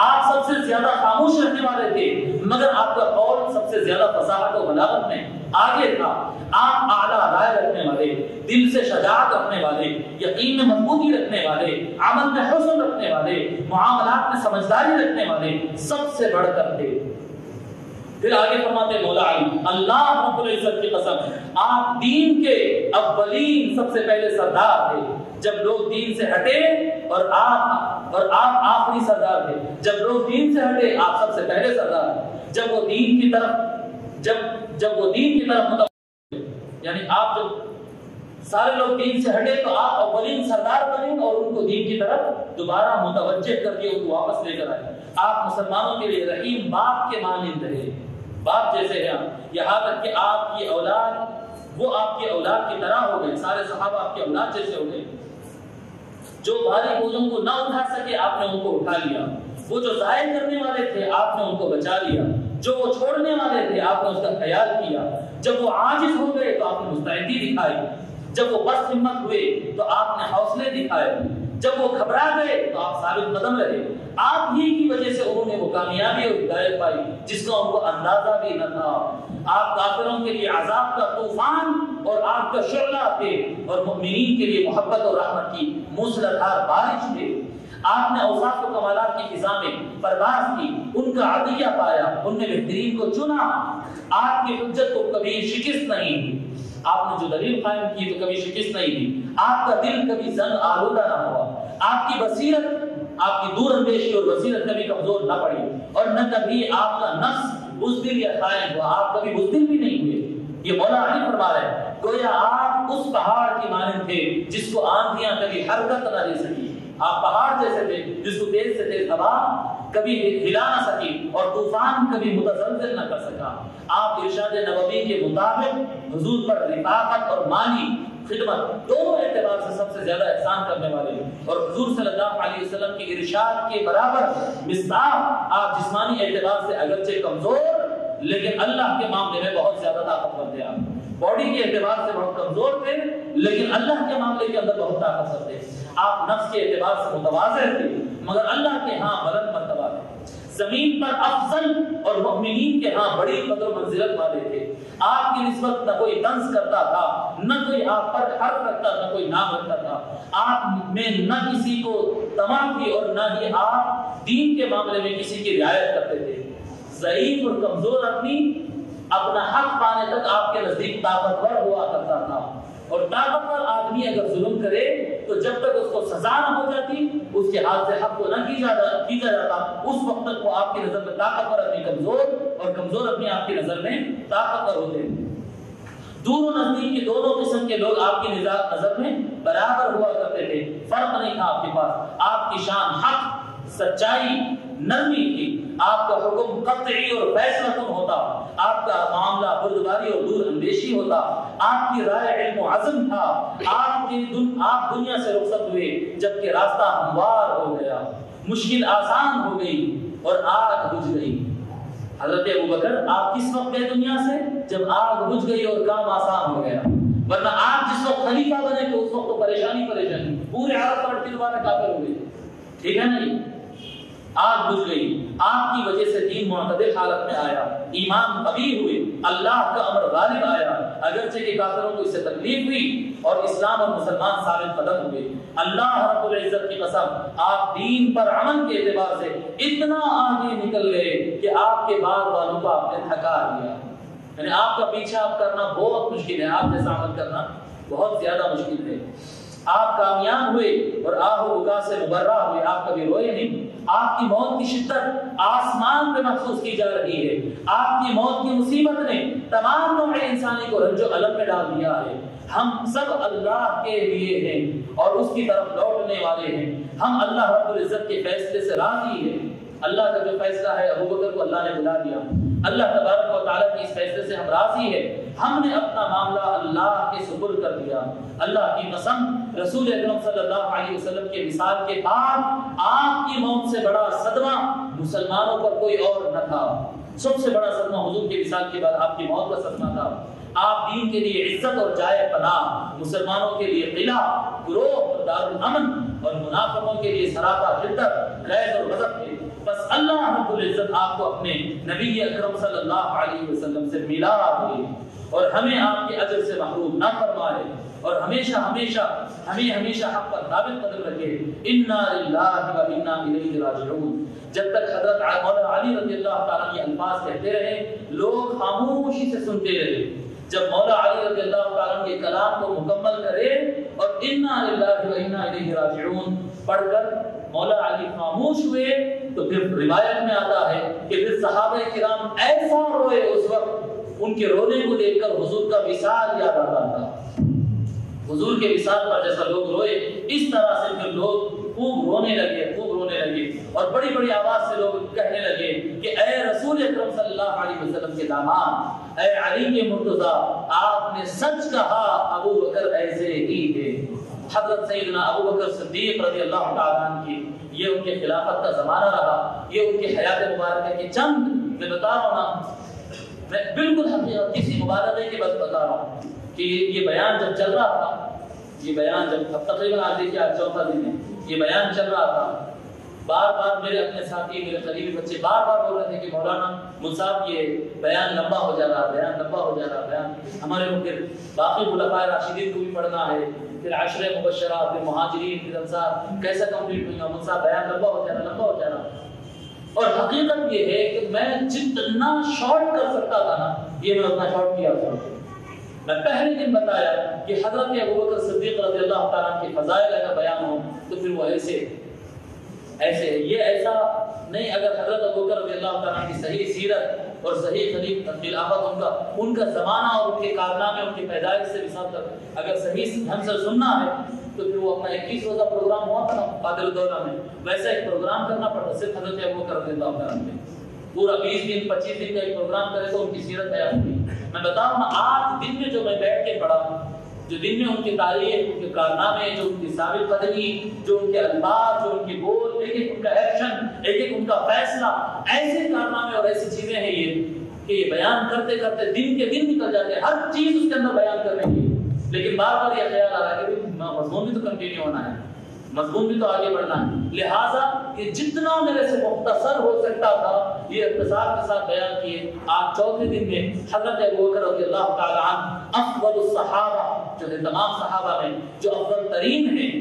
Speaker 1: آپ سب سے زیادہ خاموش رہنے والے تھے، مگر آپ کا قول سب سے زیادہ فصاحت و بلاغت میں آگے تھا۔ آپ اعلیٰ رائے رکھنے والے، دل سے شجاعت رکھنے والے، یقین میں مضبوطی رکھنے والے، عمل میں حسن رکھنے والے، معاملات میں سمجھداری رکھنے والے سب سے بڑھ کر تھے۔ پھر آگے فرماتے مولا علی اللہ رب العزت کی قسم، آپ دین کے اولین سب سے پہلے سردار تھے۔ جب لوگ دین سے ہٹے اور آپ آخری سردار تھے، جب لوگ دین سے ہٹے آپ سب سے پہلے سردار، جب وہ دین کی طرف جب جب وہ دین کی طرف متوجہ، یعنی آپ جب سارے لوگ دین سے ہٹے تو آپ اولین سردار بنے اور ان کو دین کی طرف دوبارہ متوجہ کر کے ان کو واپس لے کر آئے۔ آپ مسلمانوں کے لیے رحیم باپ کے مانند رہے، باپ جیسے ہیں، یہاں تک کہ آپ کی اولاد وہ آپ کی اولاد کی طرح ہو گئے، سارے صحابہ آپ کی اولاد جیسے ہو گئے۔ جو بھاری بوجھوں کو نہ اٹھا سکے آپ نے ان کو اٹھا لیا، وہ جو ضائع کرنے والے تھے آپ نے ان کو بچا لیا، جو وہ چھوڑنے والے تھے آپ نے اس کا خیال کیا، جب وہ عاجز ہو گئے تو آپ نے مستعدی دکھائی، جب وہ بس ہمت ہوئے تو آپ نے حوصلے دکھائے، جب وہ گھبرا گئے تو آپ ثابت قدم رہے۔ آپ ہی کی وجہ سے انہوں نے وہ کامیابی اور ہدایت پائی جس کا ان کو اندازہ بھی نہ تھا۔ آپ کافروں کے لیے عذاب کا طوفان اور آگ کا شعلہ تھے، اور مؤمنین کے لیے محبت اور رحمت کی موسلادھار بارش تھے۔ آپ نے اوصاف و کمالات کی فضا میں پرواز کی، ان کا عطیہ پایا، ان نے بہترین کو چنا۔ آپ کی حجت کو کبھی شکست نہیں دی، آپ نے جو دلیل قائم کی تو کبھی شکست نہیں دی۔ آپ کا دل کبھی زنگ آلودہ نہ ہوا، آپ کی بصیرت، آپ کی دور اندیشی اور بصیرت کبھی کمزور نہ پڑی، اور نہ کبھی آپ کا نفس بزدل یا خائن ہوا، آپ کبھی بزدل بھی نہیں ہوئے۔ یہ مولا علی فرما رہے ہیں گویا آپ اس پہاڑ کی مانند تھے جس کو آندھیاں کبھی حرکت نہ دے سکی۔ آپ پہاڑ جیسے تھے جس کو تیز سے تیز ہوا کبھی ہلا نہ سکی اور طوفان کبھی متزلزل نہ کر سکا۔ آپ ارشاد نبوی کے مطابق حضور پر رفاقت اور مالی خدمت دونوں اعتبار سے سب سے زیادہ احسان کرنے والے ہیں، اور حضور صلی اللہ علیہ وسلم کے ارشاد کے برابر مصداق آپ جسمانی اعتبار سے اگرچہ کمزور لیکن اللہ کے معاملے میں بہت زیادہ طاقتور تھے۔ آپ باڈی کے اعتبار سے بہت کمزور تھے لیکن اللہ کے معاملے کے اندر بہت طاقتور تھے۔ آپ نفس کے اعتبار سے متواضع تھے مگر اللہ کے ہاں بلند مرتبہ تھے، زمین پر افضل اور مؤمنین کے ہاں بڑی قدر و منزلت والے تھے۔ آپ کی نسبت نہ کوئی طنز کرتا تھا، نہ کوئی آپ پر حرف رکھتا تھا، کوئی نام رکھتا تھا۔ آپ میں نہ کسی کو طمع تھی اور نہ ہی آپ دین کے معاملے میں کسی کی رعایت کرتے تھے۔ ضعیف اور کمزور آدمی اپنا حق پانے تک آپ کے نزدیک طاقتور ہوا کرتا تھا، اور طاقتور آدمی اگر ظلم کرے تو جب تک اس کو سزا نہ ہو جاتی اس کے ہاتھ سے حق کو نہ کھینچا جاتا اس وقت تک وہ آپ کی نظر میں طاقتور آدمی کمزور اور کمزور آدمی آپ کی نظر میں طاقتور ہوتے ہیں۔ دور و نزدیک کے دونوں قسم کے لوگ آپ کی نظر میں برابر ہوا کرتے تھے، فرق نہیں تھا آپ کے پاس۔ آپ کی شان حق، سچائی، نرمی تھی، آپ کا حکم قطعی اور فیصلہ کن ہوتا، آپ کا معاملہ بردباری اور دور اندیشی ہوتا، آپ کی رائے علم و عزم تھا۔ آپ دنیا سے رخصت ہوئے جبکہ راستہ ہموار ہو گیا، مشکل آسان ہو گئی اور آگ بجھ گئی۔ حضرت ابوبکر آپ کس وقت گئے دنیا سے؟ جب آگ بجھ گئی اور کام آسان ہو گیا، ورنہ آپ جس وقت خلیفہ بنے تو اس وقت تو پریشانی پورے عرب پر دوبارہ کافر ہو گئے، ٹھیک ہے نا؟ آگ بجھ گئی، آپ کی وجہ سے دین معتدل حالت میں آیا، ایمان قوی ہوئے، اللہ کا امر غالب آیا، اگرچہ کہ کافروں کو اس سے تکلیف ہوئی اور اسلام اور مسلمان ثابت قدم ہوئے۔ اللہ رب العزت کی قسم آپ دین پر عمل کے اعتبار سے اتنا آگے نکل گئے کہ آپ کے بعد والوں کو آپ نے تھکا دیا، یعنی آپ کا پیچھا کرنا بہت مشکل ہے، آپ جیسا عمل کرنا بہت زیادہ مشکل ہے۔ آپ کامیاب ہوئے اور آہ و بکا سے مبرہ ہوئے، آپ کبھی روئے نہیں۔ آپ کی موت کی شدت آسمان پہ محسوس کی جا رہی ہے، آپ کی موت کی مصیبت نے تمام نوع انسانی کو رنج و الم میں ڈال دیا ہے۔ ہم سب اللہ کے لیے ہیں اور اس کی طرف لوٹنے والے ہیں، ہم اللہ رب العزت کے فیصلے سے راضی ہیں۔ اللہ کا جو فیصلہ ہے ابوبکر کو اللہ نے بلا دیا، اللہ تبارک و تعالیٰ کی اس فیصلے سے ہم راضی ہیں، ہم نے اپنا معاملہ اللہ کے سپرد کر دیا۔ اللہ کی قسم رسول اکرم صلی اللہ علیہ وسلم کے وصال کے بعد آپ کی موت سے بڑا صدمہ مسلمانوں پر کوئی اور نہ تھا۔ سب سے بڑا صدمہ حضور کے وصال کے بعد آپ کی موت کا صدمہ تھا۔ آپ دین کے لیے عزت اور جائے پناہ، مسلمانوں کے لیے قلعہ، گروہ اور دارالامن، اور منافقوں کے لیے سراپا شدت، غیظ اور غضب تھے۔ بس اللہ رب العزت آپ کو اپنے نبی اکرم صلی اللہ علیہ وسلم سے ملا دے اور ہمیں آپ کے اجر سے محروم نہ فرمائے، اور ہمیشہ حق پر ثابت قدم رکھے۔ انا للہ و انا الیہ راجعون۔ جب تک حضرت مولانا علی رضی اللہ تعالیٰ کے الفاظ کہتے رہے لوگ خاموشی سے سنتے رہے، جب مولا علی رضی اللہ تعالیٰ کے کلام کو مکمل کرے اور انا للہ و انا الیہ راجعون پڑھ کر مولا علی خاموش ہوئے تو پھر روایت میں آتا ہے کہ پھر صحابہ کرام ایسا روئے اس وقت ان کے رونے کو دیکھ کر حضور کا وصال یاد آتا تھا. حضور کے وصال پر جیسا لوگ روئے اس طرح سے پھر لوگ خوب رونے لگے اور بڑی بڑی آواز سے لوگ کہنے لگے کہ اے رسول اکرم صلی اللہ علیہ وسلم کے داماد، اے علی کے مرتضیٰ، آپ نے سچ کہا، ابو بکر ایسے ہی ہے. حضرت سیدنا ابو بکر صدیق رضی اللہ تعالیٰ عنہ کی یہ ان کے خلافت کا زمانہ رہا، یہ ان کی حیات مبارکہ کے چند میں بتا رہا ہوں، میں بالکل حقیقت کسی مبالغے کے بس بتا رہا ہوں کہ یہ بیان جب چل رہا تھا، یہ بیان جب تقریباً آج دیکھیے آج چوتھا دن ہے، یہ بیان چل رہا تھا، بار بار میرے اپنے ساتھی، میرے قریبی بچے بار بار بول رہے تھے کہ مولانا مصعب یہ بیان لمبا ہو جا رہا، بیان لمبا ہو جا رہا، بیان ہمارے کو پھر باقی خلفائے راشدین کو بھی پڑھنا ہے، پھر عشرہ مبشرہ، پھر مہاجرین، پھر انصار کیسا کمپلیٹ ہوگا، مصعب بیان لمبا ہو جا رہا، لمبا ہو جا رہا. اور حقیقت یہ ہے کہ میں جتنا شارٹ کر سکتا تھا نا یہ میں اتنا شارٹ کیا تھا. میں پہلے دن بتایا کہ حضرت ابوبکر صدیق رضی اللہ تعالیٰ کے فضائل اگر بیان ہو تو پھر وہ ایسے یہ ایسا نہیں. اگر حضرت ابوبکر رضی اللہ تعالیٰ کی صحیح سیرت اور صحیح خلافت ان کا زمانہ اور ان کے کارنامے، ان کی پیدائش سے حساب تک اگر صحیح ڈھنگ سے سننا ہے تو پھر وہ اپنا 21 روزہ پروگرام ہوا تھا نا قادر الدولہ میں، ویسا ایک پروگرام کرنا پڑتا صرف حضرت ابوبکر رضی اللہ تعالیٰ عنہ. پورا 20 دن 25 دن کا ایک پروگرام کرے تو ان کی سیرت بیان ہوئی. میں بتاؤں نا آج دن میں جو میں بیٹھ کے پڑھا، جو دن میں ان کی تعریف، ان کے کارنامے، جو ان کی ثابت قدمی، جو ان کے الفاظ، جو ان کی بول، ایک ایک ان کا ایکشن، ایک ایک ان کا فیصلہ، ایسے کارنامے اور ایسی چیزیں ہیں یہ کہ یہ بیان کرتے کرتے دن کے دن نکل جاتے ہیں، ہر چیز اس کے اندر بیان کرنے کی. لیکن بار بار یہ خیال آ رہا ہے کہ مضمون بھی تو کنٹینیو ہونا ہے، مضمون بھی تو آگے بڑھنا ہے. لہٰذا یہ جتنا میرے سے مختصر ہو سکتا تھا یہ اختصار کے ساتھ بیان کیے. آج چوتھے دن میں حضرت ابوبکر رضی اللہ تعالیٰ عنہ افضل الصحابہ، جو ہے تمام صحابہ میں جو افضل ترین ہیں،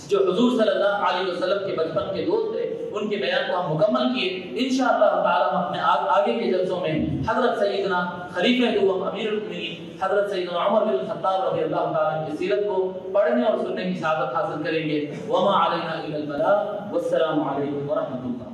Speaker 1: جو حضور صلی اللہ علیہ وسلم کے بچپن کے دوست تھے، ان کے بیان کو ہم مکمل کیے. انشاءاللہ تعالیٰ ہم اپنے آگے کے جلسوں میں حضرت سیدنا خلیفہ دوم امیر المؤمنین حضرت سیدنا عمر بن الخطاب رضی اللہ تعالیٰ کی سیرت کو پڑھنے اور سننے کی سعادت حاصل کریں گے. وما علینا الا البلاغ والسلام علیکم ورحمۃ اللہ.